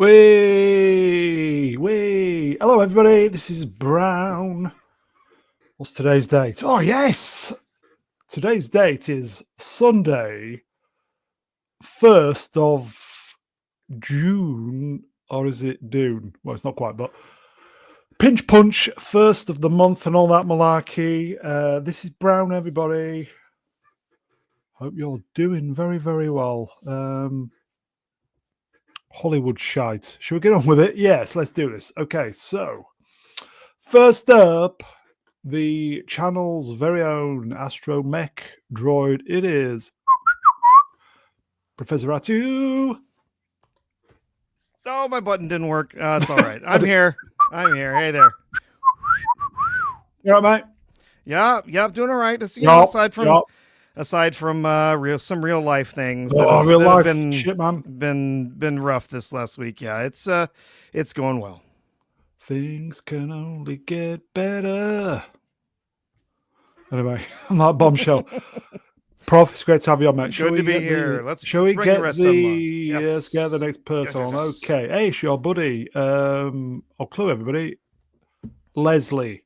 Wee! Hello, everybody. This is Brown. What's today's date? Oh, yes! Today's date is Sunday, 1st of June. Or is it Dune? Well, it's not quite, but Pinch Punch, 1st of the month and all that malarkey. This is Brown, everybody. Hope you're doing very, very well. Hollywood shite. Should we get on with it? Yes, let's do this. Okay, so first up, the channel's very own astromech droid. It is Professor Atu. Oh, my button didn't work. It's all right. I'm here. Hey there. You all right, mate? Yeah, doing all right. It's, aside from some real life things that have, real life been shit, man. Been rough this last week. Yeah, it's going well. Things can only get better. Anyway, on that bombshell. Prof, it's great to have you on, mate. Good to be here. Shall we get let's get the next person on? Yes. Okay. Hey, it's your buddy. I'll clue everybody. Leslie.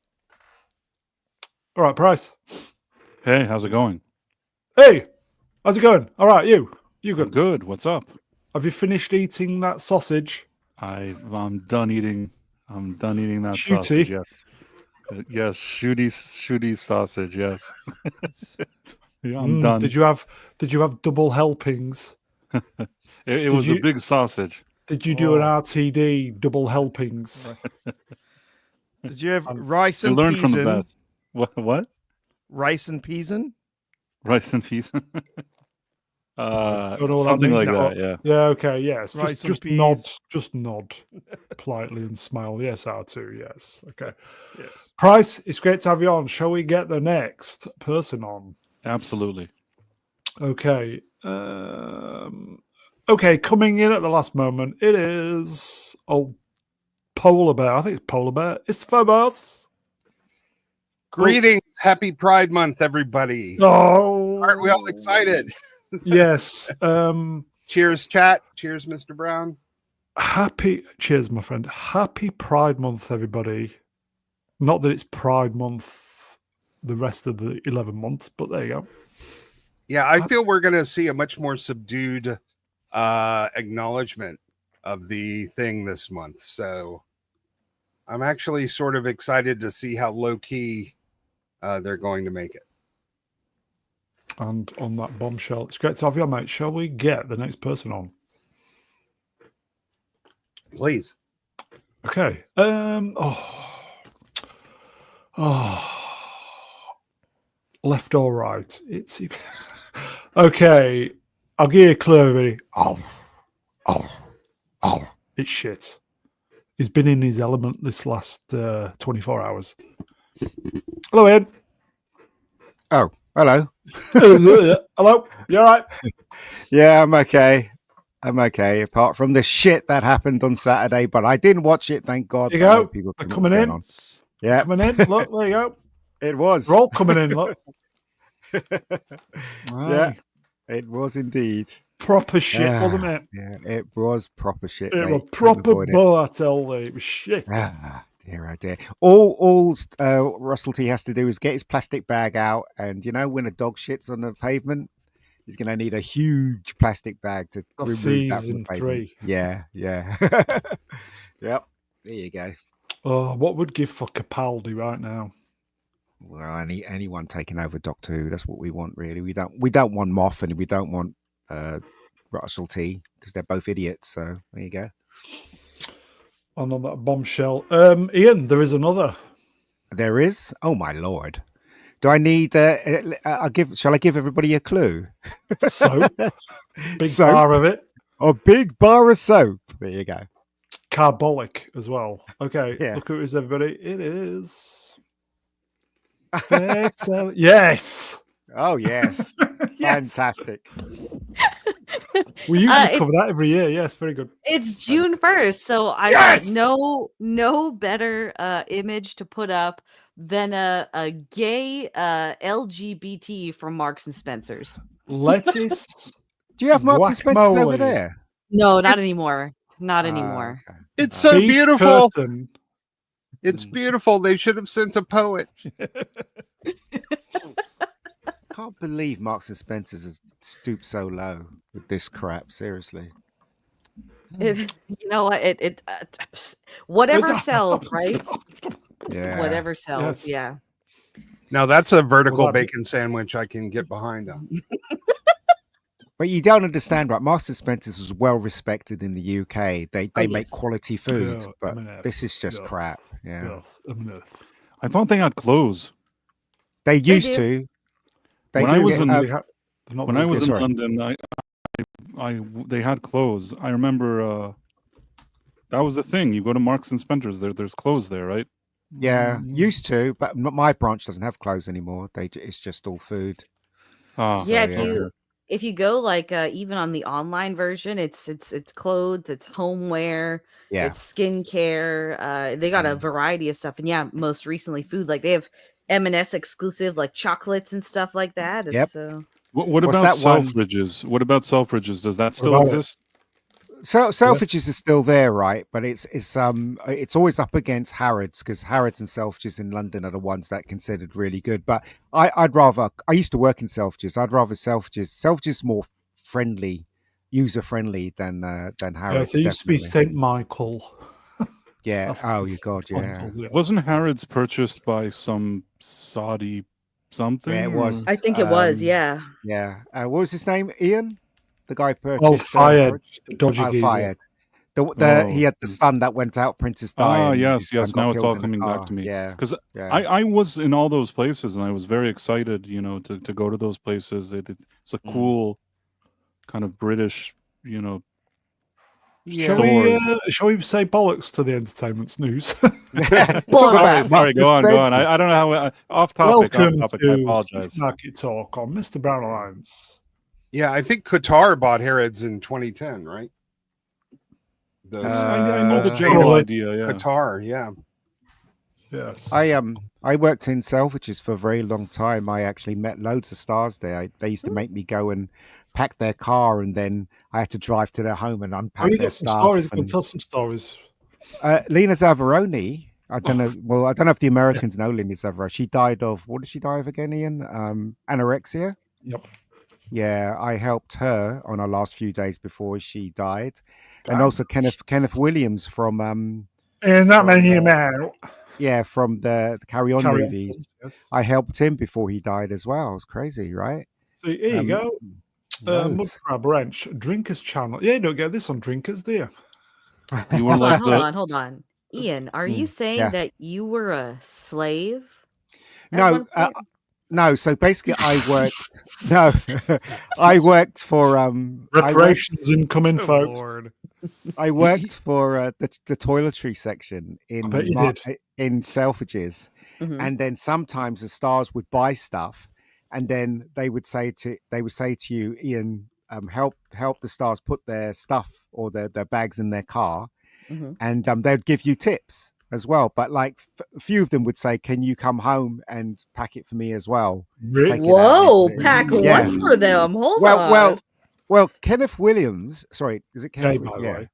All right, Price. Hey, how's it going? Hey, how's it going? All right, you good? Good. What's up? Have you finished eating that sausage? I'm done eating. I'm done eating that Shooty. sausage. Yes, yes, shooty sausage. Yes. Yeah, I'm done. Did you have double helpings? It was a big sausage. Did you do an RTD double helpings? Did you have rice and learn peas? From the best. What? Rice and peas? Rice and peas. Something like that. Yeah. Yeah. Okay. Yes. Just nod politely and smile. Yes, R2. Yes. Okay. Yes. Price, it's great to have you on. Shall we get the next person on? Absolutely. Okay. Okay. Coming in at the last moment, it is Polar Bear. I think it's Polar Bear. It's the Phobos. Greetings. Happy Pride Month, everybody. Oh, Aren't we all excited? Yes. Cheers, chat. Cheers, Mr. Brown. Cheers, my friend. Happy Pride Month, everybody. Not that it's Pride Month the rest of the 11 months, but there you go. Yeah, I feel we're going to see a much more subdued acknowledgement of the thing this month. So I'm actually sort of excited to see how low-key they're going to make it. And on that bombshell, it's great to have you on, mate. Shall we get the next person on? Please. Okay. Left or right? It's okay. I'll give you a clue, everybody. It's shit. He's been in his element this last 24 hours. Hello, Ian. Oh, hello. Hello. You all right? Yeah, I'm okay. Apart from the shit that happened on Saturday, but I didn't watch it. Thank God. There you go. People They're coming in. Yeah, coming in. Look, there you go. It was. They're all coming in. Look. Yeah, it was indeed. Proper shit, wasn't it? Yeah, it was proper shit. It was proper bull, I tell you. It was shit. Dear, oh dear. All Russell T has to do is get his plastic bag out, and when a dog shits on the pavement, he's going to need a huge plastic bag to remove that from the pavement. 3. Yeah. Yep. There you go. Oh, what would give for Capaldi right now? Well, anyone taking over Doctor Who, that's what we want, really. We don't want Moff, and we don't want Russell T, because they're both idiots. So there you go. And on that bombshell, Ian, there is another. There is. Oh my lord! Do I need? Shall I give everybody a clue? Soap, big bar of it. A big bar of soap. There you go. Carbolic as well. Okay, Yeah. Look who it is, everybody. It is. Yes. Oh yes. Yes. Fantastic. We usually cover that every year. Yes, very good. It's June 1st, so I got no better image to put up than a gay LGBT from Marks and Spencer's. Lettuce. Do you have Marks and Spencer's over there? No, not anymore. Not anymore. Okay. It's so Beach beautiful. curtain. It's beautiful. They should have sent a poet. Can't believe Marks and Spencer's has stooped so low with this crap. Seriously. You know what? Whatever sells, right? Yeah. Whatever sells. Yes. Yeah. Now that's a vertical Well, that- bacon sandwich I can get behind on. But you don't understand, right? Marks and Spencer's was well respected in the UK. They make yes. quality food, Yeah, but M&S, this is just yes, crap. Yeah. Yes, M&S. I thought they had clothes. They used do. to. They When I do. was in- They're not When very I was good. in sorry. London, they had clothes. I remember that was the thing. You go to Marks and Spencer's, there's clothes there, right? Yeah, Mm. used to, but my branch doesn't have clothes anymore. It's just all food. Ah, Yeah, So, if you go like even on the online version, it's clothes, it's homeware, Yeah. it's skincare. They got a variety of stuff, and yeah, most recently food. Like they have M&S exclusive like chocolates and stuff like that. Yep. It's What What's about that one? Selfridges? What about Selfridges? Does that still about it? exist? So Selfridges is still there, right? But it's always up against Harrods, because Harrods and Selfridges in London are the ones that are considered really good. But I used to work in Selfridges. I'd rather Selfridges. Selfridges is more friendly, user friendly than Harrods. Yeah, so it used to be definitely. Saint Michael. Yeah. That's Oh, the you God, Saint yeah. Michael's, yes. Wasn't Harrods purchased by some Saudi something? Yeah, it or- was. I think it was, yeah. Yeah. What was his name? Ian, the guy purchased. Oh, fired. Harrods? The dodgy Oh, geezer. fired. Oh. He had the son that went out, Princess Di. Ah, and yes, his son yes. got Now it's killed all in the coming back car. to me. Yeah. Because Yeah. I was in all those places and I was very excited, to go to those places. It's a cool kind of British, Shall we say bollocks to the entertainment news? Let's Well, talk about Sorry, go on. Spencer. I don't know how off topic. Welcome I to apologize. Market Talk on Mr. Brown Alliance. Yeah, I think Qatar bought Harrods in 2010, right? I know the Uh, general Probably. idea. Yeah. Qatar, yeah. Yes. I worked in Selfridges for a very long time. I actually met loads of stars there. They used to make me go and pack their car, and then I had to drive to their home and unpack you their got some stuff. stories. and- Tell some stories. Lena Zavaroni. I don't know. Well, I don't know if the Americans know Lena Zavaroni. She died of, what did she die of again, Ian? Anorexia. Yep. Yeah, I helped her on her last few days before she died, and also Kenneth Williams from And that many you know. from the Carry On Carry on, movies. yes. I helped him before he died as well. It was crazy, right? So here you go. Mud Loads. Crab Ranch Drinkers channel. Yeah, you don't get this on Drinkers, do you? You were Hold like on, hold on. Ian, are you saying yeah. that you were a slave? at No, one point? no. So basically, I worked. No, I worked for Reparations incoming, Oh, folks. Lord. I worked for the toiletry section in bet you did. in Selfridges, Mhm. and then sometimes the stars would buy stuff, and then they would say to you, Ian, help the stars put their stuff or their bags in their car, Mhm. and they'd give you tips as well. But like a few of them would say, "Can you come home and pack it for me as well?" Really? Take it out. Whoa, pack Yeah. one for them. Hold Well, on. well, Kenneth Williams. Sorry, is it Kenneth? By the Yeah. way.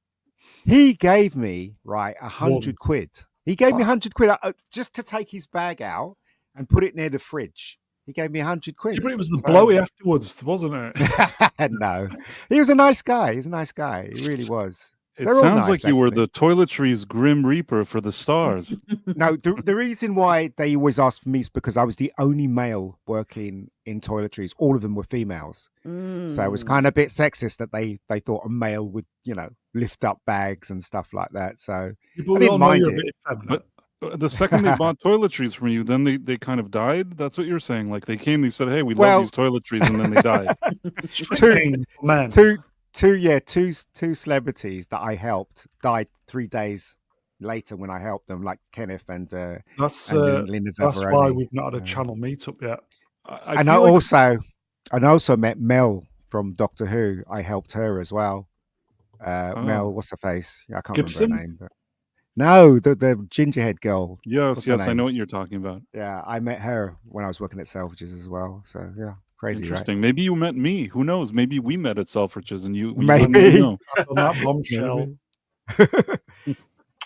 He gave me 100 One. quid. He gave me Fuck. 100 quid just to take his bag out and put it near the fridge. He gave me 100 quid. Yeah, but it was the So- blowy afterwards, wasn't it? No, he was a nice guy. He's a nice guy. He really was. It They're all sounds nice, like you were actually. the toiletries Grim Reaper for the stars. No, the reason why they always asked for me is because I was the only male working in toiletries. All of them were females. So it was Mm. kind of a bit sexist that they thought a male would, lift up bags and stuff like that. So People I didn't all know mind you're a it. bit effeminate. But the second they bought toiletries from you, then they kind of died. That's what you're saying. Like they came, they said, "Hey, we Well- love these toiletries," and then they died. Stripping, man. two celebrities that I helped died 3 days later when I helped them, like Kenneth and That's Linda that's why Zavaroni. we've not had a Yeah. channel meetup yet. And I feel like- also met Mel from Doctor Who. I helped her as well. Mel, what's her face? Yeah, I can't Gibson? remember her name. But... No, the gingerhead girl. Yes, What's her yes, I name? know what you're talking about. Yeah, I met her when I was working at Selfridges as well. So yeah, crazy, right? Interesting. Maybe you met me. Who knows? Maybe we met at Selfridges, and you Maybe. didn't know. on that bombshell.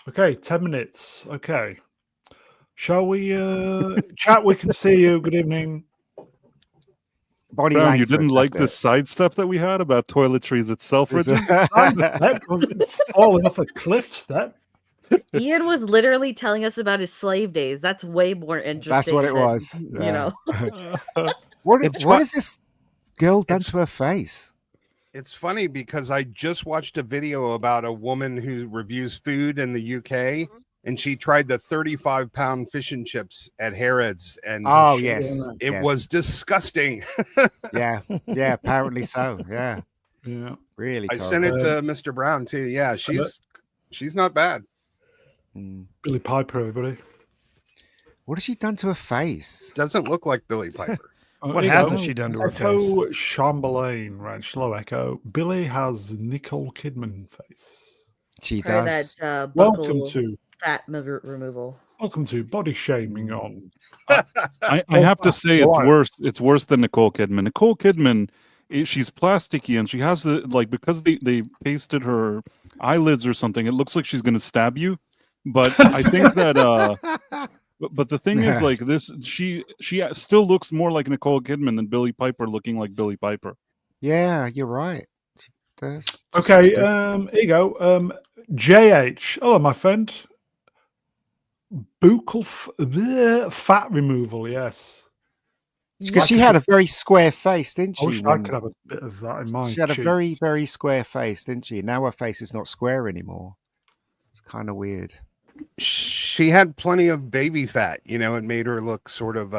Okay, 10 minutes. Okay. Shall we chat? We can see you. Good evening. Bonnie Brown, you Langford, didn't like that's this sidestep that we had about toiletries at it. Selfridges? Falling off a cliff step. Ian was literally telling us about his slave days. That's way more interesting. That's what it than, was. You know. What It's has this girl done it's- to her face? It's funny because I just watched a video about a woman who reviews food in the UK, and she tried the 35-pound fish and chips at Harrods, and Oh yes, it yes. was disgusting. Yeah, apparently so. Yeah, really. I Terrible. sent it to Mr. Brown too. Yeah, she's not bad. Billy Piper, everybody. What has she done to her face? Doesn't look like Billy Piper. What hasn't she done to her face? Echo Chamberlain, right? Slow Echo. Billy has Nicole Kidman face. She Try does. that Welcome buccal to removal. body shaming on. I have to say it's worse. It's worse than Nicole Kidman. Nicole Kidman, she's plasticky and she has because they pasted her eyelids or something. It looks like she's going to stab you. But I think that. But the thing is, like this, she still looks more like Nicole Kidman than Billy Piper looking like Billy Piper. Yeah, you're right. She does. Okay, here you go. JH. Hello, my friend. Buccal fat removal, yes. Because she had a very square face, didn't she? I wish I could have a bit of that in my She had cheeks. a very, very square face, didn't she? Now her face is not square anymore. It's kind of weird. She had plenty of baby fat, it made her look sort of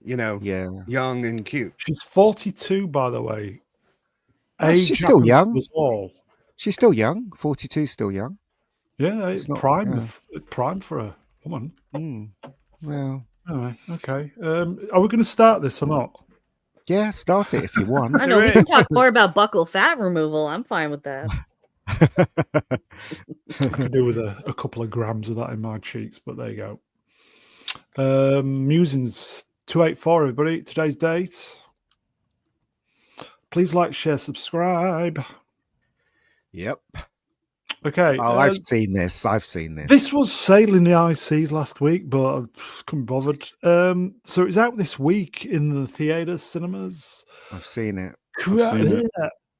young and cute. She's 42, by the way. She's still young. Was all. She's still young. 42 still young. Yeah, it's prime for a woman. Well, anyway, okay. Are we going to start this or not? Yeah, start it if you want. I know we can talk more about buccal fat removal. I'm fine with that. I could do with a couple of grams of that in my cheeks, but there you go. Musings 284, everybody. Today's date. Please like, share, subscribe. Yep. Okay. Oh, I've seen this. This was sailing the high seas last week, but I couldn't be bothered. So it's out this week in the theaters, cinemas. I've seen it.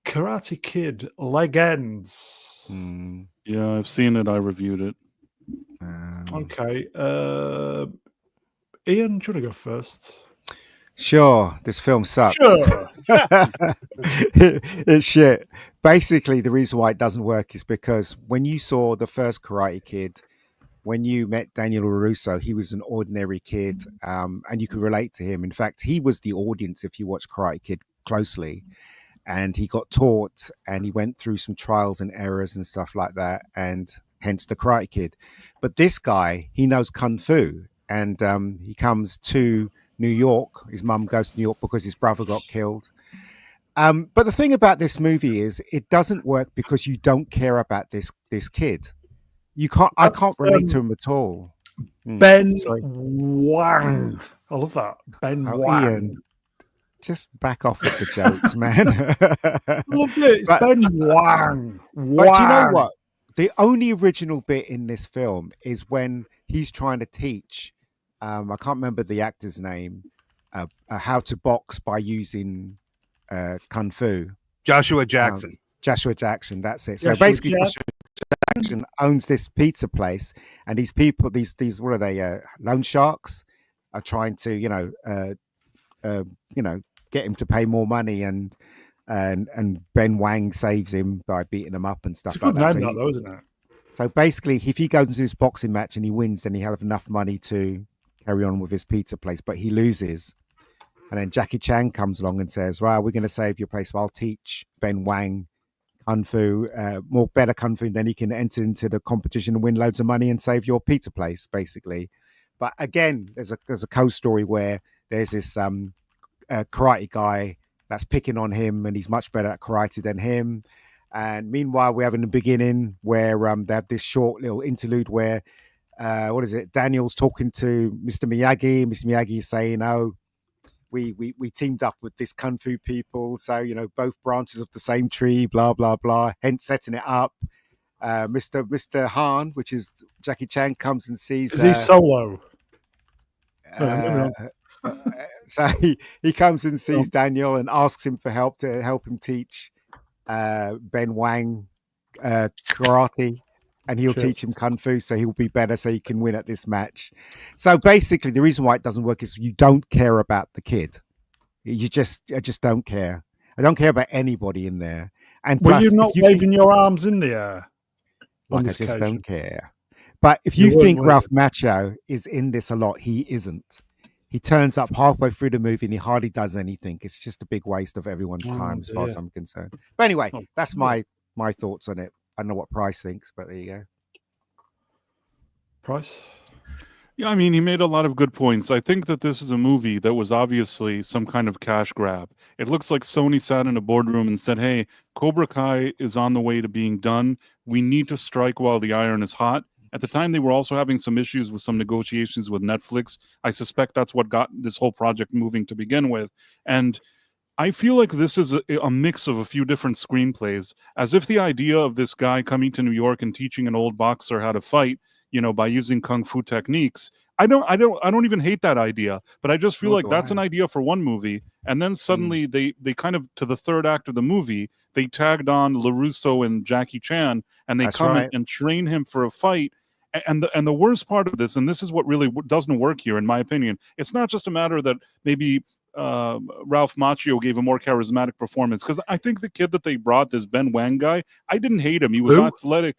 Karate Kid Legends. Yeah, I've seen it. I reviewed it. Okay. Ian, do you want to go first? Sure. This film sucks. Sure. It's shit. Basically, the reason why it doesn't work is because when you saw the first Karate Kid, when you met Daniel LaRusso, he was an ordinary kid, and you could relate to him. In fact, he was the audience if you watch Karate Kid closely. And he got taught and he went through some trials and errors and stuff like that, and hence the Karate Kid. But this guy, he knows Kung Fu, and he comes to New York. His mum goes to New York because his brother got killed. But the thing about this movie is it doesn't work because you don't care about this kid. I can't relate to him at all. Ben Wang. I love that. Ben Wang. Ian, just back off with the jokes, man. Love it. It's Ben Wang. But do you know what? The only original bit in this film is when he's trying to teach, I can't remember the actor's name, how to box by using Kung Fu. Joshua Jackson. Joshua Jackson, that's it. So basically, Joshua Jackson owns this pizza place, and these people, these what are they? Loan sharks are trying to, get him to pay more money, and Ben Wang saves him by beating him up and stuff like that. Name though, isn't it? So basically, if he goes into this boxing match and he wins, then he'll have enough money to carry on with his pizza place. But he loses, and then Jackie Chan comes along and says, "Well, we're going to save your place. So I'll teach Ben Wang Kung Fu, better Kung Fu, then he can enter into the competition and win loads of money and save your pizza place, basically." But again, there's a co-story where there's this karate guy that's picking on him, and he's much better at karate than him. And meanwhile, we have in the beginning where they have this short little interlude where Daniel's talking to Mr. Miyagi. Mr. Miyagi is saying, "Oh, we teamed up with this Kung Fu people, so both branches of the same tree, blah blah blah." Hence setting it up. Mr. Han, which is Jackie Chan, comes and sees. Is he solo? So he comes and sees Daniel and asks him for help to help him teach Ben Wang karate, and he'll teach him kung fu, so he'll be better, so he can win at this match. So basically, the reason why it doesn't work is you don't care about the kid. I just don't care. I don't care about anybody in there. And were plus, you not waving your arms in the air? Like I just don't care. But if you think Ralph Macchio is in this a lot, he isn't. He turns up halfway through the movie and he hardly does anything. It's just a big waste of everyone's time, as far as I'm concerned. But anyway, that's my thoughts on it. I don't know what Price thinks, but there you go. Price? Yeah, I mean, he made a lot of good points. I think that this is a movie that was obviously some kind of cash grab. It looks like Sony sat in a boardroom and said, hey, Cobra Kai is on the way to being done. We need to strike while the iron is hot. At the time, they were also having some issues with some negotiations with Netflix. I suspect that's what got this whole project moving to begin with. And I feel like this is a mix of a few different screenplays, as if the idea of this guy coming to New York and teaching an old boxer how to fight, by using kung fu techniques. I don't even hate that idea, but I just feel like that's an idea for one movie. And then suddenly they kind of, to the third act of the movie, they tagged on LaRusso and Jackie Chan, and they and train him for a fight. And the worst part of this, and this is what really doesn't work here, in my opinion, it's not just a matter that maybe Ralph Macchio gave a more charismatic performance, because I think the kid that they brought, this Ben Wang guy, I didn't hate him. He was athletic.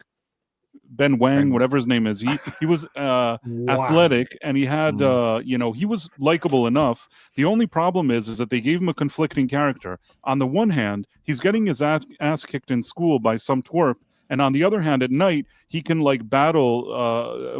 Ben Wang, whatever his name is, he was athletic, and he had he was likable enough. The only problem is that they gave him a conflicting character. On the one hand, he's getting his ass kicked in school by some twerp, and on the other hand, at night he can like battle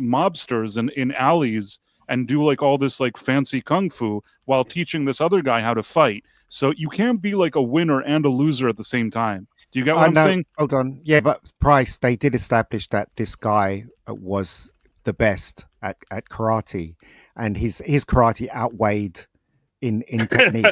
mobsters in alleys and do like all this like fancy kung fu while teaching this other guy how to fight. So you can't be like a winner and a loser at the same time. Do you get what I'm saying? Hold on. Yeah, but Price, they did establish that this guy was the best at karate, and his karate outweighed in technique.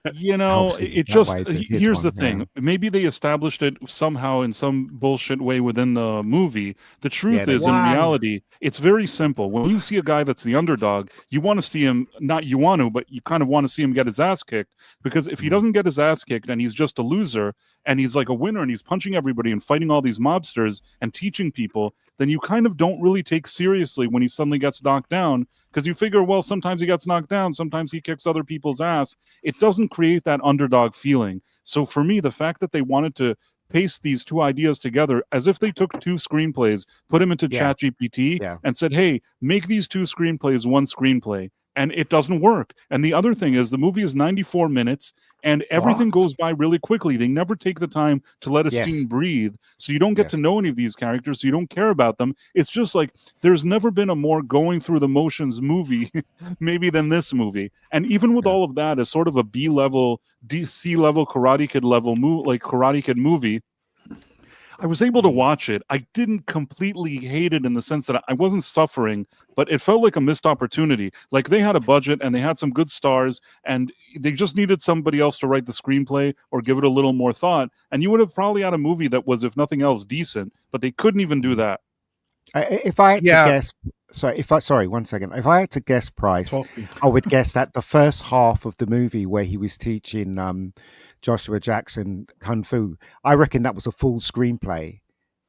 It just, here's the thing. Maybe they established it somehow in some bullshit way within the movie. The truth is, in reality, it's very simple. When you see a guy that's the underdog, you want to see him, not you want to, but you kind of want to see him get his ass kicked, because if he doesn't get his ass kicked and he's just a loser and he's like a winner and he's punching everybody and fighting all these mobsters and teaching people, then you kind of don't really take seriously when he suddenly gets knocked down, because you figure, well, sometimes he gets knocked down, sometimes he kicks other people's ass. It doesn't create that underdog feeling. So for me, the fact that they wanted to paste these two ideas together, as if they took two screenplays, put them into ChatGPT and said, hey, make these two screenplays one screenplay. And it doesn't work. And the other thing is, the movie is 94 minutes and everything goes by really quickly. They never take the time to let a scene breathe. So you don't get to know any of these characters. So you don't care about them. It's just like, there's never been a more going through the motions movie maybe than this movie. And even with all of that, as sort of a B-level, C-level Karate Kid level Karate Kid movie, I was able to watch it. I didn't completely hate it in the sense that I wasn't suffering, but it felt like a missed opportunity. Like, they had a budget and they had some good stars and they just needed somebody else to write the screenplay or give it a little more thought. And you would have probably had a movie that was, if nothing else, decent, but they couldn't even do that. If I had to guess, sorry, 1 second. If I had to guess Price, I would guess that the first half of the movie where he was teaching Joshua Jackson Kung Fu, I reckon that was a full screenplay.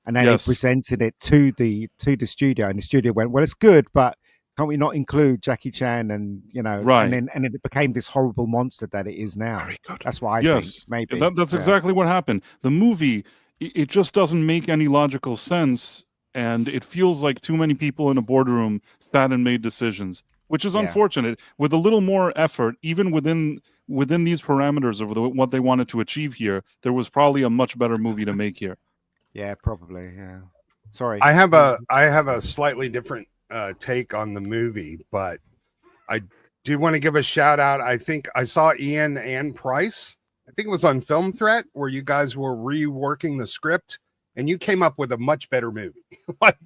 And then they presented it to the studio, and the studio went, well, it's good, but can't we not include Jackie Chan? And and it became this horrible monster that it is now. Very good. That's why I think maybe. That's exactly what happened. The movie, it just doesn't make any logical sense. And it feels like too many people in a boardroom sat and made decisions, which is unfortunate. With a little more effort, even within these parameters of what they wanted to achieve here, there was probably a much better movie to make here. Yeah, probably. Yeah. Sorry. I have a slightly different take on the movie, but I do want to give a shout out. I think I saw Ian and Price. I think it was on Film Threat, where you guys were reworking the script. And you came up with a much better movie. Do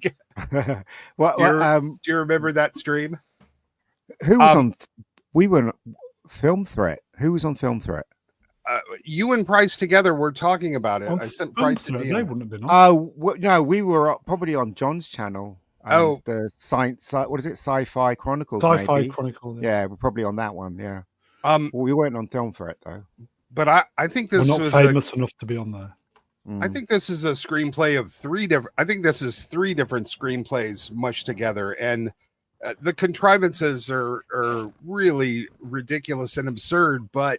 you remember that stream? Who was on? We were Film Threat. Who was on Film Threat? you and Price together were talking about it. I sent Price to They wouldn't have been on. Oh no, we were probably on John's channel. Oh, the science. What is it? Sci-Fi Chronicles. Sci-Fi maybe. Chronicle. Yeah, we're probably on that one. Yeah. well, we weren't on film for it though. But I think this we're not famous enough to be on there. I think this is a screenplay of three different. I think this is three different screenplays mushed together, and the contrivances are really ridiculous and absurd. But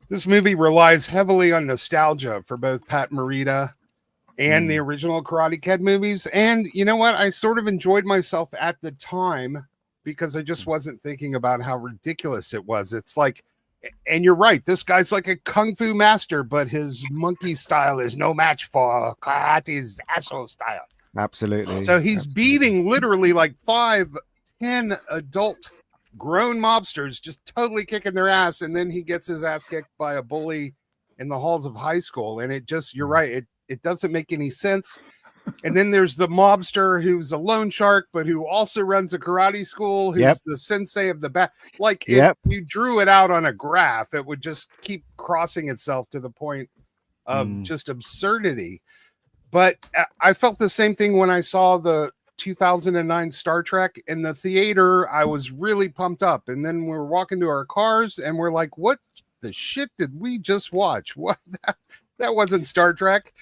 this movie relies heavily on nostalgia for both Pat Morita and the original Karate Kid movies. And you know what? I sort of enjoyed myself at the time because I just wasn't thinking about how ridiculous it was. It's like, and you're right, this guy's like a kung fu master, but his monkey style is no match for karate's asshole style. Absolutely. So he's beating literally like 5-10 adult grown mobsters, just totally kicking their ass, and then he gets his ass kicked by a bully in the halls of high school. And it just, you're right, it doesn't make any sense. And then there's the mobster who's a loan shark, but who also runs a karate school, who's the sensei of the back. Like, if you drew it out on a graph, it would just keep crossing itself to the point of just absurdity. But I felt the same thing when I saw the 2009 Star Trek in the theater. I was really pumped up. And then we're walking to our cars and we're like, what the shit did we just watch? What? That wasn't Star Trek.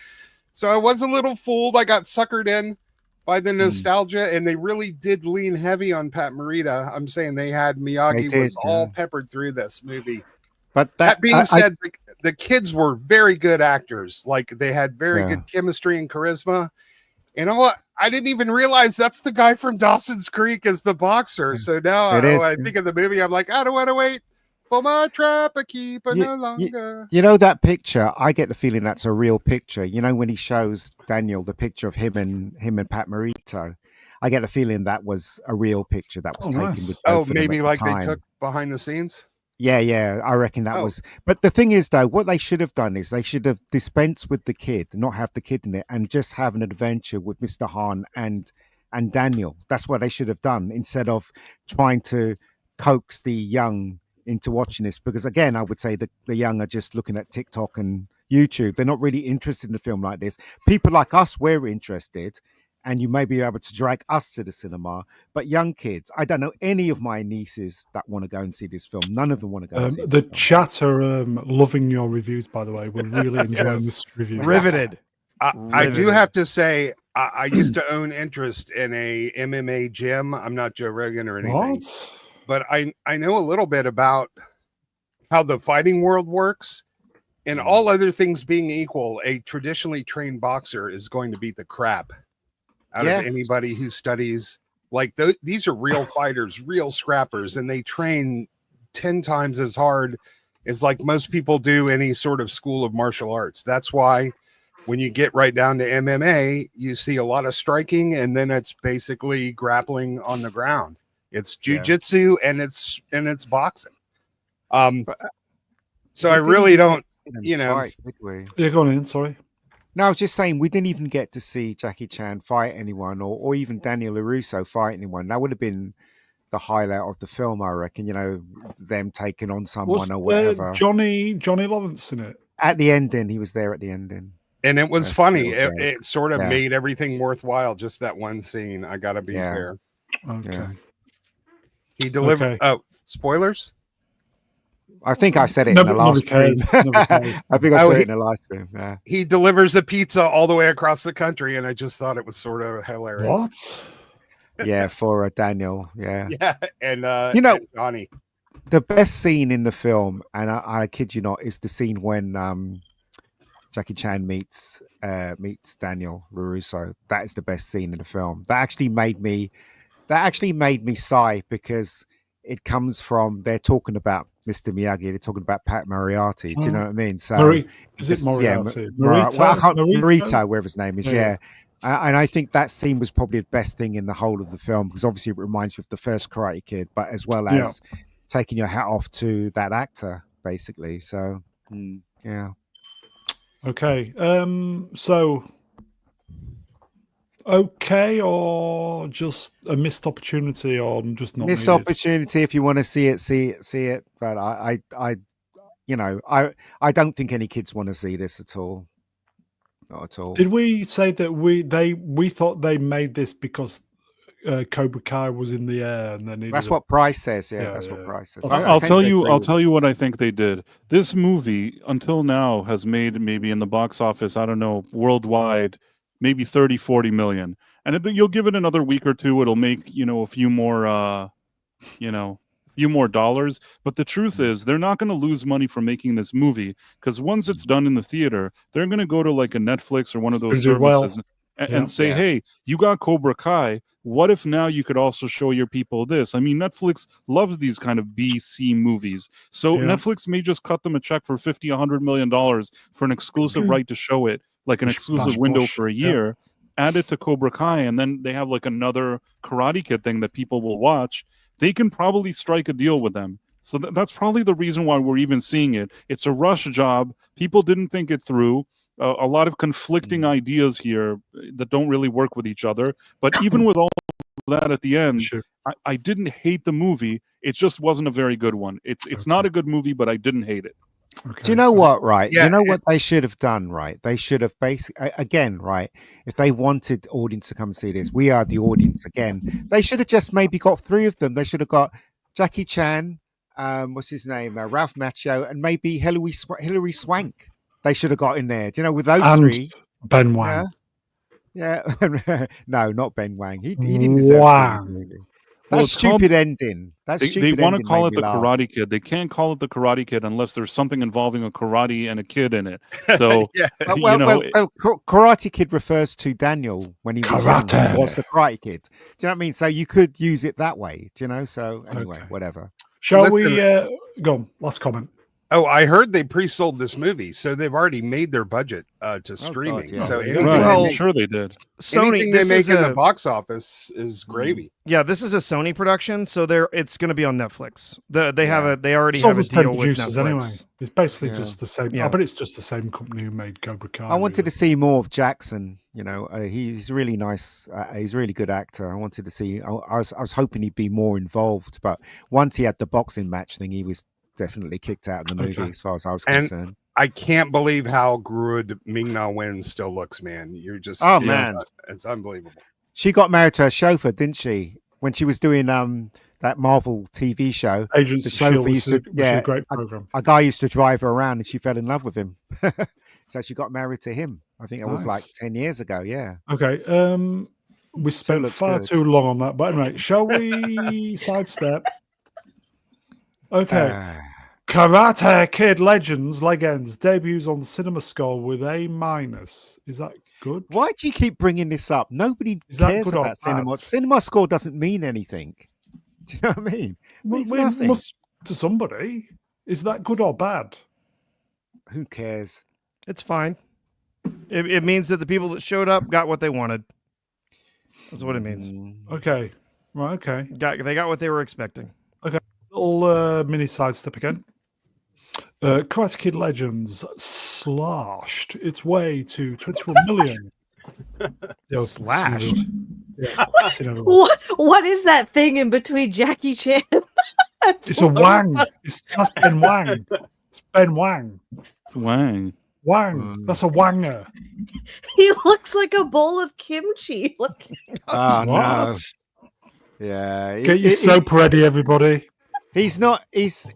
So I was a little fooled. I got suckered in by the nostalgia, and they really did lean heavy on Pat Morita. I'm saying they had Miyagi was all peppered through this movie. But that being said, the kids were very good actors. Like, they had very good chemistry and charisma. And I didn't even realize that's the guy from Dawson's Creek as the boxer. So now I think of the movie, I'm like, I don't want to wait for my trap a keeper no longer. You know that picture? I get the feeling that's a real picture. You know, when he shows Daniel the picture of him and Pat Morita, I get the feeling that was a real picture that was taken. Nice. With both of them maybe at like the they time. took behind the scenes. Yeah, I reckon that was. But the thing is, though, what they should have done is they should have dispensed with the kid, not have the kid in it, and just have an adventure with Mr. Han and Daniel. That's what they should have done instead of trying to coax the young into watching this. Because again, I would say that the young are just looking at TikTok and YouTube. They're not really interested in a film like this. People like us, we're interested. And you may be able to drag us to the cinema, but young kids, I don't know any of my nieces that want to go and see this film. None of them want to go. And see the chat are loving your reviews, by the way. We're really enjoying this review. Riveted. I do have to say, I used to own interest in a MMA gym. I'm not Joe Rogan or anything, but I know a little bit about how the fighting world works. And all other things being equal, a traditionally trained boxer is going to beat the crap out of anybody who studies. Like, these are real fighters, real scrappers, and they train 10 times as hard as like most people do any sort of school of martial arts. That's why when you get right down to MMA, you see a lot of striking, and then it's basically grappling on the ground. It's jujitsu and it's boxing. So I really don't, fight, you're going in, sorry. No, I was just saying we didn't even get to see Jackie Chan fight anyone, or even Daniel LaRusso fight anyone. That would have been the highlight of the film, I reckon. You know, them taking on someone or whatever. Johnny Lawrence in it at the ending. He was there at the ending, and it was funny. It sort of made everything worthwhile. Just that one scene. I gotta be fair. Okay. He delivered. Oh, spoilers. I think I said it in the last stream. I think I said it in the last stream. Yeah. He delivers a pizza all the way across the country, and I just thought it was sort of hilarious. What? Yeah, for Daniel. Yeah. Yeah, and and Johnny. The best scene in the film, and I kid you not, is the scene when Jackie Chan meets Daniel LaRusso. That is the best scene in the film. That actually made me sigh, because it comes from, they're talking about Mr. Miyagi, they're talking about Pat Moriarty. Do you know what I mean? So is it Moriarty? Morita, whatever his name is. Yeah. And I think that scene was probably the best thing in the whole of the film, because obviously it reminds you of the first Karate Kid, but as well as taking your hat off to that actor, basically. So, yeah. Okay. So, okay, or just a missed opportunity, or just not missed needed? Opportunity. If you want to see it. But I don't think any kids want to see this at all. Not at all. Did we say that we thought they made this because Cobra Kai was in the air and then that's what Price says. That's what Price says. I'll tell you what I think they did. This movie until now has made maybe in the box office, I don't know, worldwide, maybe 30, 40 million. And if you'll give it another week or two, it'll make, a few more few more dollars. But the truth is they're not going to lose money from making this movie, because once it's done in the theater, they're going to go to like a Netflix or one of those services and say, hey, you got Cobra Kai. What if now you could also show your people this? I mean, Netflix loves these kind of B-C movies. So Netflix may just cut them a check for $50, $100 million for an exclusive right to show it, like an exclusive window for a year, add it to Cobra Kai, and then they have like another Karate Kid thing that people will watch. They can probably strike a deal with them. So that's probably the reason why we're even seeing it. It's a rush job. People didn't think it through. A lot of conflicting ideas here that don't really work with each other. But even with all that at the end, I didn't hate the movie. It just wasn't a very good one. It's not a good movie, but I didn't hate it. Okay. Do you know what, right? Yeah, you know what they should have done, right? They should have basically, again, right? If they wanted audience to come see this, we are the audience again. They should have just maybe got 3 of them. They should have got Jackie Chan, what's his name? Ralph Macchio, and maybe Hilary Swank. They should have got in there. Do you know, with those 3. Ben Wang. Yeah. No, not Ben Wang. He didn't deserve to. That's stupid ending. They want to call it the Karate Kid. They can't call it the Karate Kid unless there's something involving a karate and a kid in it. So, Karate Kid refers to Daniel when he was young. He was the Karate Kid. Do you know what I mean? So you could use it that way. Do you know? So anyway, whatever. Shall we go on? Last comment. Oh, I heard they pre-sold this movie, so they've already made their budget to streaming. God, yeah. So I'm sure they did. Anything they make in the box office is gravy. Yeah, this is a Sony production, so it's going to be on Netflix. They already have a deal with Netflix. Anyway. It's basically just the same. Yeah. But it's just the same company who made Cobra Kai. I wanted to see more of Jackson. You know, he's really nice. He's a really good actor. I wanted to see. I was hoping he'd be more involved, but once he had the boxing match thing, he was definitely kicked out of the movie as far as I was concerned. I can't believe how good Ming-Na Wen still looks, man. You're just man, it's unbelievable. She got married to her chauffeur, didn't she? When she was doing that Marvel TV show, Agents of S.H.I.E.L.D. was a great program. A guy used to drive her around, and she fell in love with him. So she got married to him. I think it was like 10 years ago. Yeah. Okay. We spent far too long on that, but anyway, shall we sidestep? Okay. Karate Kid Legends debuts on the Cinema Score with A-. Is that good? Why do you keep bringing this up? Nobody cares about cinema. Cinema Score doesn't mean anything. Do you know what I mean? It means nothing. Must to somebody. Is that good or bad? Who cares? It's fine. It means that the people that showed up got what they wanted. That's what it means. Okay. Right, okay. They got what they were expecting. Okay. Little mini sidestep again. Karate Kid Legends slashed its way to 21 million. Slashed? Yeah. What is that thing in between Jackie Chan? It's a Wang. That's Ben Wang. It's Ben Wang. It's Wang. Wang. That's a Wanger. He looks like a bowl of kimchi. Look. Oh, no. Yeah. Get your soap ready, everybody. He's not. He's.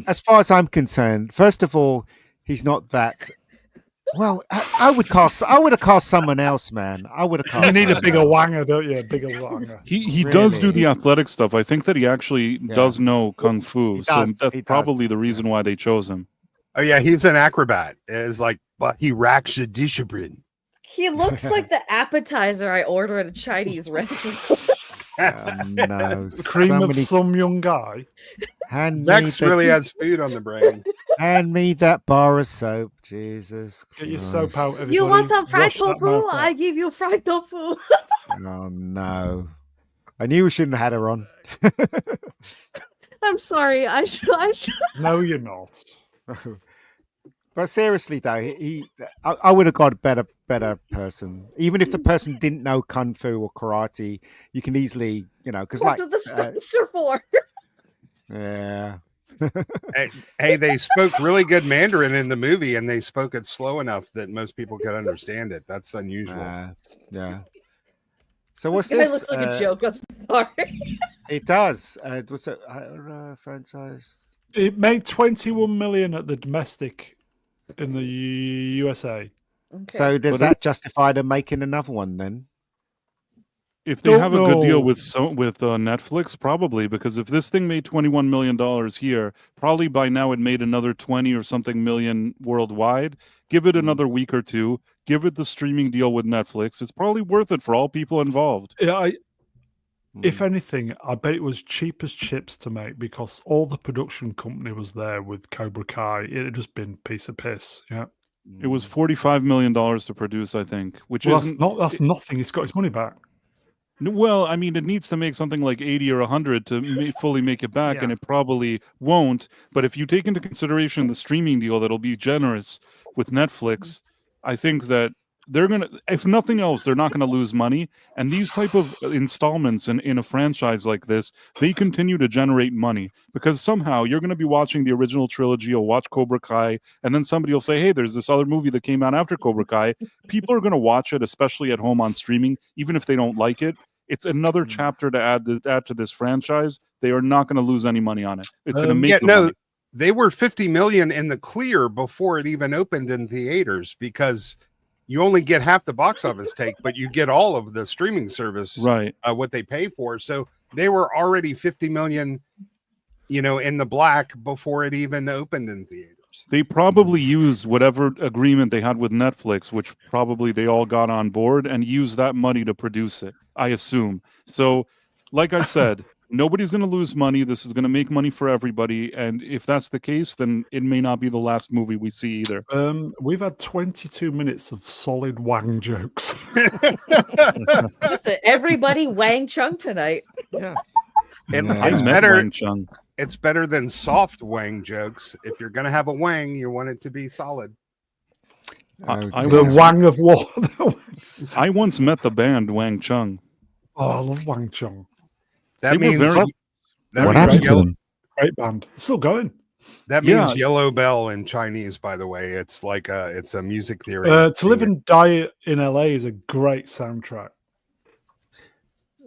As far as I'm concerned, first of all, he's not that. Well, I would have cast someone else, man. I would have cast. You need a bigger Wanger, don't you? A bigger Wanger. He really does do the athletic stuff. I think that he actually does know kung fu, so that's probably the reason why they chose him. Oh yeah, he's an acrobat. It's like, but he racks the discipline. He looks like the appetizer I order at a Chinese restaurant. No, Cream of some young guy. Next really has food on the brain. Hand me that bar of soap, Jesus. Get your soap out. Everybody. You want some fried tofu? I give you fried tofu. Oh no! I knew we shouldn't have had her on. I'm sorry. I should. No, you're not. But seriously, though, I would have got a better person. Even if the person didn't know kung fu or karate, you can easily, because what's the stunts are for? Yeah. Hey, they spoke really good Mandarin in the movie, and they spoke it slow enough that most people could understand it. That's unusual. Yeah. So what's This guy this? looks like a joke. I'm sorry. It does. What's it? Franchise. It made 21 million at the domestic in the USA. Okay. So does that justify them making another one then? If they have a good deal with Netflix, probably, because if this thing made $21 million here, probably by now it made another 20 or something million worldwide. Give it another week or two. Give it the streaming deal with Netflix. It's probably worth it for all people involved. Yeah, if anything, I bet it was cheap as chips to make because all the production company was there with Cobra Kai. It had just been a piece of piss. Yeah. It was $45 million to produce, I think, which that's nothing. It's got its money back. Well, I mean, it needs to make something like 80 or 100 to fully make it back, and it probably won't. But if you take into consideration the streaming deal that'll be generous with Netflix, I think that they're going to, if nothing else, they're not going to lose money. And these type of installments in a franchise like this, they continue to generate money because somehow you're going to be watching the original trilogy, you'll watch Cobra Kai, and then somebody will say, hey, there's this other movie that came out after Cobra Kai. People are going to watch it, especially at home on streaming, even if they don't like it. It's another chapter to add to this franchise. They are not going to lose any money on it. It's going to make money. They were 50 million in the clear before it even opened in theaters because you only get half the box office take, but you get all of the streaming service, right? What they pay for. So they were already 50 million, in the black before it even opened in theaters. They probably used whatever agreement they had with Netflix, which probably they all got on board and used that money to produce it, I assume. So, like I said, nobody's going to lose money. This is going to make money for everybody. And if that's the case, then it may not be the last movie we see either. We've had 22 minutes of solid Wang jokes. Listen, everybody Wang Chung tonight. Yeah. It's better. Wang Chung. It's better than soft Wang jokes. If you're going to have a Wang, you want it to be solid. The Wang of war. I once met the band Wang Chung. Oh, I love Wang Chung. That means what happened to them? Great band. It's still going. That means yellow bell in Chinese, by the way. It's like it's a music theory. To Live and Die in LA is a great soundtrack.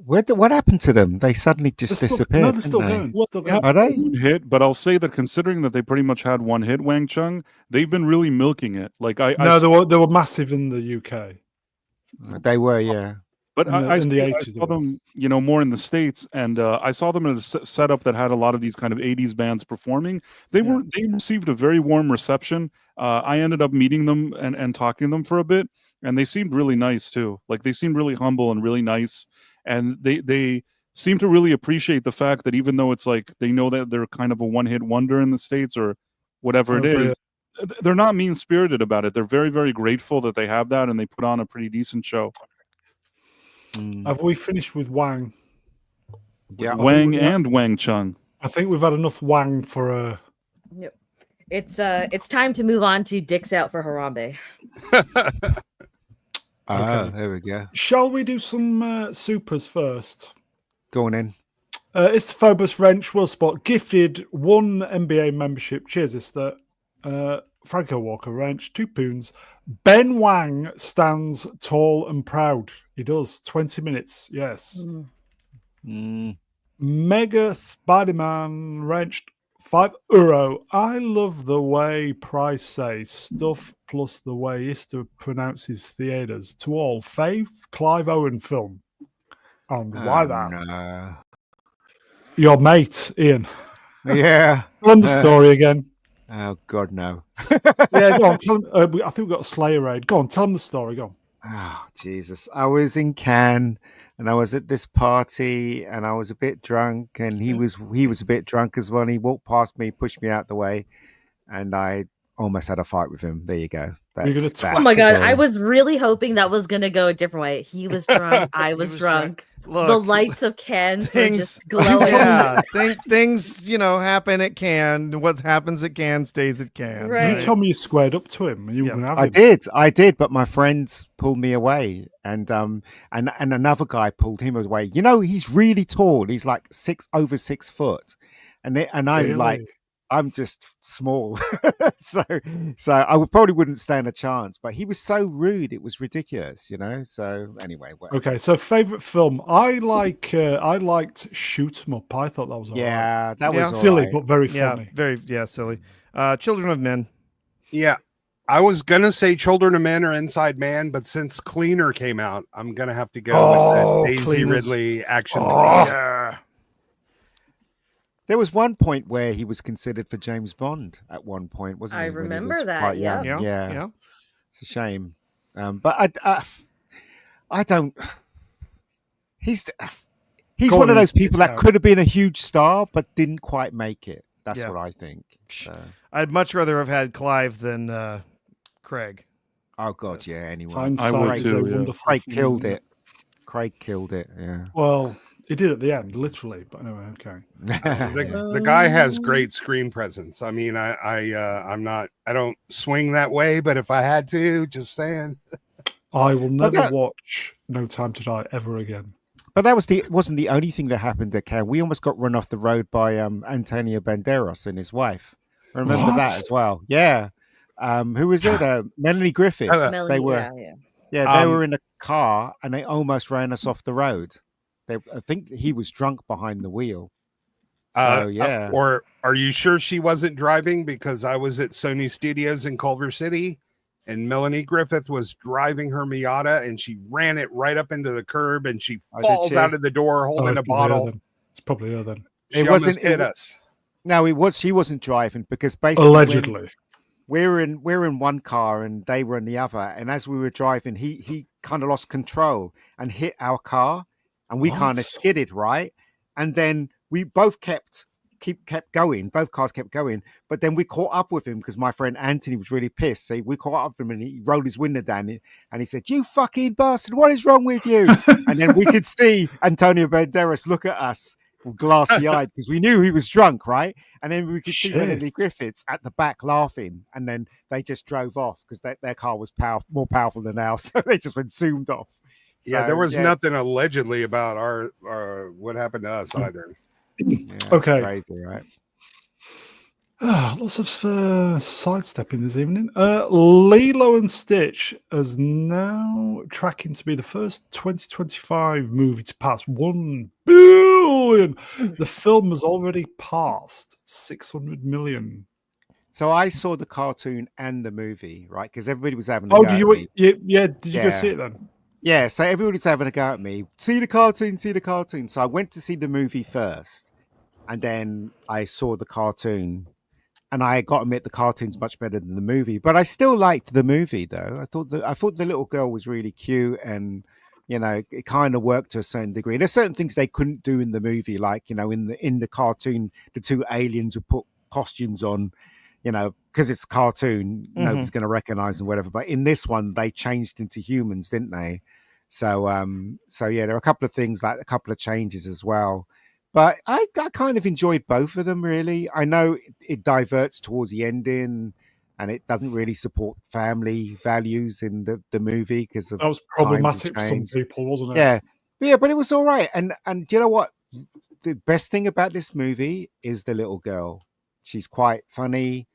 What happened to them? They suddenly just disappeared. No, they're still going. Are they? Hit, but I'll say that considering that they pretty much had one hit, Wang Chung, they've been really milking it. Like they were massive in the UK. They were, yeah. But I in the 80s, I saw them, more in the States, and I saw them in a setup that had a lot of these kind of 80s bands performing. They received a very warm reception. I ended up meeting them and talking to them for a bit, and they seemed really nice too. Like they seemed really humble and really nice. And they seem to really appreciate the fact that even though it's like they know that they're kind of a one-hit wonder in the States or whatever it is, they're not mean-spirited about it. They're very, very grateful that they have that, and they put on a pretty decent show. Have we finished with Wang? Yeah, Wang and Wang Chung. I think we've had enough Wang for a. Yep. It's time to move on to Dicks Out for Harambe. Okay. There we go. Shall we do some supers first? Go on in. It's Phobos Wrench Will Spot gifted 1 NBA membership. Cheers, Esther. Franco Walker Wrench, 2 poons. Ben Wang stands tall and proud. He does. 20 minutes. Yes. Mega Spider-Man wrenched €5. I love the way Price says stuff plus the way Easter pronounces theaters. To all, fave Clive Owen film. And why that? No. Your mate, Ian. Yeah. Tell him the story again. Oh, God, no. Yeah, go on. Tell him, I think we've got a Slayer raid. Go on, tell him the story. Go on. Oh, Jesus. I was in Cannes and I was at this party and I was a bit drunk and he was a bit drunk as well. And he walked past me, pushed me out the way, and I almost had a fight with him. There you go. Oh my God. I was really hoping that was going to go a different way. He was drunk. I was drunk. Look, the lights of Cannes were just glowing. Yeah, things happen at Cannes. What happens at Cannes stays at Cannes. Right. You told me you squared up to him. And you were gonna have him. I did, but my friends pulled me away, and another guy pulled him away. He's really tall. He's like over 6 foot, and I'm really? like, I'm just small, so I probably wouldn't stand a chance. But he was so rude; it was ridiculous, you know. So anyway, whatever. Okay. So favorite film, I liked Shoot 'Em Up. I thought that was yeah, that was silly, right. but very funny. Silly. Children of Men. Yeah. I was gonna say Children of Men or Inside Man, but since Cleaner came out, I'm gonna have to go with that Daisy Cleaner's- Ridley action. Yeah. There was one point where he was considered for James Bond at one point, wasn't he? I when he remember was that, quite yeah. young. Yeah. It's a shame, but I don't. He's Go one on, of those it's people that out. could have been a huge star, but didn't quite make it. That's Yeah. what I think. So. I'd much rather have had Clive than Craig. Oh God, yeah. Anyway, Hindsight I would is too, a yeah. wonderful Craig thing, killed isn't it. Craig killed it. Yeah. Well, he did at the end, literally. But anyway, okay. The guy has great screen presence. I mean, I don't swing that way, but if I had to, just saying. I will never watch No Time to Die ever again. But that wasn't the only thing that happened at Cannes. We almost got run off the road by Antonio Banderas and his wife. Remember What? that as well? Yeah. Who was it? Melanie Griffiths. Melanie, They were. yeah. They were in a car and they almost ran us off the road. I think he was drunk behind the wheel. So yeah. Or are you sure she wasn't driving? Because I was at Sony Studios in Culver City, and Melanie Griffith was driving her Miata, and she ran it right up into the curb, and she falls out of the door holding a bottle. It's probably her then. She almost hit us. No, she wasn't driving because basically Allegedly. we're in one car and they were in the other, and as we were driving, he kind of lost control and hit our car, and we kind of skidded, right? And then we both kept going. Both cars kept going, but then we caught up with him because my friend Anthony was really pissed. So we caught up with him and he rolled his window down and he said, "You fucking bastard, what is wrong with you?" And then we could see Antonio Banderas look at us glassy eyed because we knew he was drunk, right? And then we could see Melanie Griffiths at the back laughing, and then they just drove off because their car was more powerful than ours, so they just went zoomed off. Yeah, there was nothing allegedly about our what happened to us either. Yeah, okay. Crazy, right? Lots of sidestepping this evening. Lilo and Stitch is now tracking to be the first 2025 movie to pass 1 billion. The film has already passed 600 million. So I saw the cartoon and the movie, right? Because everybody was having a Oh, go did at you? me. Yeah, did you go see it then? Yeah, so everybody's having a go at me. See the cartoon. So I went to see the movie first, and then I saw the cartoon, and I got to admit the cartoon's much better than the movie. But I still liked the movie, though. I thought the little girl was really cute, and you know, it kind of worked to a certain degree. There's certain things they couldn't do in the movie, like in the cartoon, the two aliens would put costumes on. Because it's a cartoon, nobody's going to recognize them, whatever. But in this one, they changed into humans, didn't they? So yeah, there are a couple of things, like a couple of changes as well. But I kind of enjoyed both of them, really. I know it diverts towards the ending, and it doesn't really support family values in the movie because that was problematic for some people, wasn't it? Yeah, but it was all right. And do you know what? The best thing about this movie is the little girl. She's quite funny.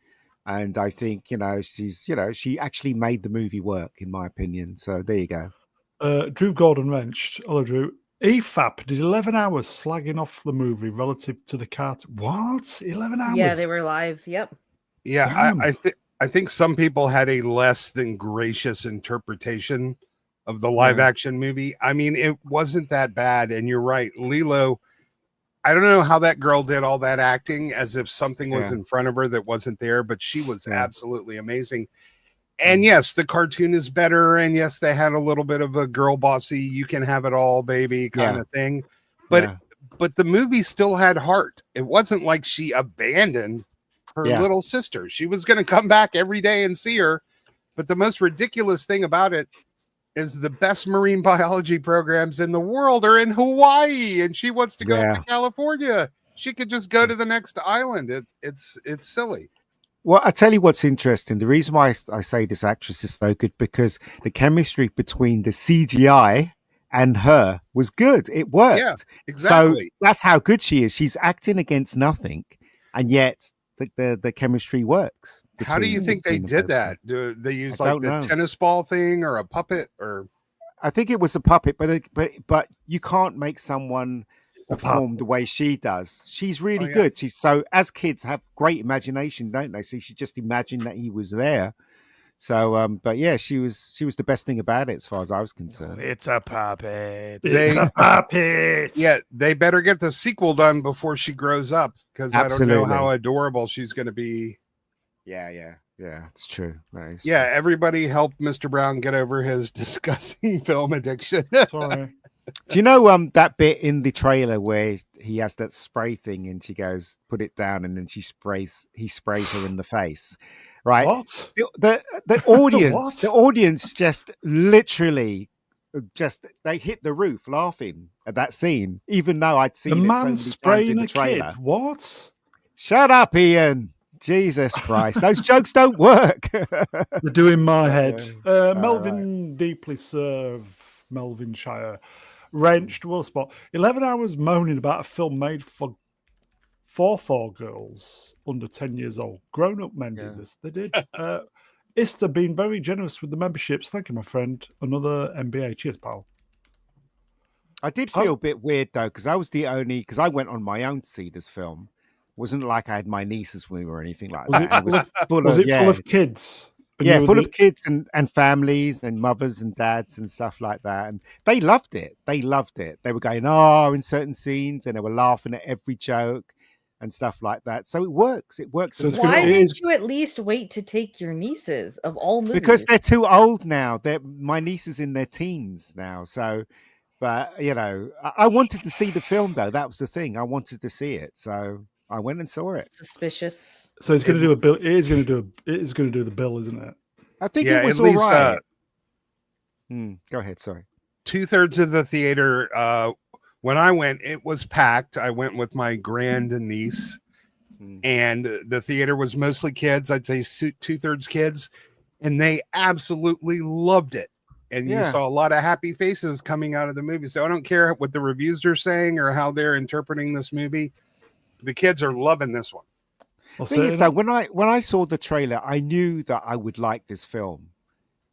And I think, she actually made the movie work, in my opinion. So there you go. Drew Gordon Wrenched. Hello, Drew. EFAP did 11 hours slagging off the movie relative to the cartoon. What? 11 hours? Yeah, they were live. Yep. Yeah, I think some people had a less than gracious interpretation of the live action movie. I mean, it wasn't that bad. And you're right, Lilo. I don't know how that girl did all that acting as if something was in front of her that wasn't there, but she was absolutely amazing. And yes, the cartoon is better. And yes, they had a little bit of a girl bossy, you can have it all, baby kind of thing. But the movie still had heart. It wasn't like she abandoned her little sister. She was going to come back every day and see her. But the most ridiculous thing about it is the best marine biology programs in the world are in Hawaii, and she wants to go to California. She could just go to the next island. It's silly. Well, I tell you what's interesting. The reason why I say this actress is so good because the chemistry between the CGI and her was good. It worked. Yeah, exactly. So that's how good she is. She's acting against nothing, and yet the chemistry works. How do you think they did that? Do they use like the tennis ball thing or a puppet or? I think it was a puppet, but you can't make someone perform the way she does. She's really good. She's so, as kids have great imagination, don't they? So she just imagined that he was there. So, but yeah, she was the best thing about it as far as I was concerned. It's a puppet. It's a puppet. Yeah, they better get the sequel done before she grows up, because I don't know how adorable she's going to be. Yeah, it's true. Nice. Yeah, everybody help Mr. Brown get over his disgusting film addiction. Sorry. Do you know that bit in the trailer where he has that spray thing and she goes, "Put it down," and then he sprays her in the face, right? What? The audience, the audience just literally they hit the roof laughing at that scene, even though I'd seen the it so man many spraying times in the a trailer. kid. What? Shut up, Ian. Jesus Christ, those jokes don't work. They're doing my head. Melvin deeply serve Melvin Shire. Wrenched will spot 11 hours moaning about a film made for 4 girls under 10 years old. Grown-up men did this. They did. Ista being very generous with the memberships. Thank you, my friend. Another NBA. Cheers, pal. I did feel a bit weird though, because I was the only, because I went on my own to see this film. It wasn't like I had my nieces with me or anything like that. Was it full of kids? Yeah, full of kids and families and mothers and dads and stuff like that. And they loved it. They loved it. They were going, oh, in certain scenes, and they were laughing at every joke and stuff like that. So it works. It works. So why didn't you at least wait to take your nieces of all movies? Because they're too old now. My niece is in their teens now. So, but, you know, I wanted to see the film, though. That was the thing. I wanted to see it. So I went and saw it. Suspicious. So it's going to do a bill. It is going to do the bill, isn't it? I think it was all right. Go ahead. Sorry. 2/3 of the theater. When I went, it was packed. I went with my grandniece, and the theater was mostly kids. I'd say 2/3 kids, and they absolutely loved it. And you saw a lot of happy faces coming out of the movie. So I don't care what the reviews are saying or how they're interpreting this movie. The kids are loving this one. The thing is, though, when I saw the trailer, I knew that I would like this film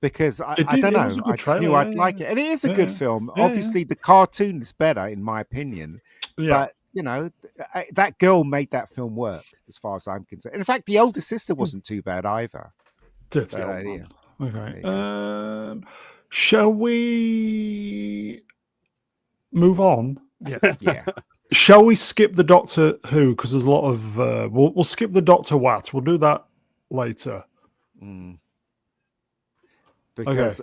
because I don't know, I just knew I'd like it, and it is a good film. Obviously, the cartoon is better in my opinion, but you know, that girl made that film work as far as I'm concerned. And in fact, the older sister wasn't too bad either. Dirty old man. Okay. Shall we move on? Yeah. Shall we skip the Doctor Who? Because there's a lot of we'll skip the Doctor What. We'll do that later. Because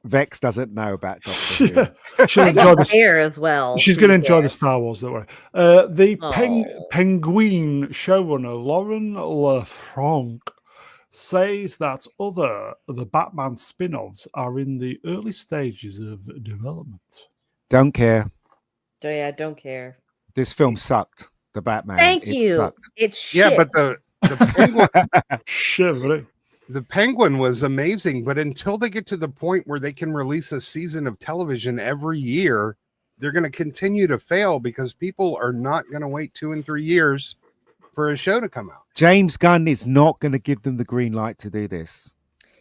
Vex doesn't know about Doctor Who. She'll enjoy the hair as well. She's going to enjoy the Star Wars that way. The Penguin showrunner Lauren LaFranc says that the Batman spin-offs are in the early stages of development. Don't care. So yeah, don't care. This film sucked. The Batman. Thank you. Sucked. It's shit. Yeah, but the Penguin, shit, really. The Penguin was amazing, but until they get to the point where they can release a season of television every year, they're going to continue to fail because people are not going to wait 2 and 3 years for a show to come out. James Gunn is not going to give them the green light to do this.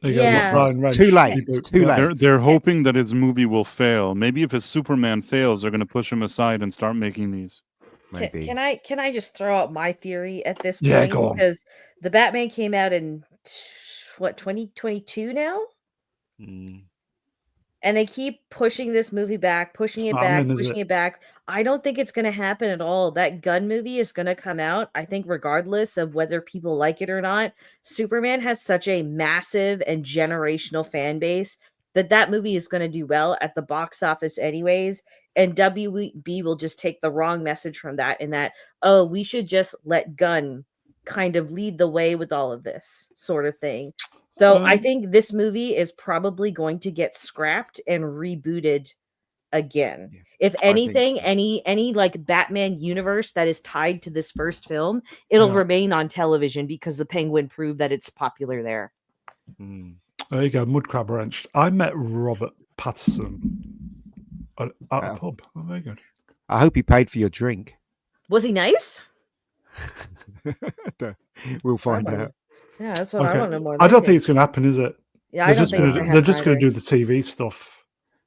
Yeah. Too late. It's too late. They're hoping that his movie will fail. Maybe if his Superman fails, they're going to push him aside and start making these. Maybe. Can I just throw out my theory at this point? Yeah, go on. Because the Batman came out in 2022 now? And they keep pushing this movie back, pushing it back. I don't think it's going to happen at all. That Gunn movie is going to come out, I think, regardless of whether people like it or not. Superman has such a massive and generational fan base that movie is going to do well at the box office anyways. And WB will just take the wrong message from that in that, oh, we should just let Gunn kind of lead the way with all of this sort of thing. So I think this movie is probably going to get scrapped and rebooted again. If anything, any like Batman universe that is tied to this first film, it'll remain on television because the Penguin proved that it's popular there. There you go, Mudcrab Wrenched. I met Robert Pattinson at a pub. Oh, very good. I hope he paid for your drink. Was he nice? We'll find out. Yeah, that's what I want to know more. I don't think it's going to happen, is it? Yeah, they're just going to do the TV stuff.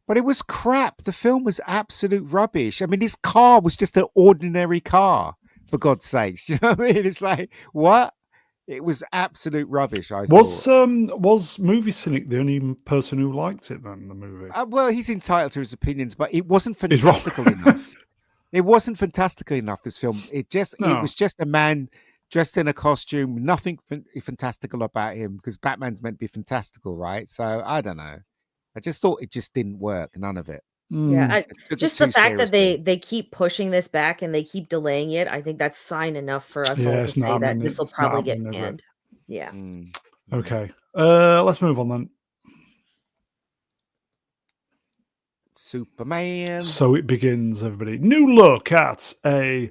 But it was crap. The film was absolute rubbish. I mean, this car was just an ordinary car, for God's sakes. You know what I mean? It's like, what? It was absolute rubbish. Was Movie Cynic the only person who liked it then, the movie? Well, he's entitled to his opinions, but it wasn't fantastical enough. It wasn't fantastical enough, this film. It was just a man dressed in a costume, nothing fantastical about him, because Batman's meant to be fantastical, right? So I don't know. I just thought it just didn't work, none of it. Yeah, just the fact that they keep pushing this back and they keep delaying it, I think that's sign enough for us all to say that this will probably get canned. Yeah. Okay. Let's move on then. Superman. So it begins, everybody. New look at a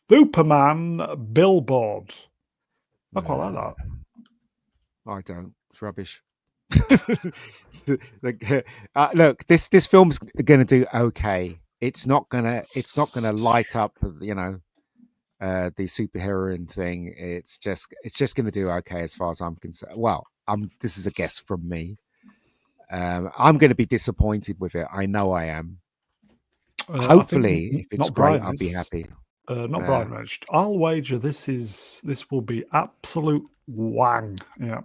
Superman billboard. I quite like that. I don't. It's rubbish. Look, this film's gonna do okay. It's not gonna light up, the superheroine thing. It's just gonna do okay as far as I'm concerned. Well, this is a guess from me. I'm gonna be disappointed with it. I know I am. Hopefully, if it's great, I'll be happy. Not Brian Edged. I'll wager this will be absolute wang. Yeah.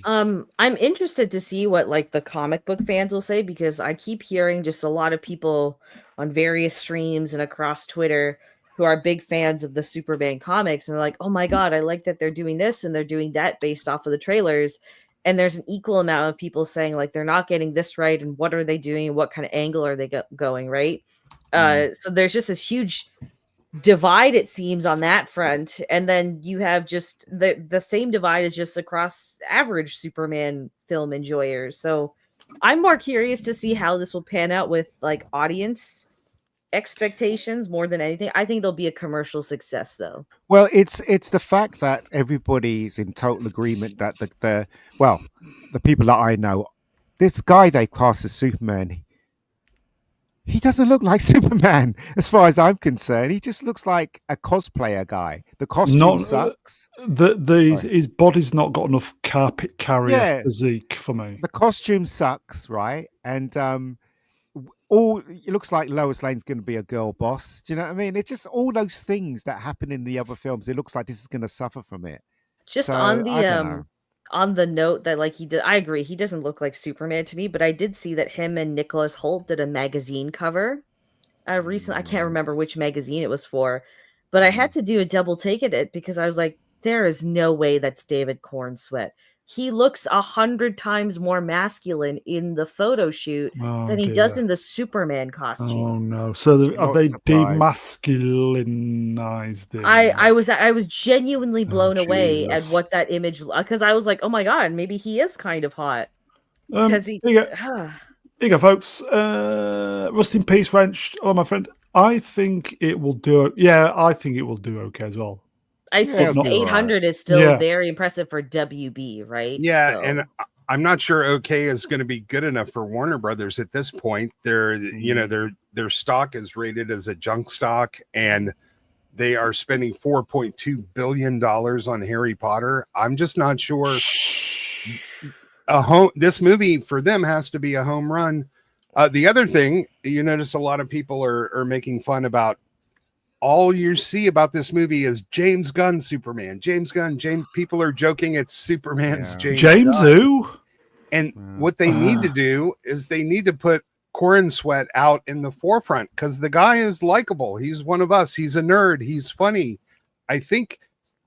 I'm interested to see what like the comic book fans will say, because I keep hearing just a lot of people on various streams and across Twitter who are big fans of the Superman comics, and they're like, oh my god, I like that they're doing this and they're doing that based off of the trailers. And there's an equal amount of people saying like they're not getting this right, and what are they doing, and what kind of angle are they going, right? So there's just this huge divide, it seems, on that front. And then you have just the same divide is just across average Superman film enjoyers. So I'm more curious to see how this will pan out with like audience expectations more than anything. I think it'll be a commercial success though. Well, it's the fact that everybody's in total agreement that the people that I know, this guy they cast as Superman, he doesn't look like Superman as far as I'm concerned. He just looks like a cosplayer guy. The costume sucks. His body's not got enough carpet carrier physique for me. The costume sucks, right? And it looks like Lois Lane's going to be a girl boss. Do you know what I mean? It's just all those things that happen in the other films. It looks like this is going to suffer from it. Just on the note that like I agree, he doesn't look like Superman to me, but I did see that him and Nicholas Hoult did a magazine cover recently. I can't remember which magazine it was for, but I had to do a double take at it because I was like, there is no way that's David Cornsweet. He looks 100 times more masculine in the photo shoot than he does in the Superman costume. Oh no! So have they demasculinized him? I was genuinely blown away at what that image, because I was like, oh my god, maybe he is kind of hot. Here you go, folks. Rust in Peace, Wrenched. Oh, my friend. I think it will do. Yeah, I think it will do okay as well. 600 to 800 is still very impressive for WB, right? Yeah, so. And I'm not sure OK is going to be good enough for Warner Brothers at this point. Their stock is rated as a junk stock, and they are spending $4.2 billion on Harry Potter. I'm just not sure. This movie for them has to be a home run. The other thing, you notice a lot of people are making fun about. All you see about this movie is James Gunn Superman. James Gunn. People are joking it's Superman's James Gunn. Who? And what they need to do is they need to put Cornsweet out in the forefront, because the guy is likable. He's one of us. He's a nerd. He's funny. I think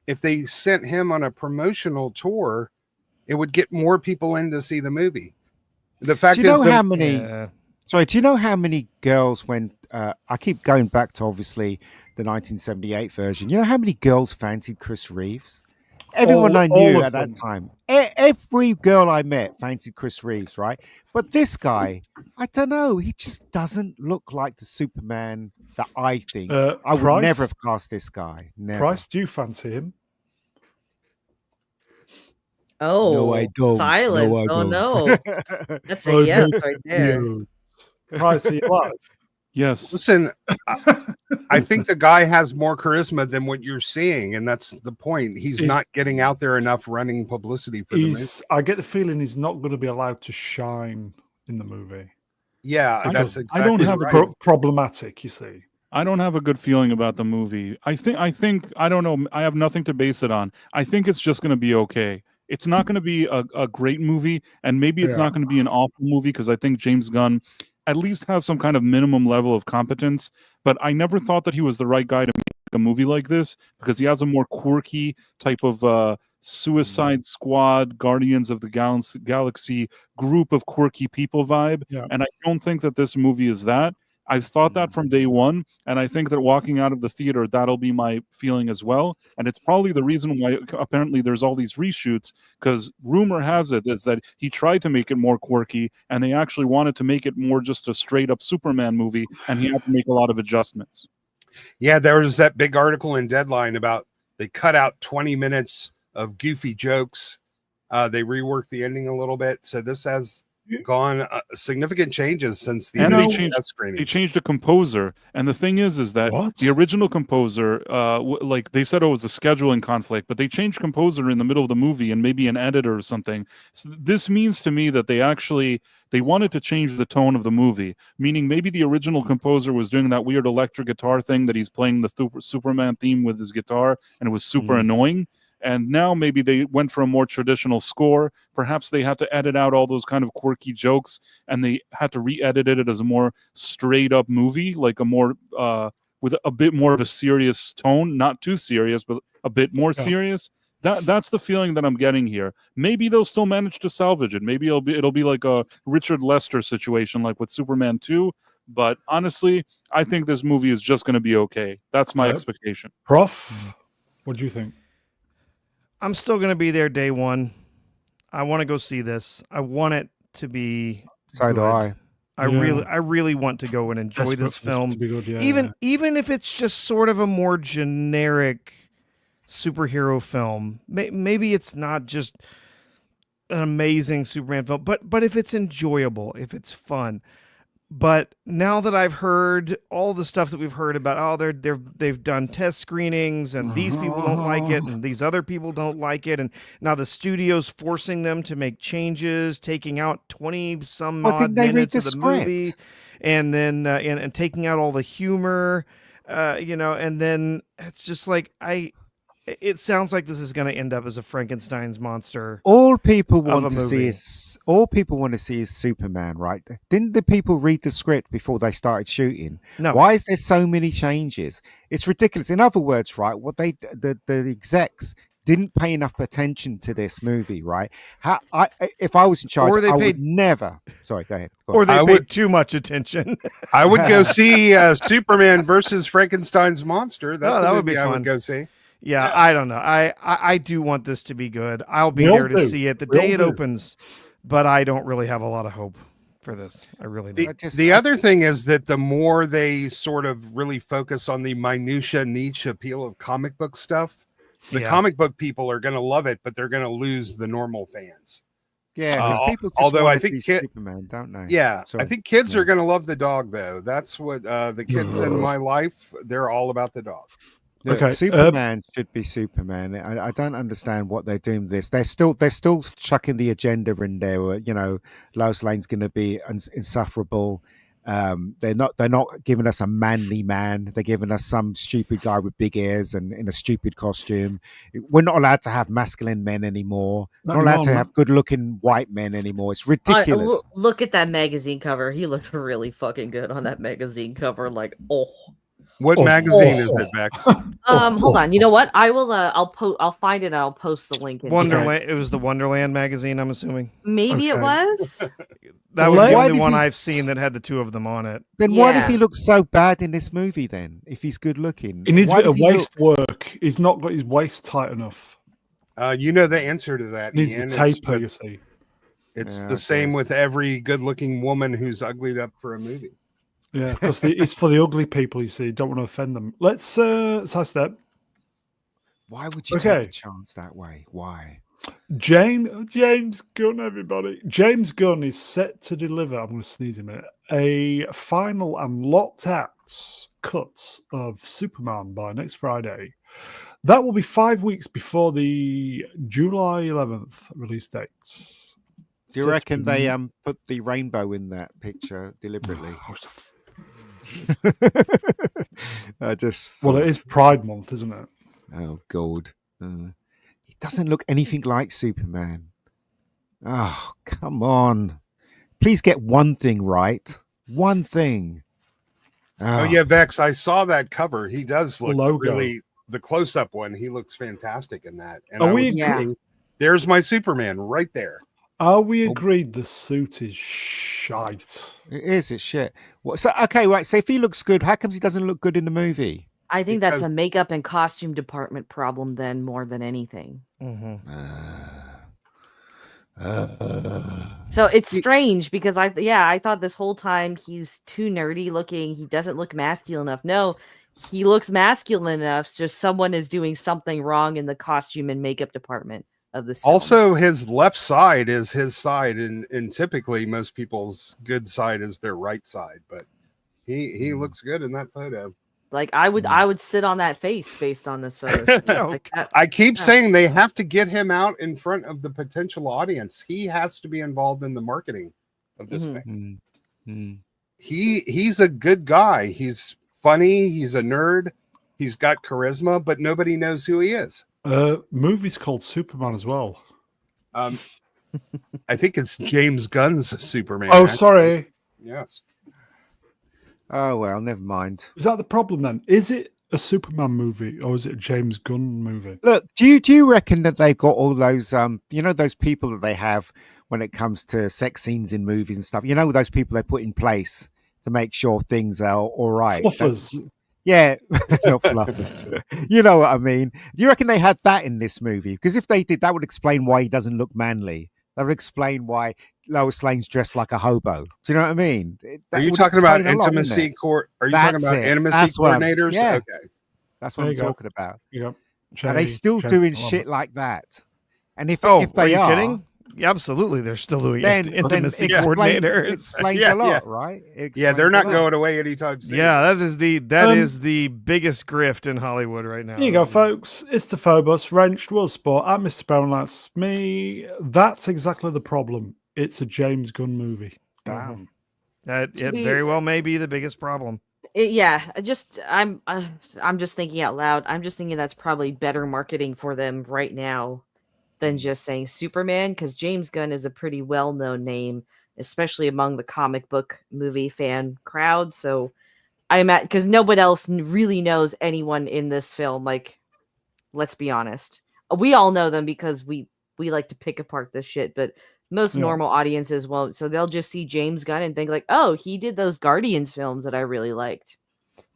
if they sent him on a promotional tour, it would get more people in to see the movie. The fact do you know how many? Sorry, do you know how many girls went? I keep going back to obviously the 1978 version. You know how many girls fancied Chris Reeves? Everyone I knew at that time, every girl I met fancied Chris Reeves, right? But this guy, I don't know. He just doesn't look like the Superman that I think. I would never have cast this guy. Never. Price, do you fancy him? Oh, no, I don't. Silence. No, I don't. No. That's a yes right there. Price, are you alive? Yes. Listen, I think the guy has more charisma than what you're seeing, and that's the point. He's not getting out there enough running publicity for the movie. I get the feeling he's not going to be allowed to shine in the movie. Yeah, because that's exactly I don't have right. Problematic, you see. I don't have a good feeling about the movie. I think I don't know. I have nothing to base it on. I think it's just going to be okay. It's not going to be a great movie, and maybe it's not going to be an awful movie because I think James Gunn at least has some kind of minimum level of competence. But I never thought that he was the right guy to make a movie like this because he has a more quirky type of Suicide Squad, Guardians of the Galaxy group of quirky people vibe. Yeah. And I don't think that this movie is that. I've thought that from day one, and I think that walking out of the theater, that'll be my feeling as well. And it's probably the reason why apparently there's all these reshoots, because rumor has it is that he tried to make it more quirky, and they actually wanted to make it more just a straight-up Superman movie, and he had to make a lot of adjustments. Yeah, there was that big article in Deadline about they cut out 20 minutes of goofy jokes. They reworked the ending a little bit, so this has gone significant changes since the initial screening. They changed the composer, and the thing is that the original composer, like they said, it was a scheduling conflict, but they changed composer in the middle of the movie and maybe an editor or something. So this means to me that they wanted to change the tone of the movie, meaning maybe the original composer was doing that weird electric guitar thing that he's playing the Superman theme with his guitar, and it was super annoying. And now maybe they went for a more traditional score. Perhaps they had to edit out all those kind of quirky jokes, and they had to re-edit it as a more straight-up movie, like a more with a bit more of a serious tone, not too serious, but a bit more serious. That's the feeling that I'm getting here. Maybe they'll still manage to salvage it. Maybe it'll be like a Richard Lester situation, like with Superman 2. But honestly, I think this movie is just going to be okay. That's my expectation. Prof, what do you think? I'm still going to be there day one. I want to go see this. I want it to be So do I. I really want to go and enjoy this film. Good, even if it's just sort of a more generic superhero film. Maybe it's not just an amazing Superman film, but if it's enjoyable, if it's fun. But now that I've heard all the stuff that we've heard about, they've done test screenings and these people don't like it and these other people don't like it, and now the studio's forcing them to make changes, taking out 20-some odd minutes of the movie, and then and taking out all the humor, and then it's just like it sounds like this is going to end up as a Frankenstein's monster. All people want to see is Superman, right? Didn't the people read the script before they started shooting? No. Why is there so many changes? It's ridiculous. In other words, right, what the execs didn't pay enough attention to this movie, right? If I was in charge, I would never. Sorry, go ahead. Or they paid too much attention. I would go see Superman versus Frankenstein's monster. That would be fun. I would go see. Yeah, I don't know. I do want this to be good. I'll be there to see it the day it opens, but I don't really have a lot of hope for this. I really don't. The other thing is that the more they sort of really focus on the minutia niche appeal of comic book stuff, the comic book people are going to love it, but they're going to lose the normal fans. Yeah, because people just although want I to think see Superman, don't they? Yeah, I think kids are going to love the dog, though. That's what the kids in my life, they're all about the dog. Look, Superman should be Superman. I don't understand what they're doing with this. They're still chucking the agenda in there. Lois Lane's going to be insufferable. They're not giving us a manly man. They're giving us some stupid guy with big ears and in a stupid costume. We're not allowed to have masculine men anymore. Not allowed to have good-looking white men anymore. It's ridiculous. Look at that magazine cover. He looked really fucking good on that magazine cover. Like, What magazine is it, Bex? Hold on. You know what? I will. I'll find it. And I'll post the link. Wonderland. It was the Wonderland magazine. I'm assuming. Maybe it was. That was the only one I've seen that had the two of them on it. Then why does he look so bad in this movie? Then, if he's good looking, he needs a bit of waist work. He's not got his waist tight enough. You know the answer to that. Needs the taper. You see, it's the same with every good-looking woman who's uglied up for a movie. Yeah, because it's for the ugly people, you see. Don't want to offend them. Let's sidestep. Why would you take a chance that way? Why? James Gunn, everybody. James Gunn is set to deliver. I'm going to sneeze a minute. a final and locked out cut of Superman by next Friday. That will be 5 weeks before the July 11th release date. Do you reckon they put the rainbow in that picture deliberately? I just Well, it is Pride Month, isn't it? Oh God, he doesn't look anything like Superman. Oh, come on! Please get one thing right. One thing. Oh yeah, Vex. I saw that cover. He does look Logo. really. The close-up one, he looks fantastic in that. And Are I we was thinking, there's my Superman right there. Are we agreed the suit is shite? It is. It's shit. What? So okay, right. So if he looks good, how comes he doesn't look good in the movie? I think that's a makeup and costume department problem, then, more than anything. So it's strange because I thought this whole time he's too nerdy looking. He doesn't look masculine enough. No, he looks masculine enough. It's just someone is doing something wrong in the costume and makeup department of this film. Also, his left side is his side, and typically most people's good side is their right side. But he looks good in that photo. Like I would sit on that face based on this photo. I keep saying they have to get him out in front of the potential audience. He has to be involved in the marketing of this thing. He's a good guy. He's funny. He's a nerd. He's got charisma, but nobody knows who he is. Movie's called Superman as well. I think it's James Gunn's Superman. Oh, sorry. Yes. Oh well, never mind. Is that the problem then? Is it a Superman movie or is it a James Gunn movie? Look, do you reckon that they've got all those those people that they have when it comes to sex scenes in movies and stuff? You know, those people they put in place to make sure things are all right. Fluffers. Yeah, not fluffers. You know what I mean? Do you reckon they had that in this movie? Because if they did, that would explain why he doesn't look manly. That would explain why Lois Lane's dressed like a hobo. Do you know what I mean? Are you talking about intimacy court? Are you talking about intimacy coordinators? Yeah. Okay. That's what I'm talking about. Yep. Are they still doing shit like that? And if they are, kidding? Yeah, absolutely, they're still doing intimacy coordinators. It explains a lot, right? Yeah, they're not going away anytime soon. Yeah, that is the biggest grift in Hollywood right now. Here you go, folks. It's the Phobos, Wrenched World Sport. I'm Mr. Brown. That's me. That's exactly the problem. It's a James Gunn movie. Damn. That it very well may be the biggest problem. I'm just thinking out loud. I'm just thinking that's probably better marketing for them right now than just saying Superman, because James Gunn is a pretty well-known name, especially among the comic book movie fan crowd. So I'm at, because nobody else really knows anyone in this film. Like, let's be honest, we all know them because we like to pick apart this shit, but most normal audiences won't. So they'll just see James Gunn and think like, oh, he did those Guardians films that I really liked.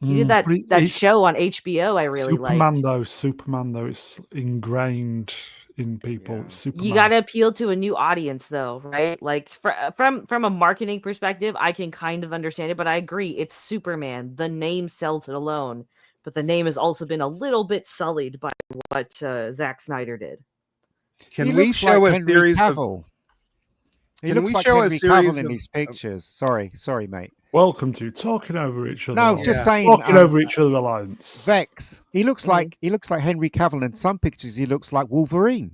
He did that show on HBO I really liked. Superman though, it's ingrained in people. Yeah. Superman. You got to appeal to a new audience though, right? Like from a marketing perspective, I can kind of understand it, but I agree, it's Superman. The name sells it alone, but the name has also been a little bit sullied by what Zack Snyder did. Can we show a series of... He looks like Henry Cavill in these pictures. Sorry, mate. Welcome to Talking Over Each Other. No, just saying. Talking Over Each Other Alliance. Vex. He looks like Henry Cavill. In some pictures, he looks like Wolverine.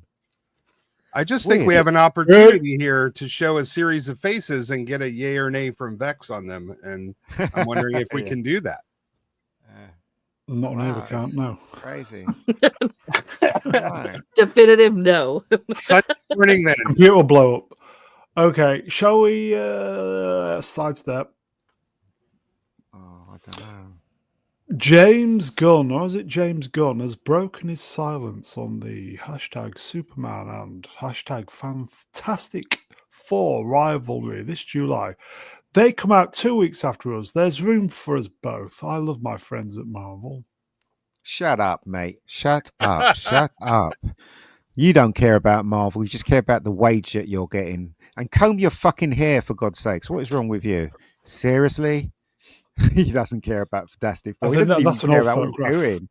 I just think we have an opportunity here to show a series of faces and get a yay or nay from Vex on them. And I'm wondering if we can do that. Not never can't. No. Crazy. Definitive no. Sunday morning then. Computer will blow up. Okay, shall we sidestep? Oh, I don't know. James Gunn, or is it James Gunn, has broken his silence on the hashtag Superman and hashtag Fantastic Four rivalry this July. They come out 2 weeks after us. There's room for us both. I love my friends at Marvel. Shut up, mate. Shut up. Shut up. You don't care about Marvel. You just care about the wage that you're getting. And comb your fucking hair, for God's sakes. What is wrong with you? Seriously? He doesn't care about Fantastic Four. He doesn't that's even care about what he's doing.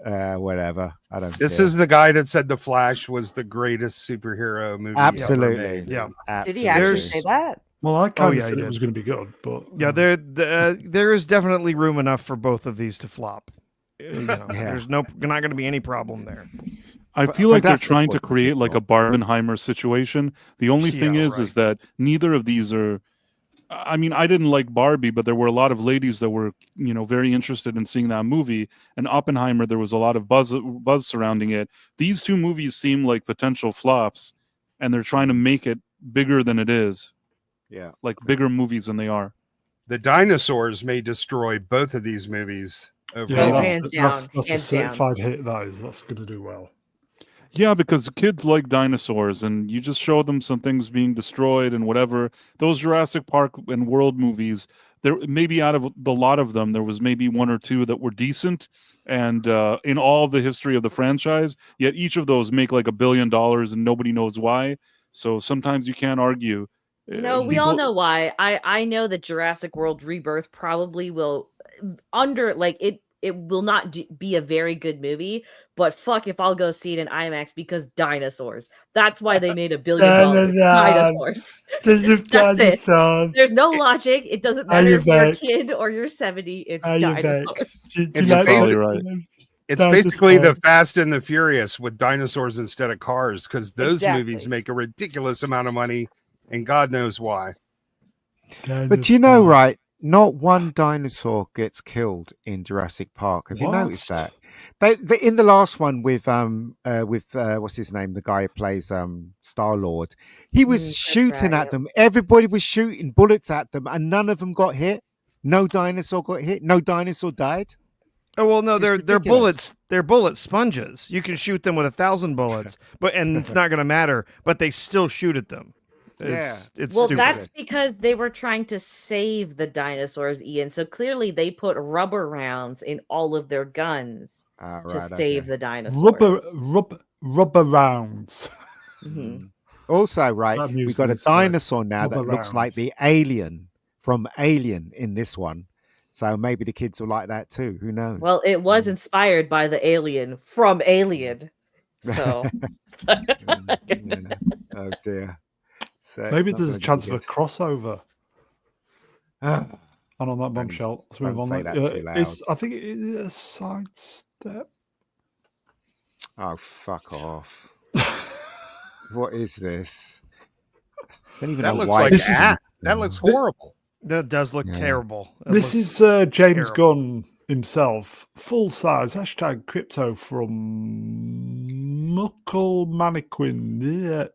No. Whatever. I don't This care. is the guy that said The Flash was the greatest superhero movie Absolutely. ever made. Yeah. Absolutely. Did he actually say that? Well, I kind of said it was going to be good, but yeah, there is definitely room enough for both of these to flop. There's not going to be any problem there. I feel like they're trying to create like a Barbenheimer situation. The only thing is that neither of these are. I mean, I didn't like Barbie, but there were a lot of ladies that were, very interested in seeing that movie. And Oppenheimer, there was a lot of buzz surrounding it. These two movies seem like potential flops, and they're trying to make it bigger than it is. Yeah, like bigger movies than they are. The dinosaurs may destroy both of these movies. That's a certified hit. That's going to do well. Yeah, because kids like dinosaurs, and you just show them some things being destroyed and whatever. Those Jurassic Park and World movies, there maybe out of the lot of them, there was maybe one or two that were decent, and in all the history of the franchise, yet each of those make like $1 billion, and nobody knows why. So sometimes you can't argue. No, we all know why. I know that Jurassic World Rebirth probably will it will not be a very good movie, but fuck if I'll go see it in IMAX because dinosaurs. That's why they made $1 billion. Dinosaurs. That's it. There's no logic. It doesn't matter if you're a kid or you're 70. It's dinosaurs. It's basically the Fast and the Furious with dinosaurs instead of cars, because those movies make a ridiculous amount of money, and God knows why. But you know, right? Not one dinosaur gets killed in Jurassic Park. Have you noticed that? They in the last one with what's his name? The guy who plays Star-Lord. He was shooting at them. Everybody was shooting bullets at them, and none of them got hit. No dinosaur got hit. No dinosaur died. Oh well, no, they're bullets. They're bullet sponges. You can shoot them with 1,000 bullets, and it's not going to matter. But they still shoot at them. It's stupid. That's because they were trying to save the dinosaurs, Ian. So clearly they put rubber rounds in all of their guns to save the dinosaurs. Rubber rounds. Mm-hmm. Also, right, we've got a dinosaur now that looks like the alien from Alien in this one. So maybe the kids will like that too. Who knows? Well, it was inspired by the alien from Alien. So. Oh dear. So maybe there's a chance of a crossover. And on that bombshell, let's move on. I think it is a sidestep. Oh, fuck off. What is this? I don't even know why. That looks horrible. That does look terrible. This is James Gunn himself, full size. # crypto from Muckle Mannequin. Yeah.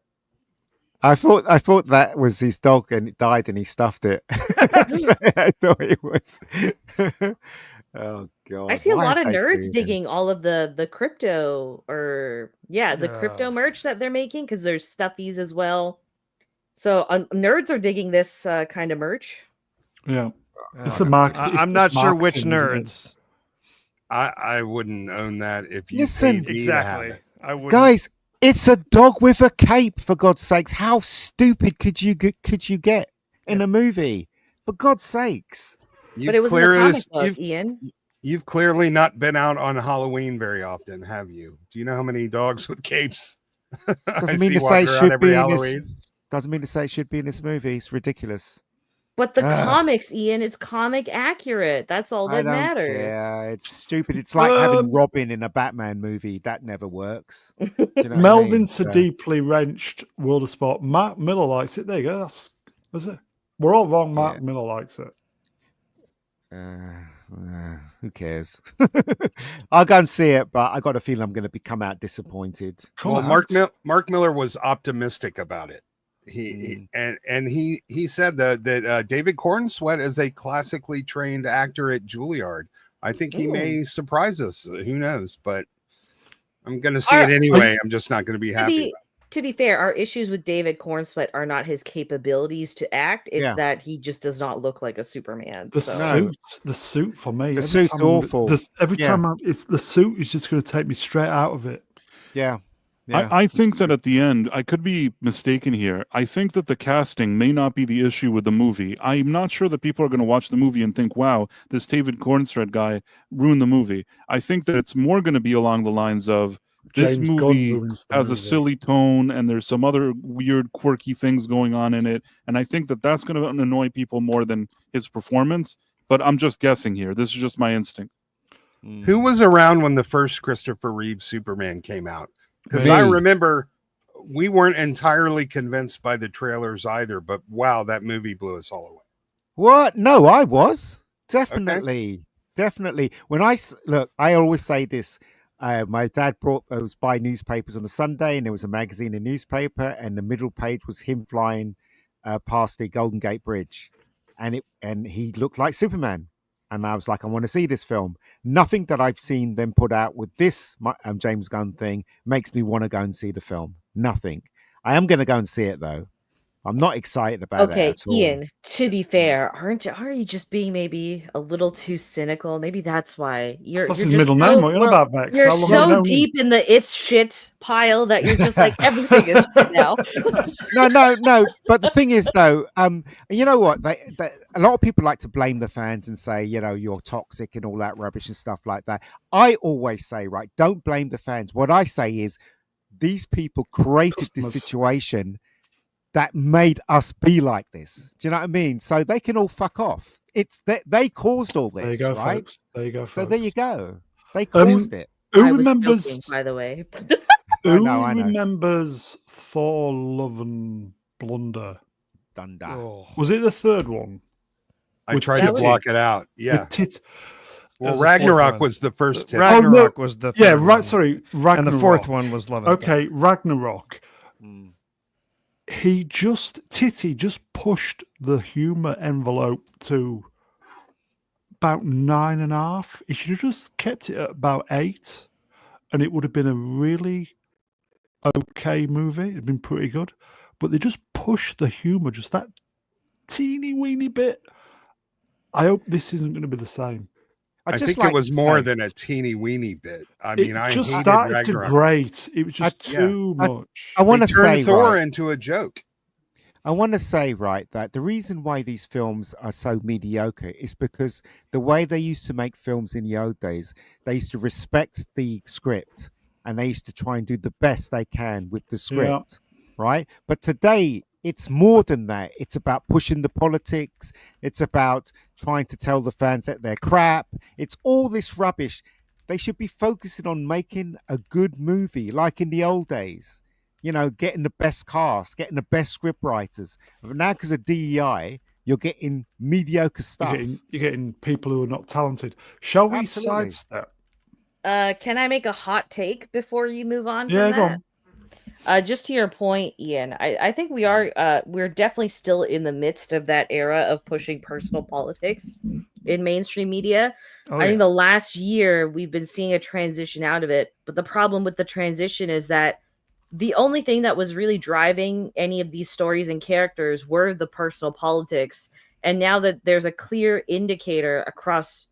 I thought that was his dog and it died and he stuffed it. I thought it was. Oh god! I see a lot of nerds digging all of the crypto crypto merch that they're making, because there's stuffies as well. So nerds are digging this kind of merch. Yeah, it's a market. I'm not sure which nerds. I wouldn't own that if you listen. Paid me to have it. I wouldn't. Guys, it's a dog with a cape. For God's sakes, how stupid could you get in a movie? For God's sakes. But it was in the comic book, Ian. You've clearly not been out on Halloween very often, have you? Do you know how many dogs with capes? Doesn't mean to say it should be in this. Doesn't mean to say it should be in this movie. It's ridiculous. But the comics, Ian, it's comic accurate. That's all that matters. Yeah, it's stupid. It's like having Robin in a Batman movie. That never works. You know Melvin's so deeply wrenched World of Sport. Mark Miller likes it. There you go. That's it. We're all wrong. Mark Miller likes it. Who cares? I'll go and see it, but I got a feeling I'm going to come out disappointed. Mark Miller was optimistic about it. He said that David Cornsweet is a classically trained actor at Juilliard. I think he may surprise us. Who knows? But I'm going to see it anyway. I'm just not going to be happy. To be fair, our issues with David Cornsweet are not his capabilities to act. It's that he just does not look like a Superman. The suit for me. The suit's awful. Every time the suit is just going to take me straight out of it. Yeah. I think that at the end, I could be mistaken here. I think that the casting may not be the issue with the movie. I'm not sure that people are going to watch the movie and think, wow, this David Cornsweet guy ruined the movie. I think that it's more going to be along the lines of This movie has a silly tone, and there's some other weird, quirky things going on in it, and I think that that's going to annoy people more than his performance. But I'm just guessing here. This is just my instinct. Who was around when the first Christopher Reeve Superman came out? Because I remember we weren't entirely convinced by the trailers either, but wow, that movie blew us all away. What? No, I was definitely. When I always say this. My dad was buy newspapers on a Sunday, and there was a magazine and newspaper, and the middle page was him flying past the Golden Gate Bridge, and he looked like Superman. And I was like, I want to see this film. Nothing that I've seen them put out with this James Gunn thing makes me want to go and see the film. Nothing. I am going to go and see it, though. I'm not excited about it at all. Ian, to be fair, aren't you just being maybe a little too cynical? Maybe that's why you're his just middle name. What are you about, Vex? You're so deep in the it's shit pile that you're just like everything is shit now. No. But the thing is, though, you know what? A lot of people like to blame the fans and say, you're toxic and all that rubbish and stuff like that. I always say, right, don't blame the fans. What I say is, these people created this situation that made us be like this. Do you know what I mean? So they can all fuck off. It's they caused all this. There you go, right? folks. There you go, folks. So there you go. They caused it. Who remembers? Joking, by the way, who remembers Thor: Love and Blunder? Thunder. Oh. Was it the third one? I tried to block it out. Yeah. Well, Ragnarok was the first. Ragnarok was the third right. Sorry, Ragnarok. And the fourth one was Love. Okay, Ragnarok. He just pushed the humor envelope to about 9.5. He should have just kept it at about 8, and it would have been a really okay movie. It'd been pretty good, but they just pushed the humor just that teeny weeny bit. I hope this isn't going to be the same. I think it was more than a teeny weeny bit. I mean, I just started to grate. It was just too much. I want to say Thor into a joke. I want to say, right, that the reason why these films are so mediocre is because the way they used to make films in the old days, they used to respect the script and they used to try and do the best they can with the script, right? But today, it's more than that. It's about pushing the politics. It's about trying to tell the fans that they're crap. It's all this rubbish. They should be focusing on making a good movie like in the old days. Getting the best cast, getting the best script writers. But now, because of DEI, you're getting mediocre stuff. You're getting people who are not talented. Shall we sidestep? Can I make a hot take before you move on? Yeah, go on. Just to your point, Ian, I think we're definitely still in the midst of that era of pushing personal politics in mainstream media. I think the last year we've been seeing a transition out of it. But the problem with the transition is that the only thing that was really driving any of these stories and characters were the personal politics. And now that there's a clear indicator across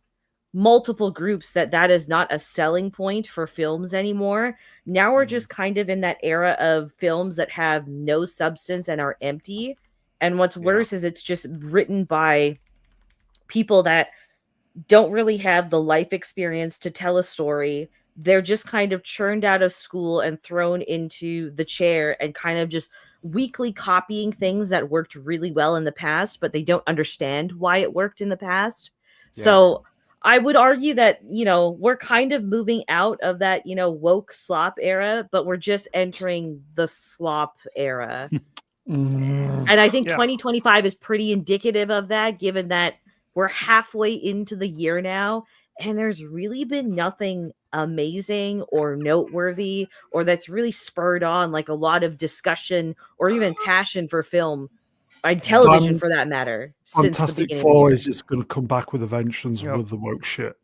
multiple groups that is not a selling point for films anymore, now we're just kind of in that era of films that have no substance and are empty. And what's worse is it's just written by people that don't really have the life experience to tell a story. They're just kind of churned out of school and thrown into the chair and kind of just weakly copying things that worked really well in the past, but they don't understand why it worked in the past. Yeah. So I would argue that, we're kind of moving out of that, woke slop era, but we're just entering the slop era. And I think 2025 is pretty indicative of that, given that we're halfway into the year now, and there's really been nothing amazing or noteworthy or that's really spurred on like a lot of discussion or even passion for film and television for that matter. Fantastic Four is just going to come back with a vengeance with the woke shit.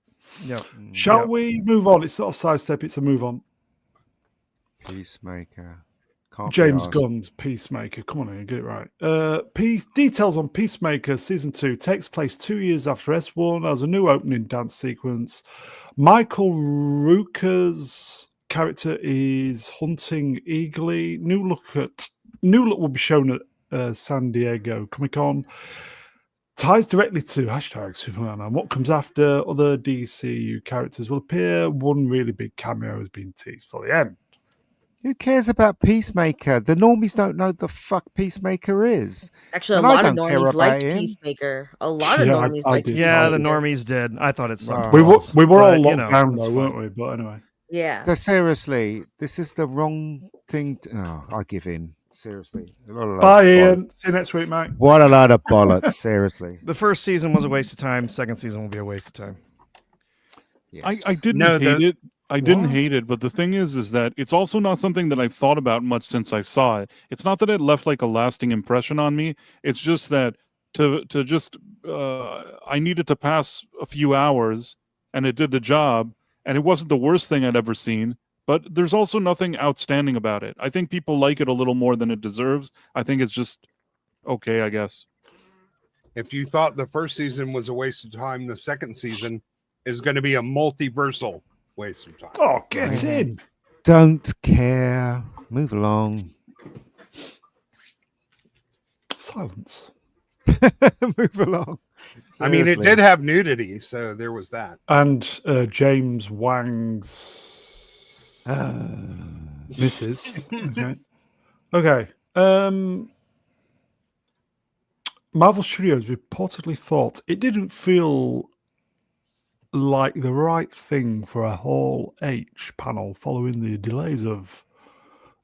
Shall we move on? It's not a sidestep, it's a move on. Peacemaker. James Gunn's Peacemaker. Come on in, get it right. Details on Peacemaker Season 2 takes place 2 years after S1, has a new opening dance sequence. Michael Rooker's character is hunting eagerly. New look will be shown at San Diego Comic-Con. Ties directly to #Superman and what comes after. Other DCU characters will appear. One really big cameo has been teased for the end. Who cares about Peacemaker? The normies don't know the fuck Peacemaker is. Actually, And a I lot of don't care normies about liked him. Peacemaker. A lot of Yeah, normies I liked did. Yeah, the Peacemaker. normies did. I thought it sucked. Wow. balls, We were all but, locked down it's though, fine. weren't we? But anyway. Yeah. So seriously, this is the wrong thing. I give in. Seriously. Bye, Ian. See you next week, mate. What a load of bollocks. Seriously. The first season was a waste of time. Second season will be a waste of time. Yes. I didn't hate it. I didn't hate it, but the thing is that it's also not something that I've thought about much since I saw it. It's not that it left like a lasting impression on me. It's just that I needed to pass a few hours, and it did the job, and it wasn't the worst thing I'd ever seen. But there's also nothing outstanding about it. I think people like it a little more than it deserves. I think it's just okay, I guess. If you thought the first season was a waste of time, the second season is going to be a multiversal waste of time. Oh, get in. Don't care. Move along. Silence. Move along. I mean, it Seriously. did have nudity, so there was that. And James Wang's Mrs. Okay. Marvel Studios reportedly thought it didn't feel like the right thing for a Hall H panel following the delays of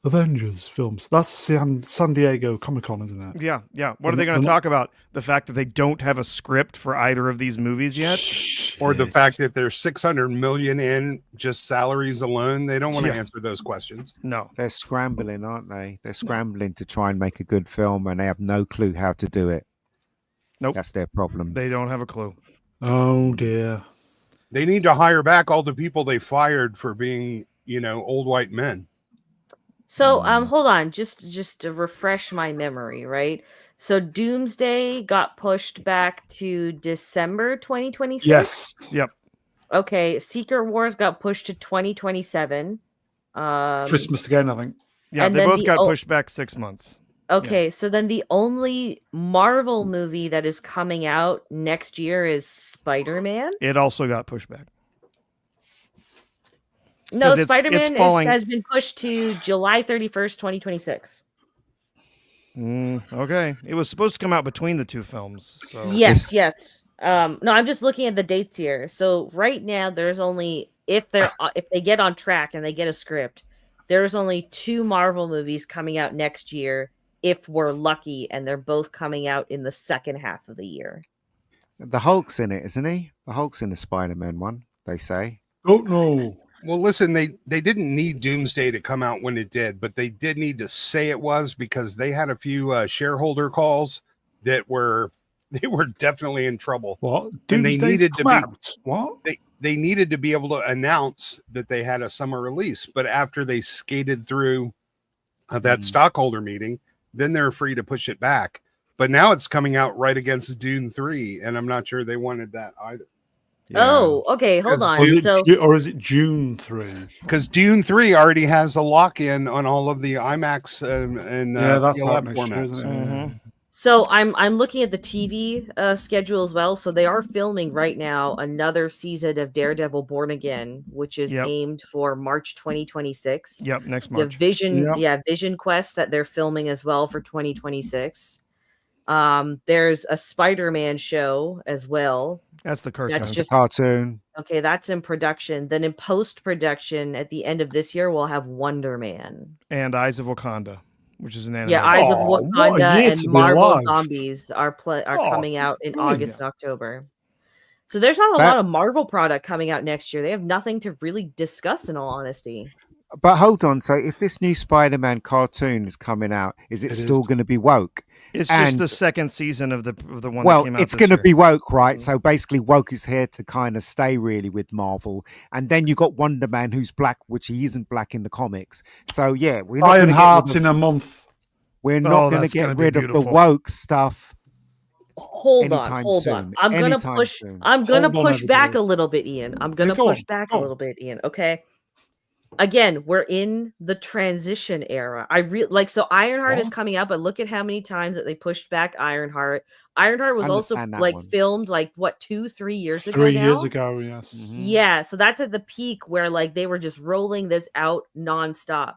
Avengers films. That's San Diego Comic-Con, isn't it? Yeah. What are they going to talk about? The fact that they don't have a script for either of these movies yet? Or the fact that there's 600 million in just salaries alone. They don't want to answer those questions. No. They're scrambling, aren't they? They're scrambling to try and make a good film, and they have no clue how to do it. Nope. That's their problem. They don't have a clue. Oh, dear. They need to hire back all the people they fired for being, old white men. So, hold on, just to refresh my memory, right? So, Doomsday got pushed back to December 2026. Yes. Yep. Okay, Secret Wars got pushed to 2027. Christmas again, I think. Yeah, and they then both got pushed back 6 months. Okay, so then the only Marvel movie that is coming out next year is Spider-Man. It also got pushed back. No, Spider-Man has been pushed to July 31st, 2026. Okay. It was supposed to come out between the two films. So. Yes. No, I'm just looking at the dates here. So right now there's only if they get on track and they get a script, there's only 2 Marvel movies coming out next year if we're lucky, and they're both coming out in the second half of the year. The Hulk's in it, isn't he? The Hulk's in the Spider-Man one, they say. Oh, no. Well, listen, they didn't need Doomsday to come out when it did, but they did need to say it was, because they had a few shareholder calls that they were definitely in trouble. What? And they needed to be what? They needed to be able to announce that they had a summer release, but after they skated through that stockholder meeting, then they're free to push it back. But now it's coming out right against Dune 3, and I'm not sure they wanted that either. Yeah. Oh, okay. Hold on. Or is it June 3? Because Dune 3 already has a lock-in on all of the IMAX and that's PLF next formats. year, isn't it? Mm-hmm. So I'm looking at the TV schedule as well. So they are filming right now another season of Daredevil Born Again, which is aimed for March 2026. Yep, next March. Vision Quest that they're filming as well for 2026. There's a Spider-Man show as well. That's the cartoon. That's just cartoon. Okay, that's in production. Then in post-production at the end of this year, we'll have Wonder Man and Eyes of Wakanda, which is an anime. Yeah, Eyes of Wakanda and Marvel Zombies are coming out in August and October. So there's not a lot of Marvel product coming out next year. They have nothing to really discuss, in all honesty. But hold on, so if this new Spider-Man cartoon is coming out, is it still going to be woke? It's just the second season of the one. Well, that came out it's going to year. be woke, right? So basically, woke is here to kind of stay really with Marvel, and then you got Wonder Man, who's black, which he isn't black in the comics. So yeah, we're not Ironheart in a month. We're not going to get rid of the woke stuff. Hold on. I'm gonna push back a little bit, Ian. I'm gonna push back a little bit, Ian. Okay. Again, we're in the transition era. So Ironheart is coming out, but look at how many times that they pushed back Ironheart. Ironheart was also filmed 2-3 years ago. 3 years ago, yes. Mm-hmm. Yeah, so that's at the peak where they were just rolling this out nonstop.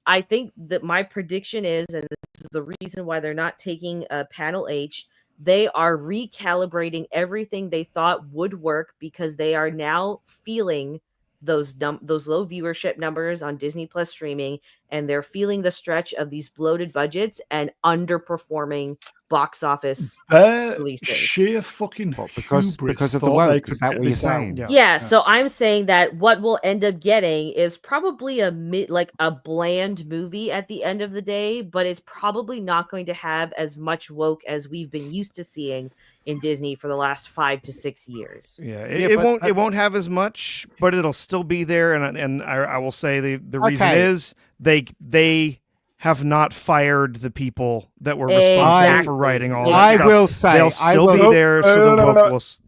I think that my prediction is, and this is the reason why they're not taking Panel H, they are recalibrating everything they thought would work because they are now feeling those low viewership numbers on Disney Plus streaming, and they're feeling the stretch of these bloated budgets and underperforming box office releases. Sheer fucking because of the woke. Is that what you're saying? Yeah. So I'm saying that what we'll end up getting is probably a bland movie at the end of the day, but it's probably not going to have as much woke as we've been used to seeing in Disney for the last 5 to 6 years. Yeah, it won't have as much, but it'll still be there. And I will say the reason is they have not fired the people that were responsible for writing all that stuff. I will say they'll still be there, so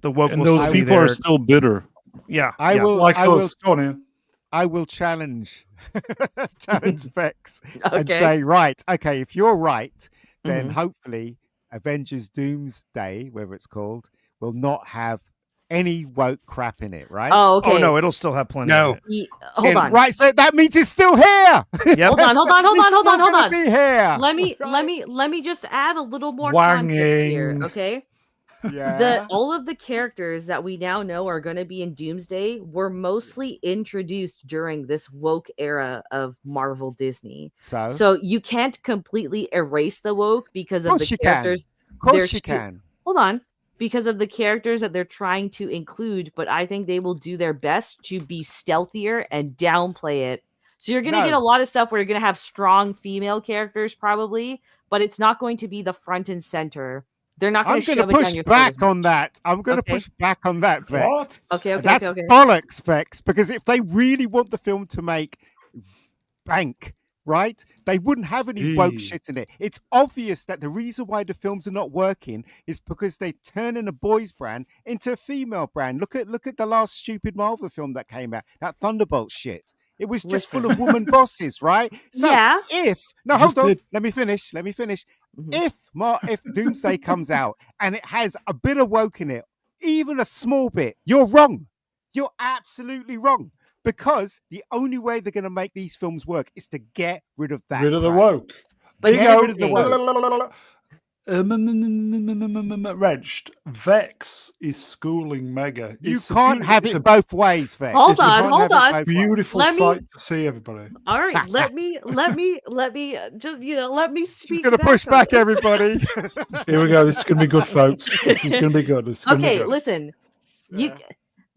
the woke will those still be people there. are still bitter. Yeah, I will challenge Vex and say, right, okay, if you're right, then hopefully Avengers Doomsday, whatever it's called, will not have any woke crap in it, right? Oh, okay. Oh no, it'll still have plenty. No. Of it. Hold on. Right, so that means it's still here. Yep. Hold on. Be here. Let me just add a little more context here, okay? Yeah. All of the characters that we now know are going to be in Doomsday were mostly introduced during this woke era of Marvel Disney. So you can't completely erase the woke because of the characters. Of course you can. Hold on. Because of the characters that they're trying to include, but I think they will do their best to be stealthier and downplay it. So you're going to get a lot of stuff where you're going to have strong female characters probably, but it's not going to be the front and center. They're not going to shove it down your throat. I'm going to push back on that. I'm going to push back on that, Vex. What? Okay. That's bollocks, Vex, because if they really want the film to make bank, right, they wouldn't have any woke shit in it. It's obvious that the reason why the films are not working is because they turn in a boys brand into a female brand. Look at the last stupid Marvel film that came out, that Thunderbolt shit. It was just full of woman bosses, right? So hold on, let me finish. If Doomsday comes out and it has a bit of woke in it, even a small bit, you're wrong. You're absolutely wrong. Because the only way they're going to make these films work is to get rid of that. Rid of the woke. But get rid of the woke. Wrenched. Vex is schooling Mega. You can't have it both ways, Vex. Hold on. Beautiful sight to see, everybody. All right, let me just let me speak. She's going to push back, everybody. Here we go. This is going to be good, folks. This is going to be good. Listen.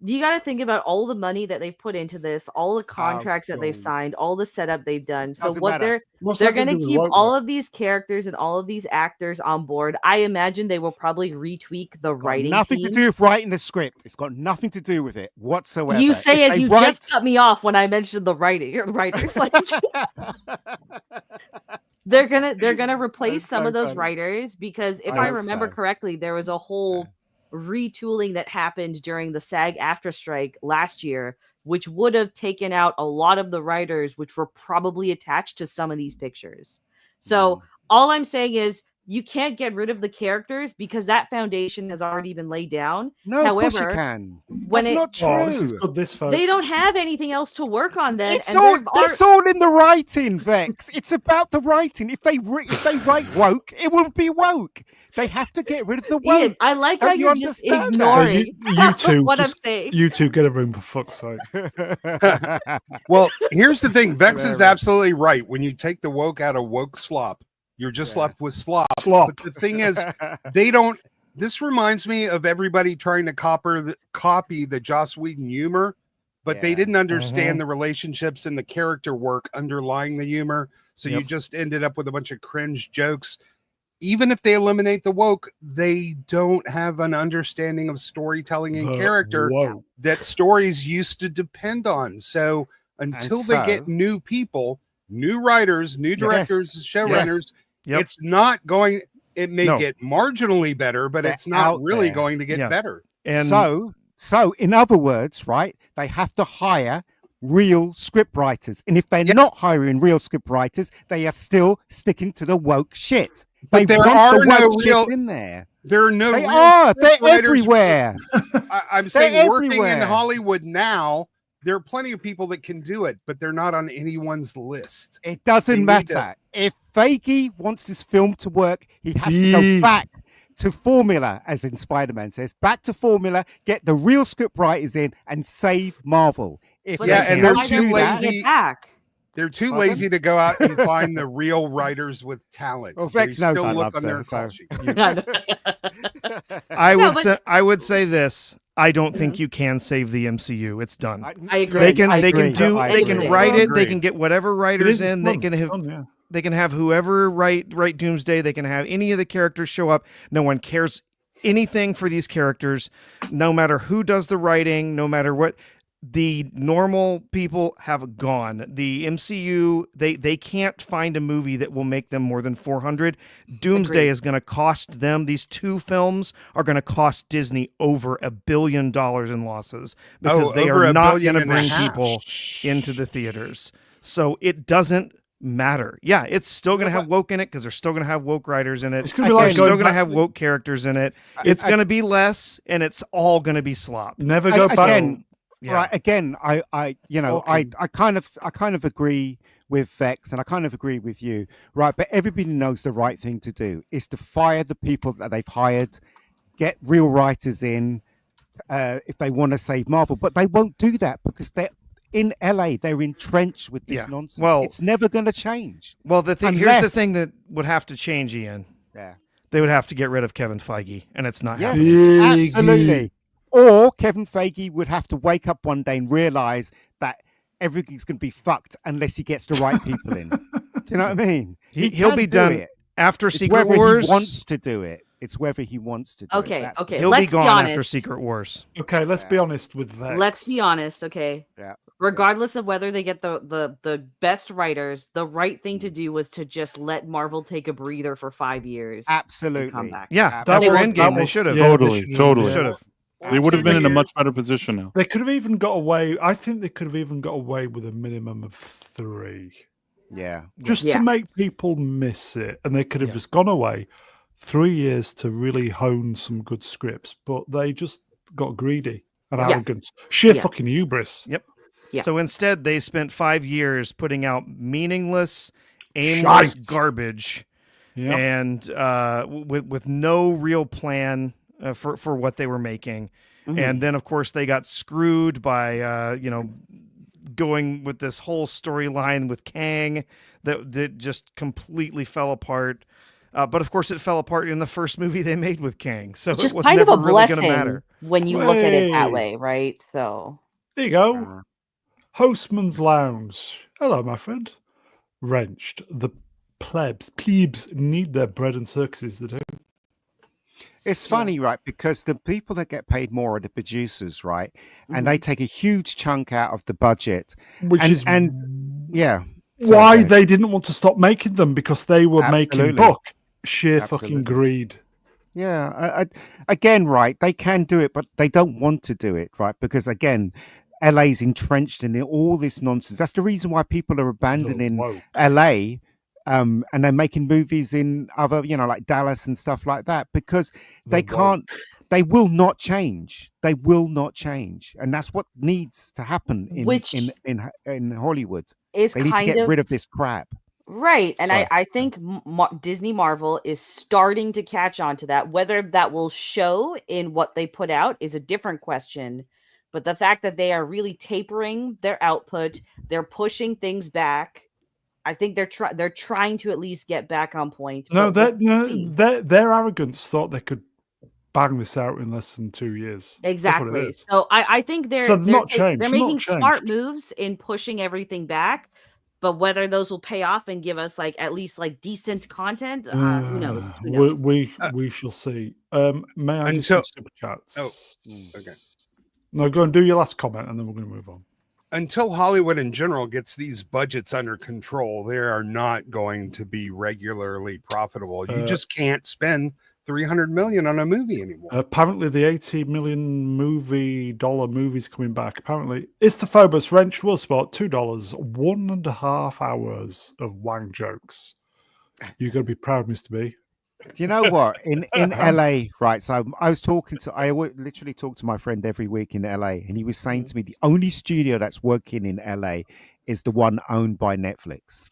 You got to think about all the money that they've put into this, all the contracts that they've signed, all the setup they've done. So they're going to keep all of these characters and all of these actors on board. I imagine they will probably retweak the writing. Nothing to do with writing the script. It's got nothing to do with it whatsoever. You say as you just cut me off when I mentioned the writers. Like they're gonna replace some of those writers because if I remember correctly, there was a whole retooling that happened during the SAG-AFTRA strike last year, which would have taken out a lot of the writers, which were probably attached to some of these pictures. So all I'm saying is you can't get rid of the characters because that foundation has already been laid down. No, however, of course you can. That's not true. They don't have anything else to work on then. It's all in the writing, Vex. It's about the writing. If they write woke, it will be woke. They have to get rid of the woke. Ian, I like how you're just ignoring you two, what I'm saying. You two get a room, for fuck's sake. Well, here's the thing. Vex is absolutely right. When you take the woke out of woke slop, you're just left with slop. But the thing is, they don't. This reminds me of everybody trying to copy the Joss Whedon humor, but they didn't understand the relationships and the character work underlying the humor. So you just ended up with a bunch of cringe jokes. Even if they eliminate the woke, they don't have an understanding of storytelling and character that stories used to depend on. So until they get new people, new writers, new directors, showrunners, it's not going. It may get marginally better, but it's not really going to get better. And so in other words, right, they have to hire real script writers. And if they're not hiring real script writers, they are still sticking to the woke shit. But there are no real in there. There are no. They're everywhere. I'm saying working in Hollywood now, there are plenty of people that can do it, but they're not on anyone's list. It doesn't matter. If Feige wants this film to work, he has to go back to formula, as in Spider-Man says, back to formula, get the real script writers in and save Marvel. And they're too lazy. They're too lazy to go out and find the real writers with talent. Well, Vex knows I love them. I would say this. I don't think you can save the MCU. It's done. I agree. They can write it. They can get whatever writers in. They can have done, they can have whoever write Doomsday. They can have any of the characters show up. No one cares anything for these characters, no matter who does the writing, no matter what. The normal people have gone. The MCU, they can't find a movie that will make them more than 400. Doomsday is going to cost them. These two films are going to cost Disney over $1 billion in losses because they are not going to bring people into the theaters. So it doesn't matter. Yeah, it's still going to have woke in it because they're still going to have woke writers in it. They're still going to have woke characters in it. It's going to be less, and it's all going to be slop. Never go back. Yeah. Right. Again, I kind of agree with Vex, and I kind of agree with you. Right. But everybody knows the right thing to do is to fire the people that they've hired, get real writers in, if they want to save Marvel. But they won't do that because they're in LA. They're entrenched with this nonsense. Well, it's never going to change. Well, here's the thing that would have to change, Ian. Yeah. They would have to get rid of Kevin Feige, and it's not happening. Absolutely. Or Kevin Feige would have to wake up one day and realize that everything's going to be fucked unless he gets the right people in. Do you know what I mean? He'll be done after Secret Wars. He wants to do it. It's whether he wants to do it. Okay. He'll be gone after Secret Wars. Okay, let's be honest with Vex. Let's be honest, okay? Yeah. Regardless of whether they get the best writers, the right thing to do was to just let Marvel take a breather for 5 years. Absolutely. Come back. Yeah, that was Endgame. They should have. Totally. Should have. They would have been in a much better position now. They could have even got away. I think they could have even got away with a minimum of 3. Yeah. Just to make people miss it. And they could have just gone away 3 years to really hone some good scripts. But they just got greedy and arrogant. Sheer fucking hubris. Yep. Yeah. So instead, they spent 5 years putting out meaningless, aimless garbage and with no real plan for what they were making. Mm-hmm. And then, of course, they got screwed by, going with this whole storyline with Kang that just completely fell apart. But, of course, it fell apart in the first movie they made with Kang. So just it was kind never of a really going to blessing matter. When you look at it that way, right? So there you go. Hostman's Lounge. Hello, my friend. Wrenched. The plebs need their bread and circuses to do. It's funny, right? Because the people that get paid more are the producers, right? And they take a huge chunk out of the budget. Why they didn't want to stop making them, because they were making buck. Sheer fucking greed. Yeah. Again, right, they can do it, but they don't want to do it, right? Because, again, LA's entrenched in all this nonsense. That's the reason why people are abandoning LA. And they're making movies in other, like Dallas and stuff like that, because they will not change. They will not change. And that's what needs to happen in Hollywood. They need to get rid of this crap. Right. And I think Disney Marvel is starting to catch on to that. Whether that will show in what they put out is a different question. But the fact that they are really tapering their output, they're pushing things back. I think they're trying to at least get back on point. No, their arrogance thought they could bang this out in less than 2 years. Exactly. So I think they're making smart moves in pushing everything back, but whether those will pay off and give us at least decent content, who knows? We shall see. May I do some super chats? Oh, okay. No, go and do your last comment, and then we're going to move on. Until Hollywood in general gets these budgets under control, they are not going to be regularly profitable. You just can't spend $300 million on a movie anymore. Apparently, the $80 million movie's coming back. Apparently, Istophobos Wrench will spot $2, 1.5 hours of wang jokes. You're going to be proud, Mr. B. Do you know what? In LA, right? So I was talking to, literally talk to my friend every week in LA, and he was saying to me the only studio that's working in LA is the one owned by Netflix.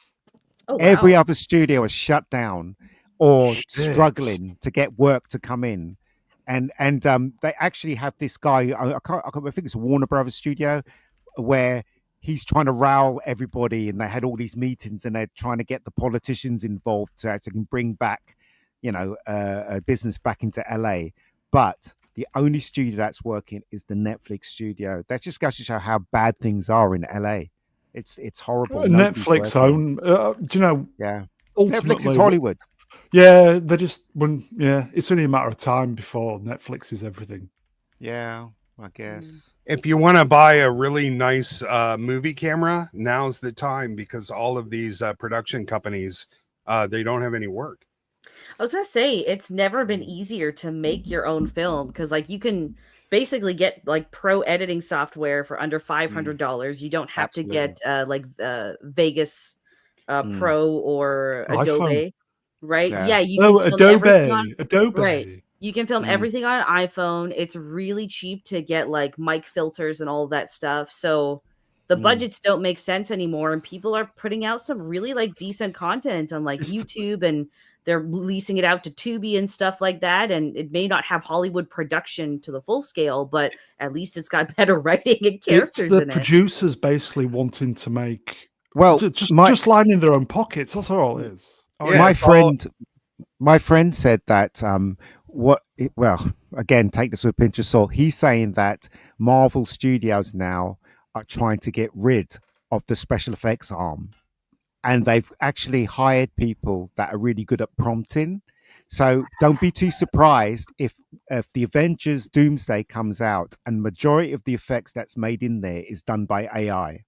Oh, Every wow. other studio is shut down or Shit. struggling to get work to come in. And they actually have this guy, I think it's a Warner Brothers studio, where he's trying to rile everybody, and they had all these meetings, and they're trying to get the politicians involved to actually bring back, a business back into LA. But the only studio that's working is the Netflix studio. That just goes to show how bad things are in LA. It's horrible. Netflix own. Do you know? Yeah, Ultimately, Netflix is Hollywood. Yeah, they just it's only a matter of time before Netflix is everything. Yeah, I guess. If you want to buy a really nice movie camera, now's the time, because all of these production companies, they don't have any work. I was gonna say it's never been easier to make your own film, because like you can basically get like pro editing software for under $500. You don't have to get Vegas Pro or Adobe, right? Yeah, you can film everything on Adobe. Right. You can film everything on an iPhone. It's really cheap to get like mic filters and all of that stuff. So the budgets don't make sense anymore, and people are putting out some really like decent content on like YouTube, and they're releasing it out to Tubi and stuff like that. And it may not have Hollywood production to the full scale, but at least it's got better writing and characters. It's the in producers basically wanting to make just lining their own pockets. That's all it is. My friend said that again, take this with a pinch of salt. He's saying that Marvel Studios now are trying to get rid of the special effects arm, and they've actually hired people that are really good at prompting. So don't be too surprised if the Avengers Doomsday comes out and majority of the effects that's made in there is done by AI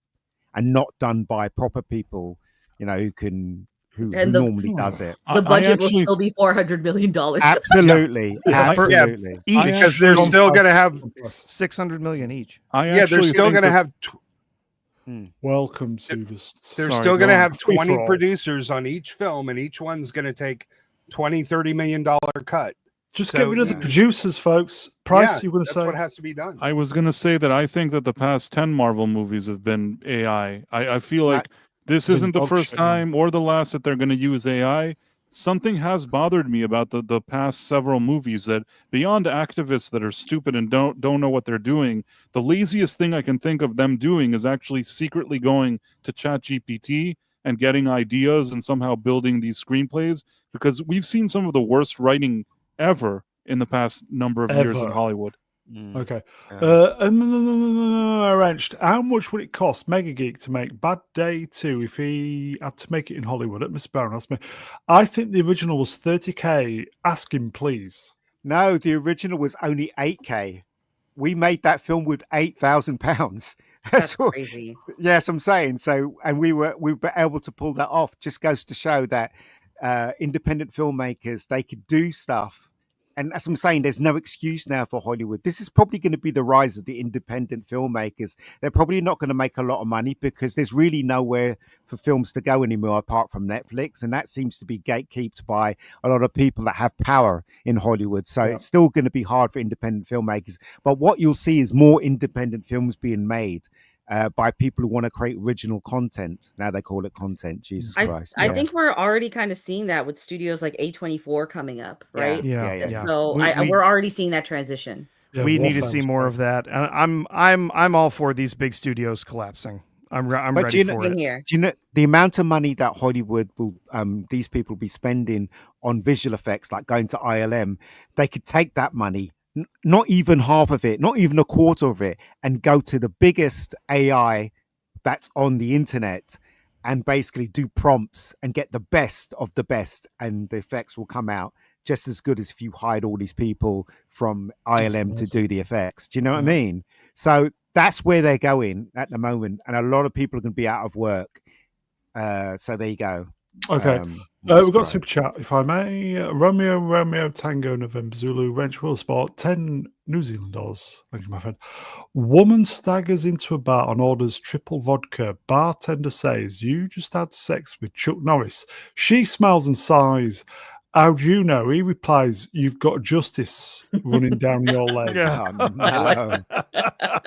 and not done by proper people, who normally does it. The budget will still be $400 million. Absolutely. Absolutely. Because they're still going to have $600 million each. They're still going to have welcome to this. They're still going to have 20 producers on each film, and each one's going to take $20-30 million cut. Just get rid of the producers, folks. Price, you want to say? That's what has to be done. I was going to say that I think that the past 10 Marvel movies have been AI. I feel like this isn't the first time or the last that they're going to use AI. Something has bothered me about the past several movies, that beyond activists that are stupid and don't know what they're doing, the laziest thing I can think of them doing is actually secretly going to ChatGPT and getting ideas and somehow building these screenplays, because we've seen some of the worst writing ever in the past number of years in Hollywood. Okay. Arranged. How much would it cost Mega Geek to make Bad Day 2 if he had to make it in Hollywood? Mr. Barron asked me. I think the original was 30K. Ask him, please. No, the original was only 8K. We made that film with £8,000. That's crazy. Yes, I'm saying so, and we were able to pull that off. Just goes to show that independent filmmakers, they could do stuff. And as I'm saying, there's no excuse now for Hollywood. This is probably going to be the rise of the independent filmmakers. They're probably not going to make a lot of money because there's really nowhere for films to go anymore apart from Netflix. And that seems to be gatekept by a lot of people that have power in Hollywood. So it's still going to be hard for independent filmmakers. But what you'll see is more independent films being made by people who want to create original content. Now they call it content. Jesus Christ. I think we're already kind of seeing that with studios like A24 coming up, right? Yeah. So we're already seeing that transition. Yeah, we need to see more of that. I'm all for these big studios collapsing. I'm ready for it. Do you know the amount of money that Hollywood will these people be spending on visual effects, like going to ILM? They could take that money, not even half of it, not even a quarter of it, and go to the biggest AI that's on the internet and basically do prompts and get the best of the best, and the effects will come out just as good as if you hired all these people from ILM to do the effects. Do you know what I mean? So that's where they're going at the moment, and a lot of people are going to be out of work. So there you go. Okay. We've got super chat, if I may. Romeo Tango November Zulu Wrench Will Sport, 10 New Zealand dollars. Thank you, my friend. Woman staggers into a bar and orders triple vodka. Bartender says, "You just had sex with Chuck Norris." She smiles and sighs how do you know? He replies, "You've got justice running down your leg." Yeah. Oh no!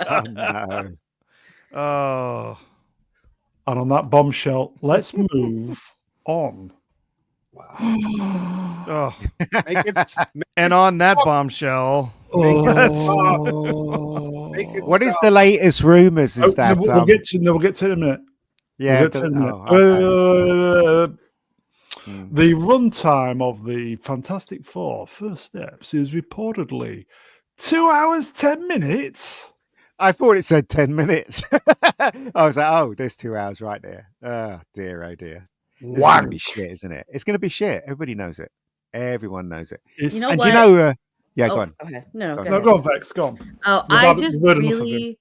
Oh no! Oh. And on that bombshell, let's move on. Oh. Make it, And on that bombshell, make it stop. Oh. Make it What is stop. the latest rumors? Is No, that we'll get to. No, we'll get to it in a minute. yeah? We'll get to it in a minute. Okay. The runtime of the Fantastic Four First Steps is reportedly 2 hours 10 minutes. I thought it said 10 minutes. I was like, oh, there's 2 hours right there. Oh dear, oh dear. This is going to be shit, isn't it? It's going to be shit. Everybody knows it. Everyone knows it. You know And what? do you know? Yeah, Oh, go on. okay. No, Go go No, ahead. go on, Vex. Go on. Oh, We've I had- just we've heard enough of him.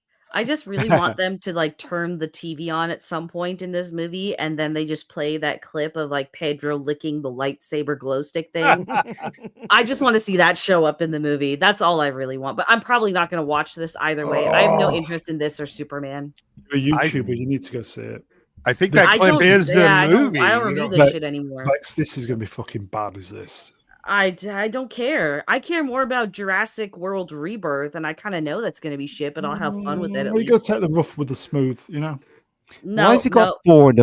really want them to like turn the TV on at some point in this movie, and then they just play that clip of like Pedro licking the lightsaber glow stick thing. I just want to see that show up in the movie. That's all I really want. But I'm probably not going to watch this either way. I have no Oh. interest in this or Superman. You're a YouTuber. You need to go see it. I think This- that I clip don't, is the yeah, movie. I don't you review know? this But- shit anymore. Vex, this is going to be fucking bad, is this? I don't care. I care more about Jurassic World Rebirth, and I kind of know that's going to be shit, but I'll have fun with it at You got to least. take the rough with the smooth, you know? No, Why has he got no. 4 in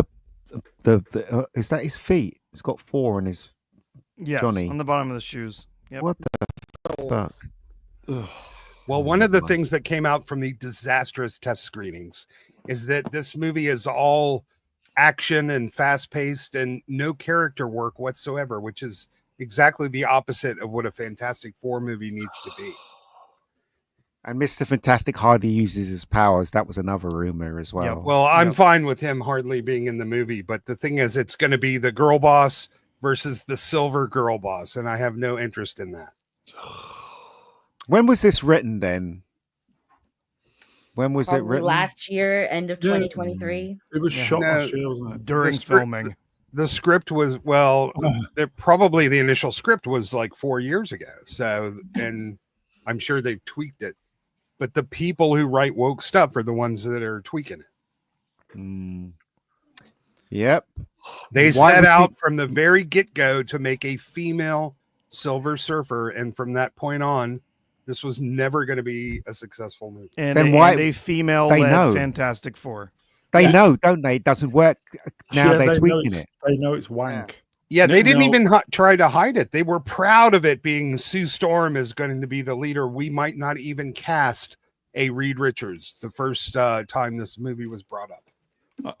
the is that his feet? It's got 4 in his. yes, Johnny. on the bottom of the shoes. Yep. What the fuck? Ugh. Well, one of the things that came out from the disastrous test screenings is that this movie is all action and fast paced and no character work whatsoever, which is exactly the opposite of what a Fantastic Four movie needs to be. And Mr. Fantastic hardly uses his powers. That was another rumor as well. Well, I'm Yep. fine with him hardly being in the movie, but the thing is, it's going to be the girl boss versus the silver girl boss, and I have no interest in that. When was this written then? When was it Probably written? last year, end of Yeah. 2023. It was Yeah. shot No. last year, wasn't it? During The script- filming. The script was, well, probably the initial script was like 4 years ago. So, and I'm sure they've tweaked it, but the people who write woke stuff are the ones that are tweaking it. Mm. Yep. They Why set would out from the very get-go to make a female Silver Surfer, and from that point on, this was never going to be a successful movie. And, Then a, why- and a female they led know. Fantastic Four. They Yeah. know, don't they? It doesn't work. Now Yeah, they're they know tweaking it's- it. They know it's wank. Yeah, they No, didn't no. even try to hide it. They were proud of it being Sue Storm is going to be the leader. We might not even cast a Reed Richards the first time this movie was brought up.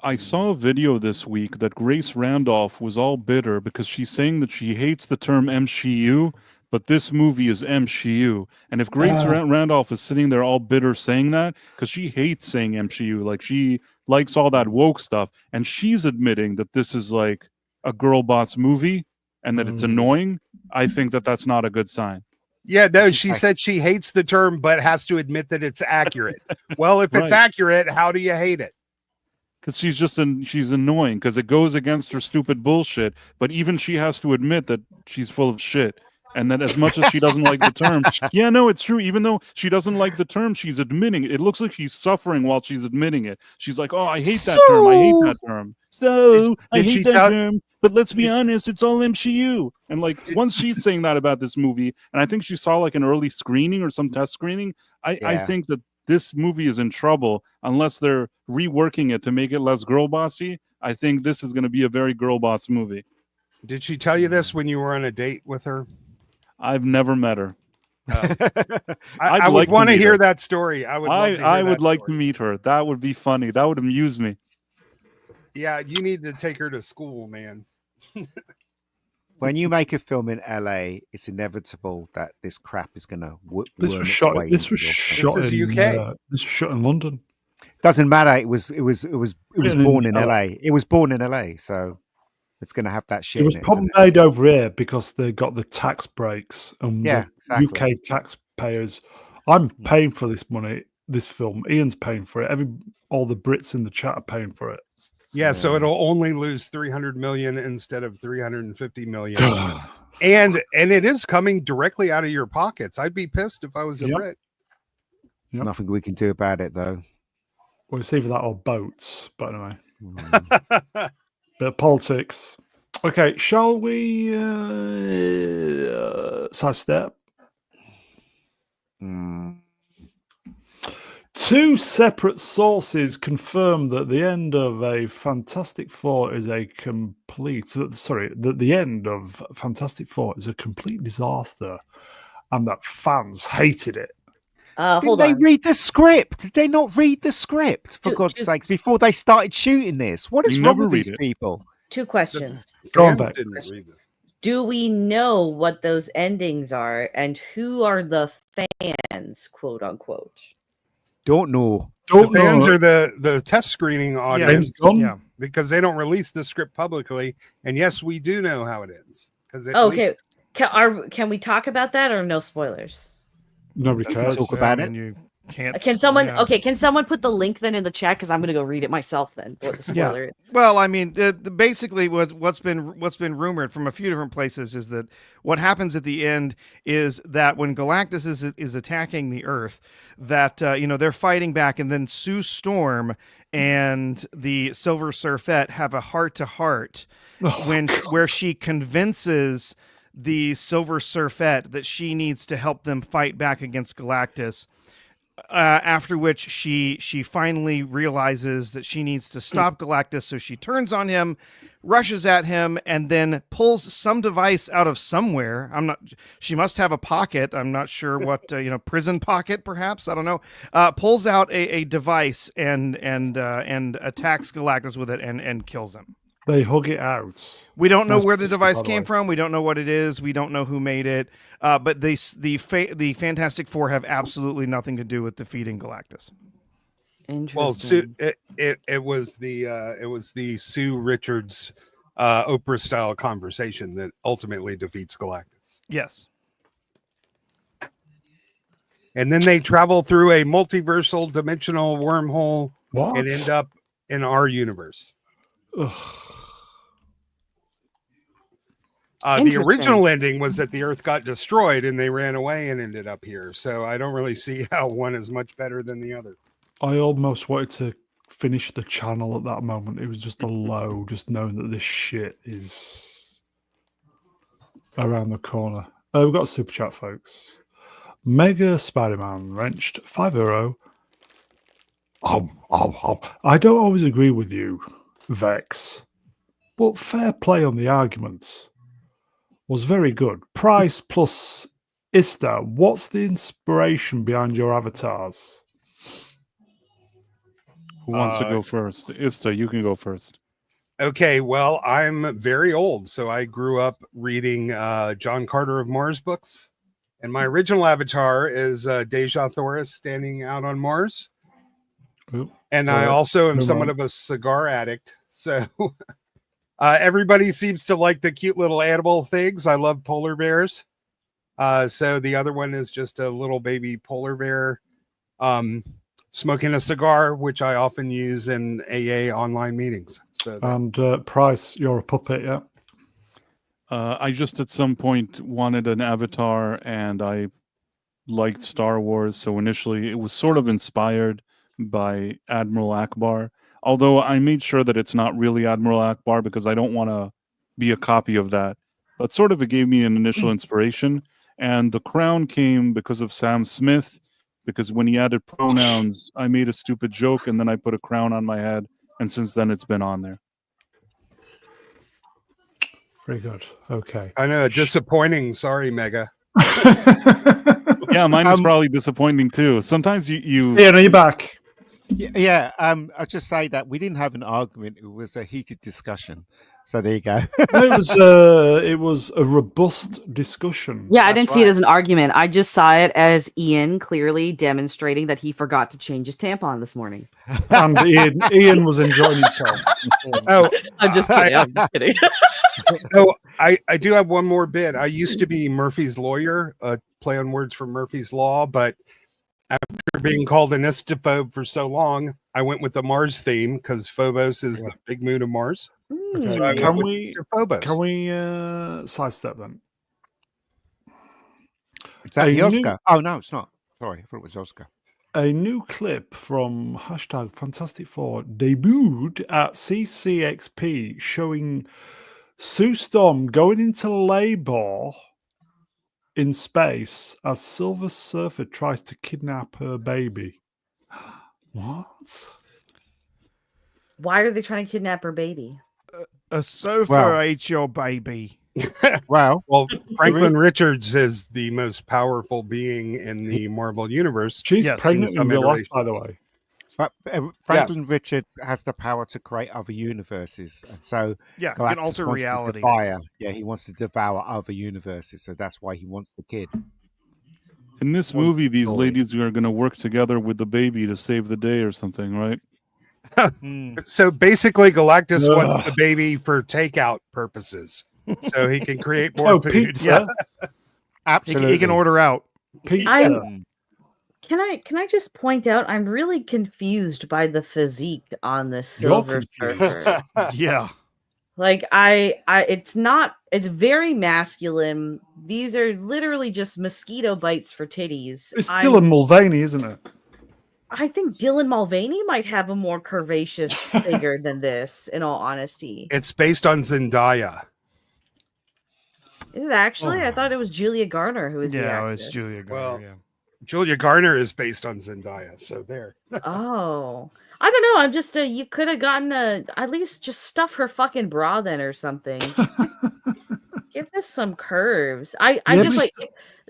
I saw a video this week that Grace Randolph was all bitter because she's saying that she hates the term MCU, but this movie is MCU. And if Grace Randolph is sitting there all bitter saying that, because she hates saying MCU, like she likes all that woke stuff, and she's admitting that this is like a girl boss movie and that it's annoying, I think that that's not a good sign. Yeah, no, she said she hates the term, but has to admit that it's accurate. Well, if it's Right. accurate, how do you hate it? Because she's just she's annoying because it goes against her stupid bullshit. But even she has to admit that she's full of shit, and that as much as she doesn't like the term, yeah, no, it's true. Even though she doesn't like the term, she's admitting it. It looks like she's suffering while she's admitting it. She's like, "Oh, I hate that term. I hate that term." So I Did she hate that tell- term. But let's be honest, it's all MCU. And like once she's saying that about this movie, and I think she saw like an early screening or some test screening, I Yeah. think that this movie is in trouble unless they're reworking it to make it less girl bossy. I think this is going to be a very girl boss movie. Did she tell you this when you were on a date with her? I've never met her. I I'd would like to want to meet hear her. that story. I would. Love to hear I that would like to story. meet her. That would be funny. That would amuse me. Yeah, you need to take her to school, man. When you make a film in LA, it's inevitable that this crap is going to This was shot. This was shot This is in UK. This was shot in London. Doesn't matter. It was in born in LA. LA. It was born in LA, so it's going to have that shit. It was in probably isn't it? made over here because they got the tax breaks and Yeah, the exactly. UK taxpayers. I'm paying for this money. This film, Ian's paying for it. All the Brits in the chat are paying for it. Yeah, so Yeah. it'll only lose 300 million instead of 350 million. and it is coming directly out of your pockets. I'd be pissed if I was a Yep. Brit. Yep. Nothing we can do about it, though. Well, it's either that or boats. But anyway, Mm. bit of politics. Okay, shall we sidestep? Two separate sources confirm that the end of a Fantastic Four is a complete. Sorry, that the end of Fantastic Four is a complete disaster, and that fans hated it. Hold Didn't on. they read the script? Did they not read the script? For God's sakes, before they started shooting this, what is wrong with these people? Two questions. Go on, Beck. Didn't read it. Do we know what those endings are, and who are the fans, quote unquote? Don't know. The fans are the test screening audience, yeah, because they don't release the script publicly. And yes, we do know how it ends because okay. Can we talk about that or no spoilers? Nobody cares. Talk about it. You can't. Can someone? Yeah. Okay, can someone put the link then in the chat, because I'm going to go read it myself then. What the spoiler is? Well, I mean, basically, what's been rumored from a few different places is that what happens at the end is that when Galactus is attacking the Earth, that they're fighting back, and then Sue Storm and the Silver Surfette have a heart-to-heart where she convinces the Silver Surfette that she needs to help them fight back against Galactus. After which she finally realizes that she needs to stop Galactus, so she turns on him, rushes at him, and then pulls some device out of somewhere. She must have a pocket. I'm not sure what, prison pocket, perhaps. I don't know. Pulls out a device and attacks Galactus with it and kills him. They hug it out. We don't know where the device came from. We don't know what it is. We don't know who made it. But the Fantastic Four have absolutely nothing to do with defeating Galactus. Interesting. Well, it was the Sue Richards Oprah style conversation that ultimately defeats Galactus. Yes. And then they travel through a multiversal dimensional wormhole and end up in our universe. The original ending was that the Earth got destroyed and they ran away and ended up here. So I don't really see how one is much better than the other. I almost wanted to finish the channel at that moment. It was just a low, just knowing that this shit is around the corner. We've got a super chat, folks. Mega Spider-Man wrenched €5. I don't always agree with you, Vex, but fair play on the arguments. Was very good. Price plus Ista, what's the inspiration behind your avatars? Who wants to go first? Ista, you can go first. Okay, well, I'm very old, so I grew up reading John Carter of Mars books. And my original avatar is Deja Thoris standing out on Mars. Ooh, and I also am somewhat of a cigar addict. So everybody seems to like the cute little animal things. I love polar bears. So the other one is just a little baby polar bear smoking a cigar, which I often use in AA online meetings. So and Price, you're a puppet, yeah? I just at some point wanted an avatar, and I liked Star Wars. So initially it was sort of inspired by Admiral Akbar. Although I made sure that it's not really Admiral Akbar because I don't want to be a copy of that. But sort of it gave me an initial inspiration. And the crown came because of Sam Smith, because when he added pronouns, I made a stupid joke and then I put a crown on my head. And since then it's been on there. Very good. Okay. I know, disappointing. Sorry, Mega. Yeah, mine is probably disappointing too. Sometimes you Yeah, no, you're back. Yeah. I'll just say that we didn't have an argument. It was a heated discussion. So there you go. It was a robust discussion. Yeah, I didn't see it as an argument. I just saw it as Ian clearly demonstrating that he forgot to change his tampon this morning. And Ian was enjoying himself. Oh, I'm just kidding. I'm just kidding. So I do have one more bit. I used to be Murphy's lawyer, play on words for Murphy's Law, but after being called an istophobe for so long, I went with the Mars theme because Phobos is the big moon of Mars. Okay. So Can we sidestep then? Is that the Oscar? Oh, no, it's not. Sorry, I thought it was Oscar. A new clip from #Fantastic Four debuted at CCXP showing Sue Storm going into labor in space as Silver Surfer tries to kidnap her baby. What? Why are they trying to kidnap her baby? A sofa ate your baby. Well, Franklin Richards is the most powerful being in the Marvel universe. She's pregnant in real life, by the way. But Franklin Richards has the power to create other universes, and so can Galactus alter wants reality. To devour, he wants to devour other universes, so that's why he wants the kid. In this movie, these ladies are going to work together with the baby to save the day or something, right? So basically, Galactus wants the baby for takeout purposes, so he can create more food. Pizza. Yeah. Absolutely, he can order out pizza. Can I just point out I'm really confused by the physique on this Silver Surfer. Yeah. Like it's very masculine. These are literally just mosquito bites for titties. It's Dylan Mulvaney, isn't it? I think Dylan Mulvaney might have a more curvaceous figure than this, in all honesty. It's based on Zendaya. Is it actually? I thought it was Julia Garner who was the actress. Yeah, it's Julia Garner, Well, Julia Garner is based on Zendaya, so there. Oh. I don't know. I'm just you could have gotten at least just stuff her fucking bra then or something. Just give this some curves. I just like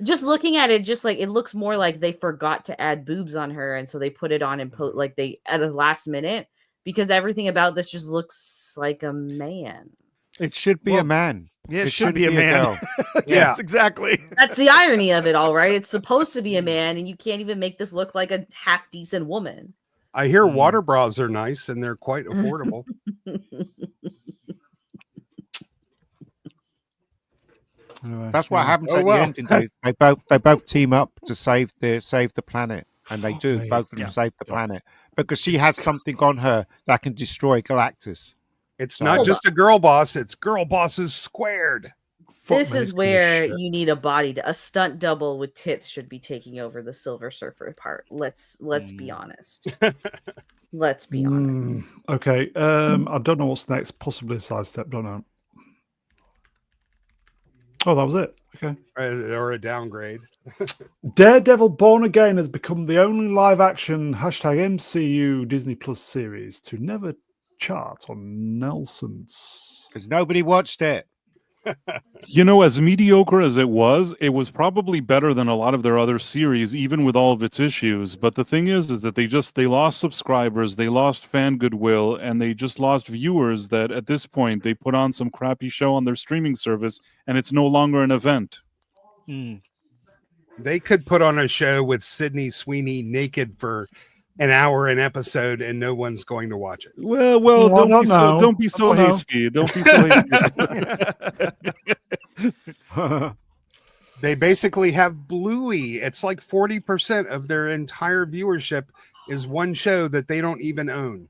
just looking at it, just like it looks more like they forgot to add boobs on her, and so they put it on and like they at the last minute, because everything about this just looks like a man. It should be a man. Yeah, it should be a man. Yes, exactly. That's the irony of it all, right? It's supposed to be a man, and you can't even make this look like a half decent woman. I hear water bras are nice and they're quite affordable. That's what happens at the ending. They both team up to save the planet, and they do. Both of them save the planet because she has something on her that can destroy Galactus. It's not just a girl boss; it's girl bosses squared. This is where you need a stunt double with tits should be taking over the Silver Surfer part. Let's be honest. Let's be honest. Okay. I don't know what's next. Possibly a sidestep. Don't know. Oh, that was it. Okay. Or a downgrade. Daredevil Born Again has become the only live-action #MCU Disney Plus series to never chart on Nelson's. Because nobody watched it. You know, as mediocre as it was probably better than a lot of their other series, even with all of its issues. But the thing is that they lost subscribers, they lost fan goodwill, and they just lost viewers that at this point they put on some crappy show on their streaming service, and it's no longer an event. They could put on a show with Sydney Sweeney naked for an hour an episode, and no one's going to watch it. Well, don't be so hasty. Don't be so hasty. They basically have Bluey. It's like 40% of their entire viewership is one show that they don't even own.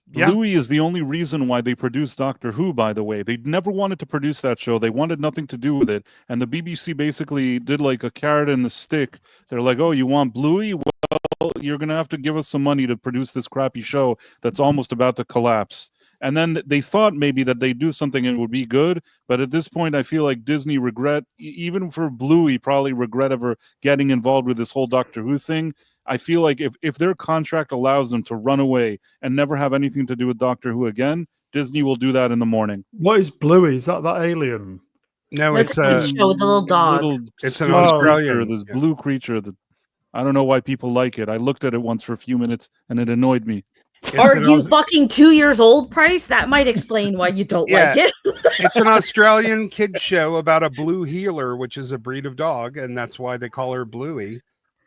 Bluey is the only reason why they produced Doctor Who, by the way. They never wanted to produce that show. They wanted nothing to do with it. And the BBC basically did like a carrot and the stick. They're like, oh, you want Bluey? Well, you're going to have to give us some money to produce this crappy show that's almost about to collapse. And then they thought maybe that they'd do something and it would be good. But at this point, I feel like Disney even for Bluey, probably regret ever getting involved with this whole Doctor Who thing. I feel like if their contract allows them to run away and never have anything to do with Doctor Who again, Disney will do that in the morning. What is Bluey? Is that alien? No, it's a show with the little dog. It's an Australian. This blue creature that I don't know why people like it. I looked at it once for a few minutes and it annoyed me. Are you fucking 2 years old, Price? That might explain why you don't like it. It's an Australian kid show about a blue heeler, which is a breed of dog, and that's why they call her Bluey.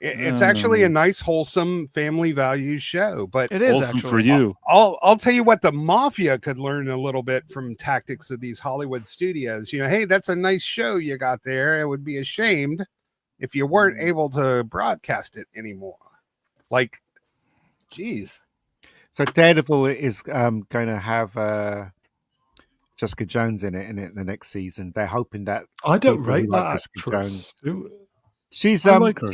It's actually a nice, wholesome, family values show. But it is wholesome for you. I'll tell you what, the mafia could learn a little bit from tactics of these Hollywood studios. You know, hey, that's a nice show you got there. It would be ashamed if you weren't able to broadcast it anymore. Like, geez. So Daredevil is going to have Jessica Jones in it the next season. They're hoping that I don't rate that actress. She's like her.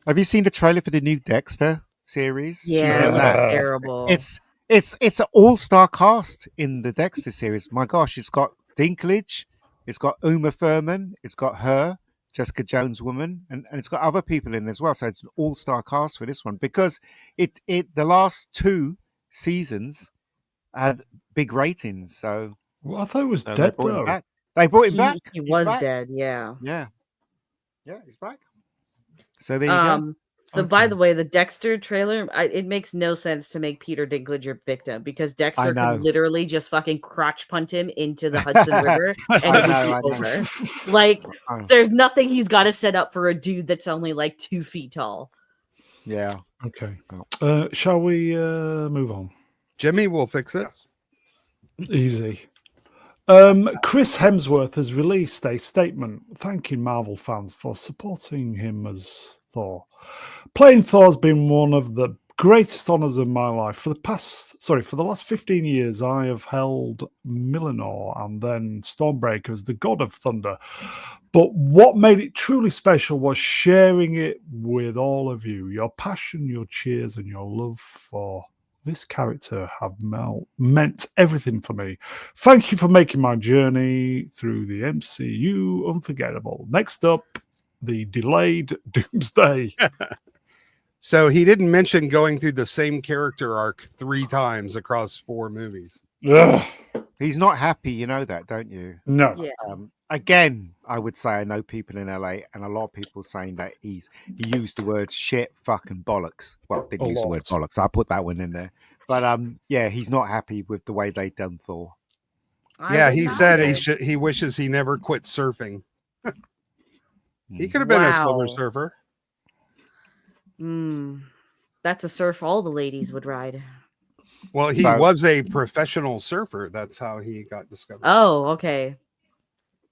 Have you seen the trailer for the new Dexter series? Yeah, terrible. It's an all-star cast in the Dexter series. My gosh, it's got Dinklage, it's got Uma Thurman, it's got her, Jessica Jones woman, and it's got other people in as well. So it's an all-star cast for this one because the last 2 seasons had big ratings. So Well, I thought it was they dead brought him though. back. They brought him back. He He's was back. dead. Yeah. Yeah, he's back. So there you go. By the way, the Dexter trailer, it makes no sense to make Peter Dinklage your victim because Dexter could literally just fucking crotch punt him into the Hudson River and it would be over. Like, there's nothing he's got to set up for a dude that's only like 2 feet tall. Yeah. Okay. Shall we move on? Jimmy will fix it. Easy. Chris Hemsworth has released a statement thanking Marvel fans for supporting him as Thor. Playing Thor has been one of the greatest honors of my life. For the last 15 years, I have held Mjolnir and then Stormbreaker as the god of thunder. But what made it truly special was sharing it with all of you. Your passion, your cheers, and your love for this character have meant everything for me. Thank you for making my journey through the MCU unforgettable. Next up, the delayed Doomsday. So he didn't mention going through the same character arc 3 times across 4 movies. Ugh. He's not happy, you know that, don't you? No. Yeah. Again, I would say I know people in LA, and a lot of people saying that he used the word shit, fucking bollocks. Well, didn't use the word bollocks. I put that one in there. But yeah, he's not happy with the way they done Thor. Yeah, he said he wishes he never quit surfing. He could have been a Silver Surfer. That's a surf all the ladies would ride. Well, he was a professional surfer. That's how he got discovered. Oh, okay.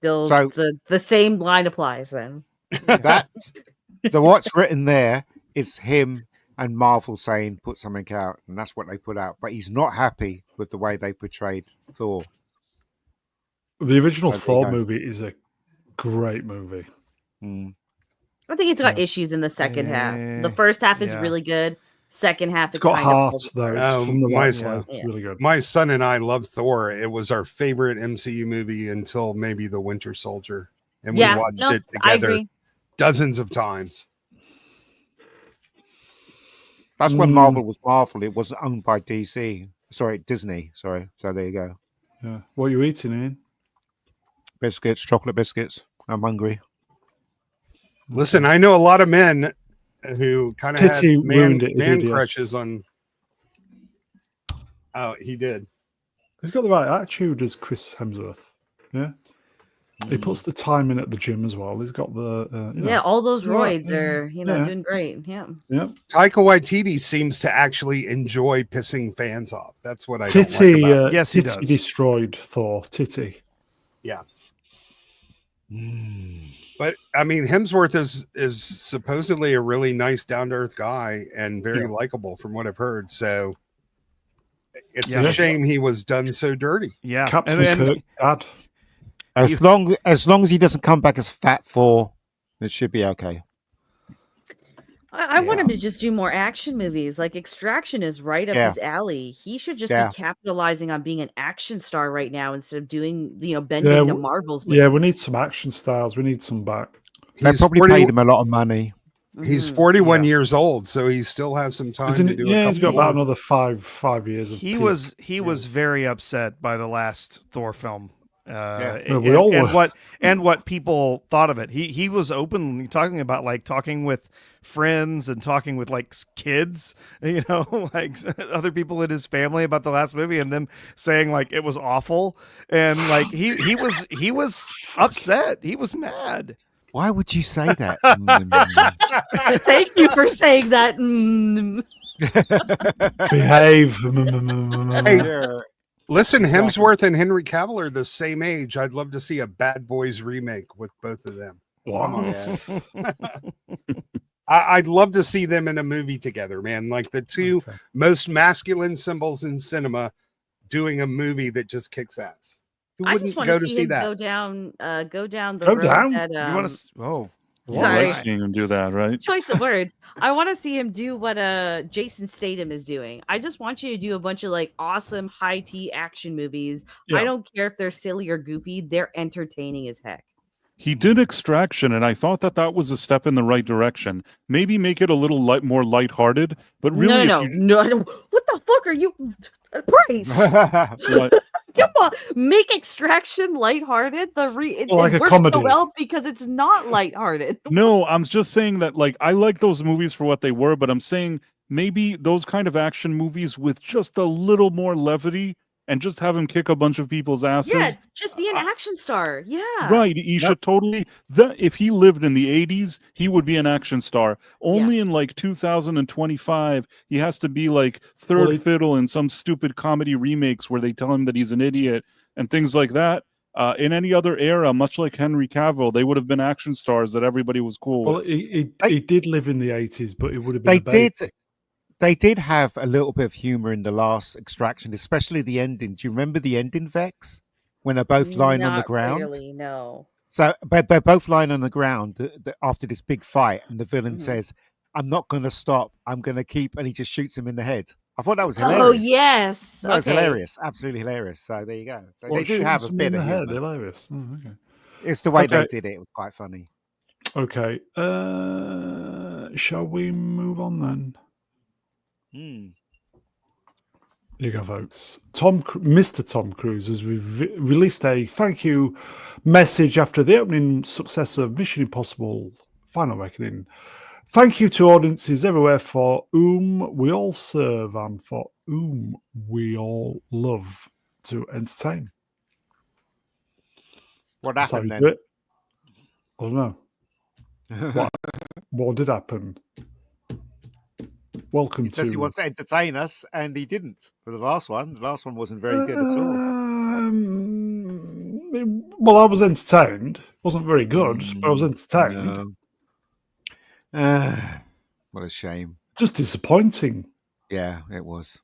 The same line applies then. That's what's written there is him and Marvel saying put something out, and that's what they put out. But he's not happy with the way they portrayed Thor. The original Thor movie is a great movie. I think it's got issues in the second half. The first half is really good. Second half, it's got heart though. It's from the right side. It's really good. My son and I love Thor. It was our favorite MCU movie until maybe The Winter Soldier, and we watched it together dozens of times. That's when Marvel was Marvel. It wasn't owned by DC. Sorry, Disney. Sorry. So there you go. Yeah. What are you eating, Ian? Biscuits, chocolate biscuits. I'm hungry. Listen, I know a lot of men who kind of had man crushes on. Oh, he did. He's got the right attitude as Chris Hemsworth. Yeah. He puts the time in at the gym as well. He's got the all those roids are doing great. Yeah. Taika Waititi seems to actually enjoy pissing fans off. That's what I Titty, don't like about. Yes, he does. Destroyed Thor. Titty. Yeah. But I mean, Hemsworth is supposedly a really nice, down to earth guy and very likable, from what I've heard. So it's a shame he was done so dirty. Yeah, Caps was hurt bad. As long as he doesn't come back as Fat Thor, it should be okay. I want him to just do more action movies. Like Extraction is right up his alley. He should just be capitalizing on being an action star right now instead of doing, bending to Marvel's ways. Yeah, we need some action stars. We need some back. They probably paid him a lot of money. He's 41 years old, so he still has some time to do. Yeah, he's got about another five years. He was very upset by the last Thor film. And what people thought of it. He was openly talking about talking with friends and talking with kids, like other people in his family about the last movie, and them saying it was awful, and he was upset. He was mad. Why would you say that? Thank you for saying that. Behave. Hey, listen, Hemsworth and Henry Cavill are the same age. I'd love to see a Bad Boys remake with both of them. Wow. I'd love to see them in a movie together, man. Like the two most masculine symbols in cinema doing a movie that just kicks ass. Who I wouldn't just want go to to see him that? go down the Go road down? that You want to? Oh, Sorry. like seeing him do that, right? Choice of words. I want to see him do what Jason Statham is doing. I just want you to do a bunch of like awesome high tea action movies. Yeah. I don't care if they're silly or goofy. They're entertaining as heck. He did Extraction, and I thought that was a step in the right direction. Maybe make it a little more lighthearted, but really, No. What the fuck are you, Bryce? Come on, make Extraction lighthearted. It a works comedy. so well because it's not lighthearted. No, I'm just saying that like I like those movies for what they were, but I'm saying maybe those kind of action movies with just a little more levity and just have him kick a bunch of people's asses. Yeah, just be an action star. Yeah. Right. He should totally if he lived in the 80s, he would be an action star. Only in like 2025, he has to be like third fiddle in some stupid comedy remakes where they tell him that he's an idiot and things like that. In any other era, much like Henry Cavill, they would have been action stars that everybody was cool with. Well, he did live in the 80s, but it would have been They did have a little bit of humor in the last Extraction, especially the ending. Do you remember the ending, Vex? When they're both lying on the ground? Not really, no. So they're both lying on the ground after this big fight, and the villain says, "I'm not going to stop. I'm going to keep," and he just shoots him in the head. I thought that was hilarious. Oh, yes. That was hilarious. Absolutely hilarious. So there you go. So they do have a bit of humor. Hilarious. Oh, okay. It's the way they did it. It was quite funny. Okay. Shall we move on then? There you go, folks. Mr. Tom Cruise has released a thank you message after the opening success of Mission Impossible Final Reckoning. Thank you to audiences everywhere for whom we all serve and for whom we all love to entertain. What happened then? I don't know. What did happen? Welcome he says he wants to entertain us, and he didn't for the last one. The last one wasn't very good at all. Well, I was entertained. It wasn't very good, but I was entertained. What a shame. Just disappointing. Yeah, it was.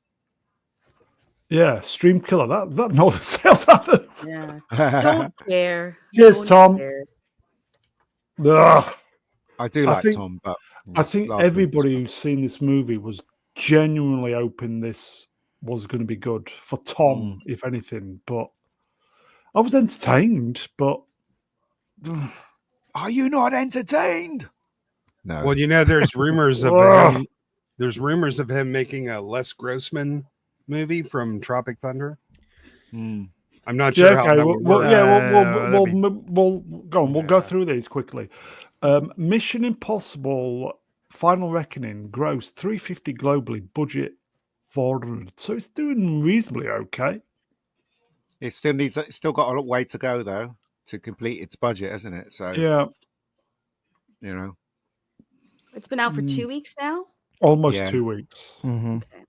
Yeah, Stream Killer. That no the sales either. Yeah. Don't care. Cheers, Tom. I do like Tom, but I think everybody who's seen this movie was genuinely hoping this was going to be good for Tom, if anything. But I was entertained, but are you not entertained? No. Well, there's rumors of him. There's rumors of him making a Les Grossman movie from Tropic Thunder. I'm not sure how that would work. We'll go on. We'll go through these quickly. Mission Impossible Final Reckoning grossed $350 globally, budget $400. So it's doing reasonably okay. It still got a way to go though to complete its budget, hasn't it? So yeah, it's been out for 2 weeks now. Almost 2 weeks. Mm-hmm. Okay.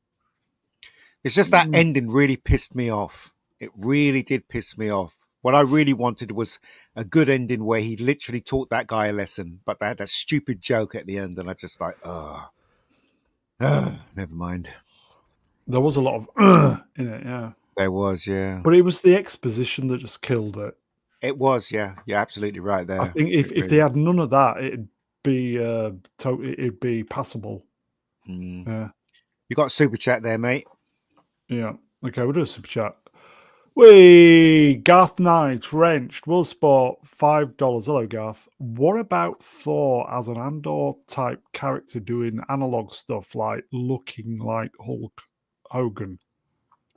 It's just that ending really pissed me off. It really did piss me off. What I really wanted was a good ending where he literally taught that guy a lesson, but they had that stupid joke at the end, and I just like, never mind. There was a lot of in it, yeah. There was, yeah. But it was the exposition that just killed it. It was, yeah. You're absolutely right there. I think if they had none of that, it'd be passable. Yeah. You got a super chat there, mate. Yeah. Okay, we'll do a super chat. Garth Knight, Wrenched, Will Sport, $5. Hello, Garth. What about Thor as an Andor type character doing analog stuff like looking like Hulk Hogan?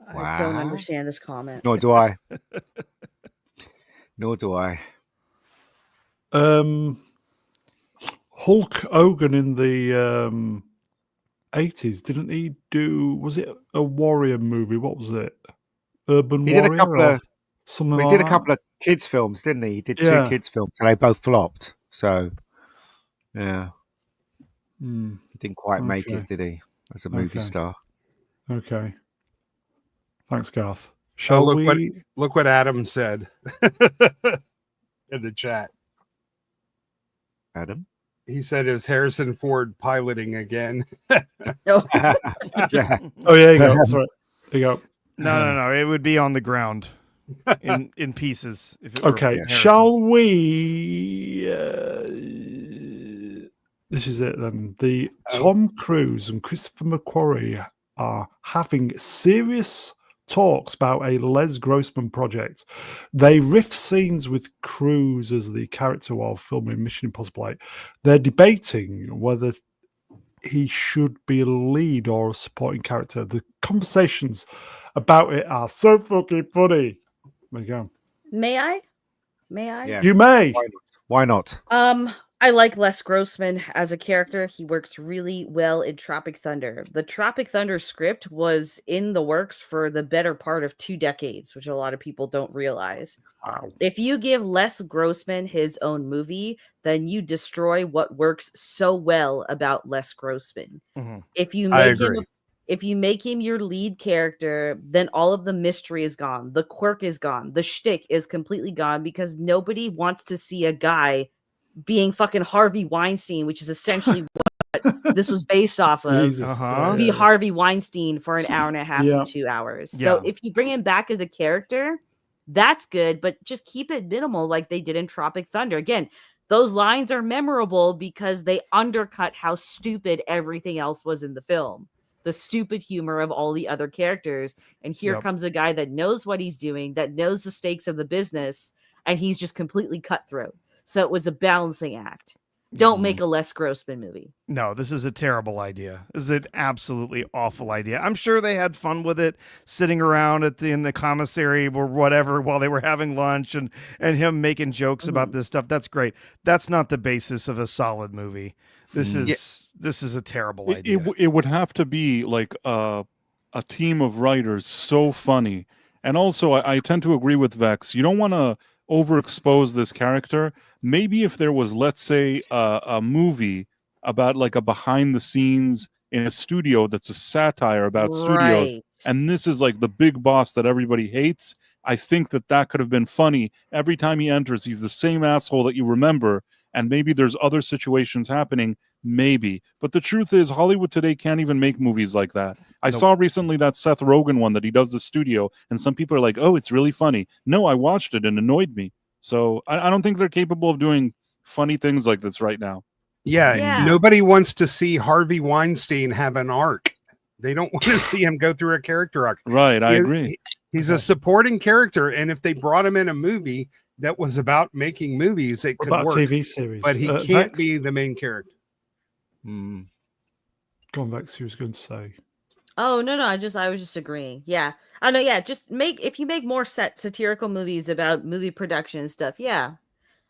I don't understand this comment. Nor do I. Nor do I. Hulk Hogan in the 80s, didn't he do? Was it a warrior movie? What was it? Urban he Warrior? Did a couple of, something he like did that? a couple of kids' films, didn't he? He did 2 kids' films, and they both flopped. So, yeah. He didn't quite make it, did he? As a movie star. Okay. Thanks, Garth. Look what Adam said in the chat. Adam? He said, "Is Harrison Ford piloting again?" Oh, Yeah. Oh, yeah, you go. Sorry. There you go. No. It would be on the ground in pieces. If it were Okay. Harrison. Shall we This is it then. Tom Cruise and Christopher McQuarrie are having serious talks about a Les Grossman project. They riff scenes with Cruise as the character while filming Mission Impossible 8. They're debating whether he should be a lead or a supporting character. The conversations about it are so fucking funny. There you go. May I? Yes. You may. Why not? I like Les Grossman as a character. He works really well in Tropic Thunder. The Tropic Thunder script was in the works for the better part of 2 decades, which a lot of people don't realize. Wow. If you give Les Grossman his own movie, then you destroy what works so well about Les Grossman. Mm-hmm. If you make him your lead character, then all of the mystery is gone. The quirk is gone. The shtick is completely gone because nobody wants to see a guy being fucking Harvey Weinstein, which is essentially what this was based off of. Be Harvey Weinstein for an hour and a half to 2 hours. So if you bring him back as a character, that's good, but just keep it minimal like they did in Tropic Thunder. Again, those lines are memorable because they undercut how stupid everything else was in the film. The stupid humor of all the other characters. And here comes a guy that knows what he's doing, that knows the stakes of the business, and he's just completely cutthroat. So it was a balancing act. Don't make a Les Grossman movie. No, this is a terrible idea. This is an absolutely awful idea. I'm sure they had fun with it, sitting around in the commissary or whatever while they were having lunch and him making jokes about this stuff. That's great. That's not the basis of a solid movie. This is a terrible idea. It would have to be like a team of writers so funny. And also, I tend to agree with Vex. You don't want to overexpose this character. Maybe if there was, let's say, a movie about like a behind the scenes in a studio that's a satire about studios, and this is like the big boss that everybody hates, I think that could have been funny. Every time he enters, he's the same asshole that you remember, and maybe there's other situations happening, maybe. But the truth is, Hollywood today can't even make movies like that. I saw recently that Seth Rogen one that he does the studio, and some people are like, oh, it's really funny. No, I watched it and annoyed me. So I don't think they're capable of doing funny things like this right now. Yeah, nobody wants to see Harvey Weinstein have an arc. They don't want to see him go through a character arc. Right, I agree. He's a supporting character, and if they brought him in a movie that was about making movies, it could work. TV series, but he can't be the main character. Go on, Vex. You was going to say. Oh no, I was just agreeing. Yeah, I know. Yeah, if you make more satirical movies about movie production and stuff. Yeah,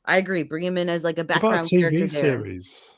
I agree. Bring him in as like a background character series.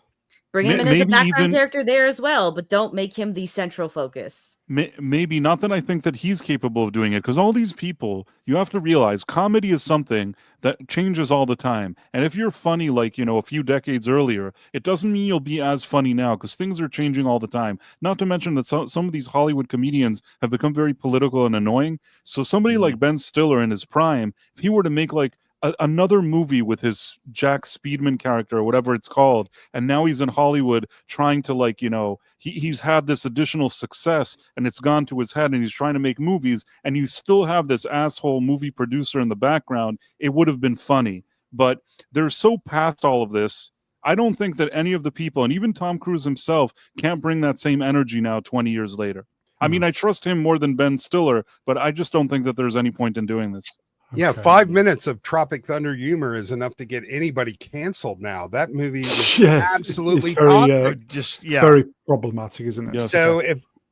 Bring him in as a background character there as well, but don't make him the central focus. Maybe not that I think that he's capable of doing it, because all these people, you have to realize comedy is something that changes all the time. And if you're funny like, a few decades earlier, it doesn't mean you'll be as funny now, because things are changing all the time. Not to mention that some of these Hollywood comedians have become very political and annoying. So somebody like Ben Stiller in his prime, if he were to make like another movie with his Jack Speedman character or whatever it's called, and now he's in Hollywood trying to he's had this additional success and it's gone to his head and he's trying to make movies, and you still have this asshole movie producer in the background, it would have been funny. But they're so past all of this. I don't think that any of the people, and even Tom Cruise himself, can't bring that same energy now 20 years later. I mean, I trust him more than Ben Stiller, but I just don't think that there's any point in doing this. Yeah, 5 minutes of Tropic Thunder humor is enough to get anybody canceled now. That movie is absolutely it's very problematic, isn't it? Yes. So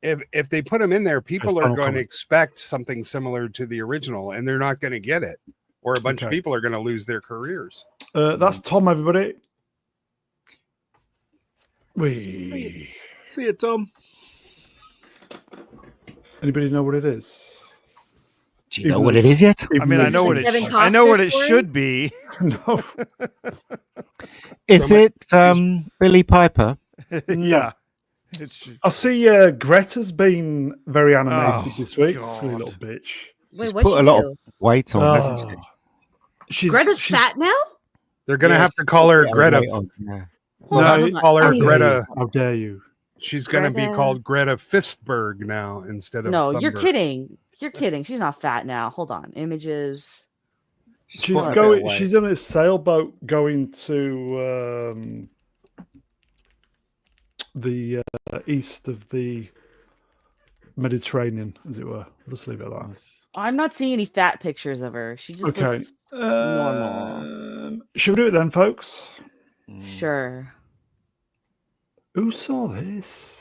if they put them in there, people are going to expect something similar to the original, and they're not going to get it, or a bunch of people are going to lose their careers. That's Tom, everybody. See you, Tom. Anybody know what it is? Do you know what it is yet? I mean, I know what it should be. No. Is it Billy Piper? Yeah. I see Greta's been very animated this week. Silly little bitch. Wait, put a lot of weight on, hasn't she? Greta's fat now? They're going to have to call her Greta. Call her Greta. How dare you? She's going to be called Greta Fistberg now instead of No, Thunberg. you're kidding. You're kidding. She's not fat now. Hold on. Images. She's going. She's in a sailboat going to the east of the Mediterranean, as it were. We'll just leave it at that. I'm not seeing any fat pictures of her. She just looks normal. Should we do it then, folks? Sure. Who saw this?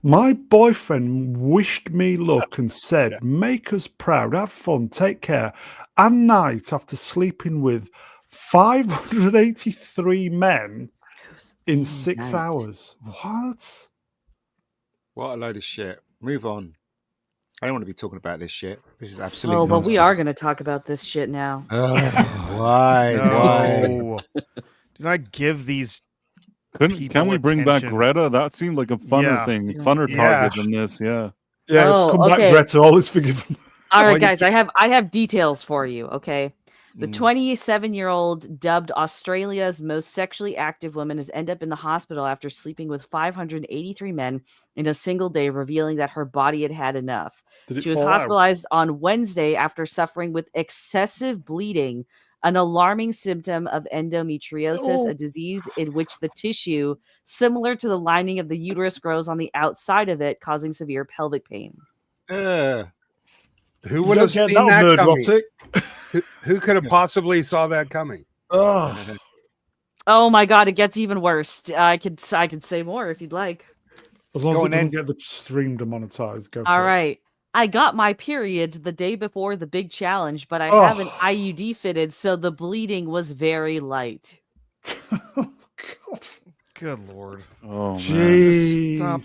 My boyfriend wished me luck and said, make us proud, have fun, take care. And night after sleeping with 583 men in 6 hours. What? What a load of shit. Move on. I don't want to be talking about this shit. This is absolutely. Oh, but we are going to talk about this shit now. Why? No. Why? Did I give these? Can we bring back Greta? That seemed like a funner thing, funner target than this. Yeah. Yeah. Come back, Greta. All is forgiven. All right, guys. I have details for you. Okay. The 27-year-old, dubbed Australia's most sexually active woman, has ended up in the hospital after sleeping with 583 men in a single day, revealing that her body had had enough. She was hospitalized on Wednesday after suffering with excessive bleeding, an alarming symptom of endometriosis, a disease in which the tissue, similar to the lining of the uterus, grows on the outside of it, causing severe pelvic pain. Who would have seen that coming? Who could have possibly saw that coming? Oh my God, it gets even worse. I could say more if you'd like. As long as it doesn't get the stream demonetized. Go for All it. right. I got my period the day before the big challenge, but I have an IUD fitted, so the bleeding was very light. Oh, God. Good Lord. Oh, jeez. Man.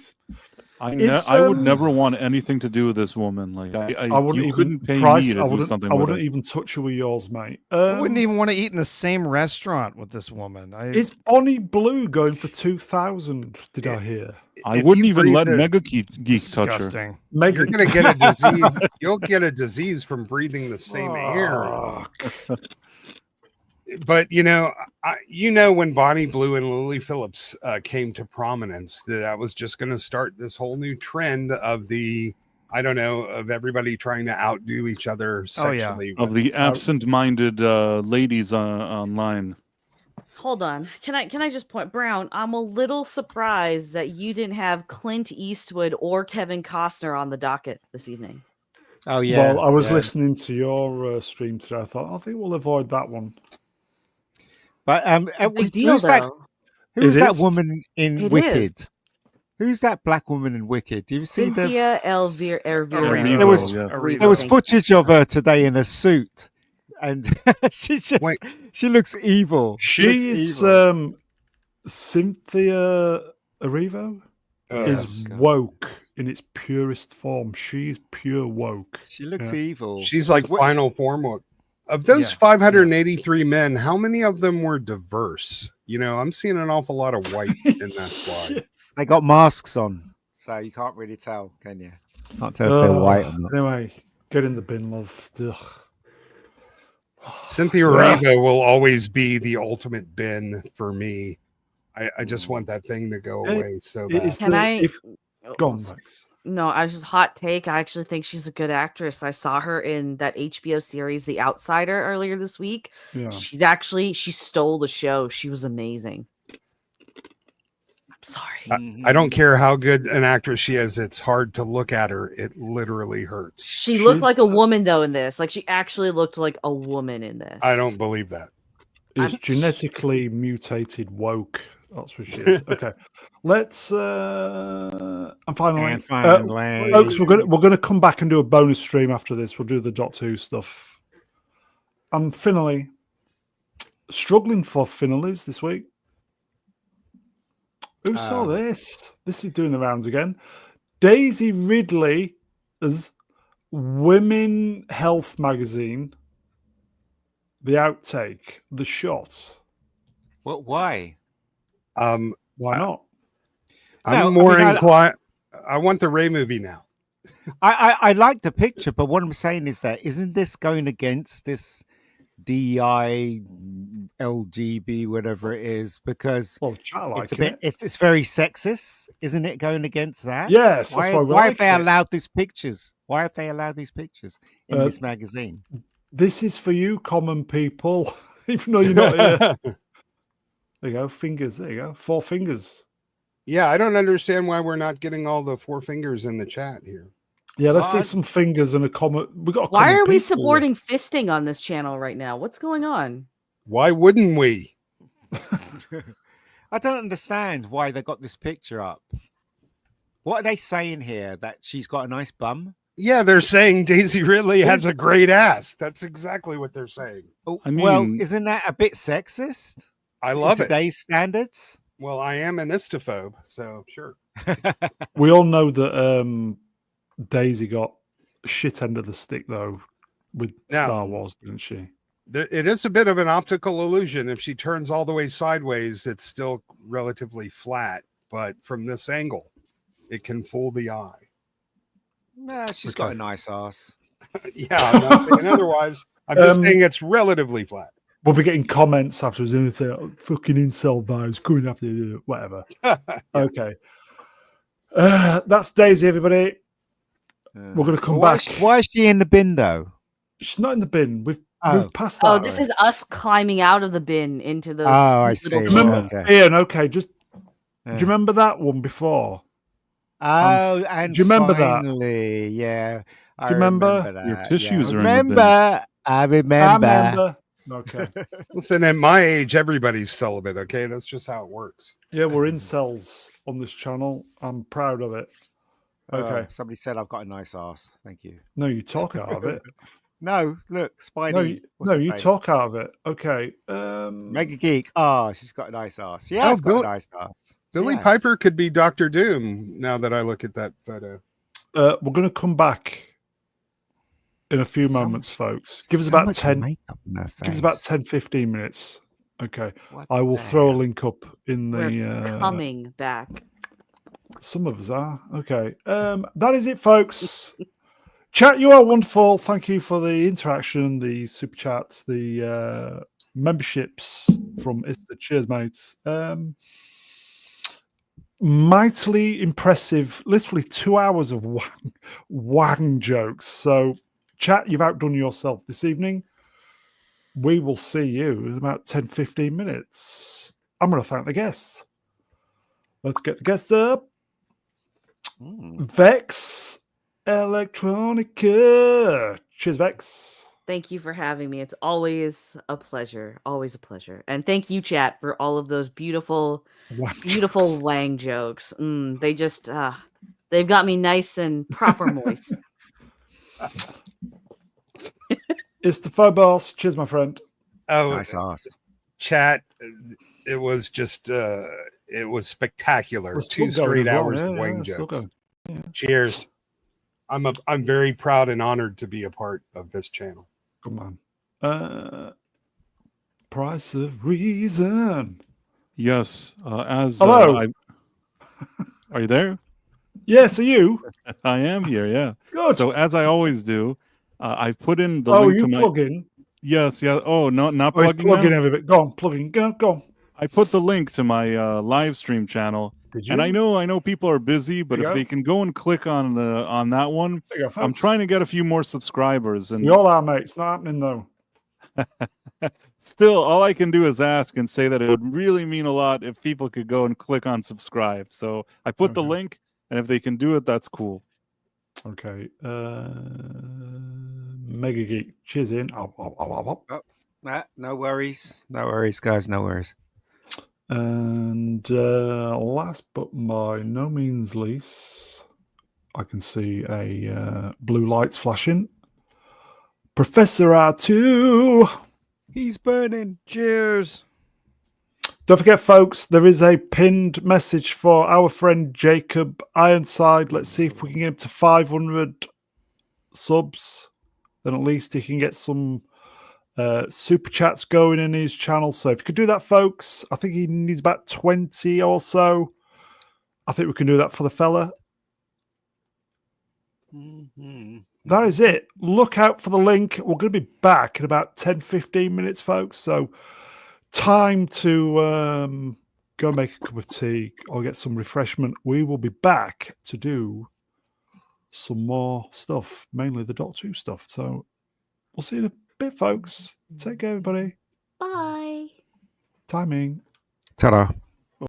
I would never want anything to do with this woman. Like I wouldn't even pay me to do something. I wouldn't even touch her with yours, mate. I wouldn't even want to eat in the same restaurant with this woman. Is Bonnie Blue going for 2,000? Did I hear? I wouldn't even let Mega Geek touch her. You're gonna get a disease. You'll get a disease from breathing the same air. But when Bonnie Blue and Lily Phillips came to prominence, that was just going to start this whole new trend of of everybody trying to outdo each other sexually. Of the absent-minded ladies online. Hold on. Can I just point, Brown, I'm a little surprised that you didn't have Clint Eastwood or Kevin Costner on the docket this evening. Oh, yeah. Well, I was listening to your stream today. I thought, I think we'll avoid that one. But big deal, who's that woman in Wicked? Who's that black woman in Wicked? Do you see Cynthia Elvira? There was footage of her today in a suit, and she looks evil. She's Cynthia Erivo is woke in its purest form. She's pure woke. She looks evil. She's like final form woke. Of those 583 men, how many of them were diverse? I'm seeing an awful lot of white in that slide. They got masks on, so you can't really tell, can you? Can't tell if they're white or not. Anyway, get in the bin, love. Ugh. Cynthia Erivo will always be the ultimate bin for me. I just want that thing to go away so bad. Go on, Max. No, I was just hot take. I actually think she's a good actress. I saw her in that HBO series, The Outsider, earlier this week. Yeah. She stole the show. She was amazing. I'm sorry. I don't care how good an actress she is. It's hard to look at her. It literally hurts. She looked like a woman, though, in this. Like, she actually looked like a woman in this. I don't believe that. Is genetically mutated woke. That's what she is. Okay, let's. And finally, folks, we're gonna come back and do a bonus stream after this. We'll do the Doctor Who stuff, and finally, struggling for finales this week. Who saw this? This is doing the rounds again. Daisy Ridley's Women Health magazine. The outtake, the shot. What? Why? Why not? I'm more inclined. I want the Ray movie now. I like the picture, but what I'm saying is that isn't this going against this DI LGB whatever it is? Because it's very sexist, isn't it? Going against that? Yes. Why have they allowed these pictures? Why have they allowed these pictures in this magazine? This is for you, common people. Even though you're not here. There you go. Fingers. There you go. 4 fingers. Yeah, I don't understand why we're not getting all the 4 fingers in the chat here. Yeah, let's see some fingers and a comment. We got. Why are we supporting fisting on this channel right now? What's going on? Why wouldn't we? I don't understand why they got this picture up. What are they saying here? That she's got a nice bum? Yeah, they're saying Daisy Ridley has a great ass. That's exactly what they're saying. Oh, I mean, well, isn't that a bit sexist? I love it. Today's standards. Well, I am an istophobe, so sure. We all know that Daisy got shit end of the stick though with Star Wars, didn't she? It is a bit of an optical illusion. If she turns all the way sideways, it's still relatively flat, but from this angle, it can fool the eye. Nah, she's got a nice ass. Yeah, I'm not saying otherwise. I'm just saying it's relatively flat. We'll be getting comments afterwards and say, oh, fucking incel vibes coming after you, whatever. Yeah. Okay. That's Daisy, everybody. We're going to come back. Why is she in the bin, though? She's not in the bin. We've moved past that. Oh, this is us climbing out of the bin into those. Oh, I see. Remember, Ian, okay, just do you remember that one before? Oh, and do you remember finally, that? Yeah. Do you remember? That. Your tissues are in the bin. I remember. Okay. Listen, at my age, everybody's celibate, okay? That's just how it works. Yeah, we're incels on this channel. I'm proud of it. Okay. Somebody said I've got a nice ass. Thank you. No, you talk out of it. No, look, Spidey. No, you talk out of it. Okay. Mega Geek. Oh, she's got a nice ass. Yeah, she's got a nice ass. Billy Piper could be Dr. Doom now that I look at that photo. We're going to come back in a few moments, folks. Give us about 10. Give us about 10, 15 minutes. Okay. I will throw a link up in the. We're coming back. Some of us are. Okay. That is it, folks. Chat, you are wonderful. Thank you for the interaction, the super chats, the memberships from Ista. Cheers, mates. Mightily impressive. Literally 2 hours of wang jokes. So, chat, you've outdone yourself this evening. We will see you in about 10, 15 minutes. I'm going to thank the guests. Let's get the guests up. Vex Electronica. Cheers, Vex. Thank you for having me. It's always a pleasure. Always a pleasure. And thank you, chat, for all of those beautiful wang jokes. They just, they've got me nice and proper moist. It's the Phobos. Cheers, my friend. Oh, nice ass. Chat, it was just, it was spectacular. 2 straight hours of wang jokes. Yeah. Cheers. I'm very proud and honored to be a part of this channel. Come on. Price of Reason. Yes. Hello. Are you there? Yes, are you? I am here, yeah. Good. So as I always do, I've put in the link to my plug-in? Yes, yeah. Oh, not plugging. Plug in everything. Go on, plug-in. Go on. I put the link to my live stream channel. Did you? And I know people are busy, but if they can go and click on that one, I'm trying to get a few more subscribers. And we all are, mate. It's not happening though. Still, all I can do is ask and say that it would really mean a lot if people could go and click on subscribe. So I put the link, and if they can do it, that's cool. Okay. Mega Geek. Cheers in. No worries. No worries, guys. No worries. And last but by no means least, I can see a blue lights flashing. Professor R2. He's burning. Cheers. Don't forget, folks, there is a pinned message for our friend Jacob Ironside. Let's see if we can get him to 500 subs. Then at least he can get some super chats going in his channel. So if you could do that, folks, I think he needs about 20 or so. I think we can do that for the fella. That is it. Look out for the link. We're going to be back in about 10, 15 minutes, folks. So time to go make a cup of tea or get some refreshment. We will be back to do some more stuff, mainly the Doctor Who stuff. So we'll see you in a bit, folks. Take care, everybody. Bye. Timing. Ta-da.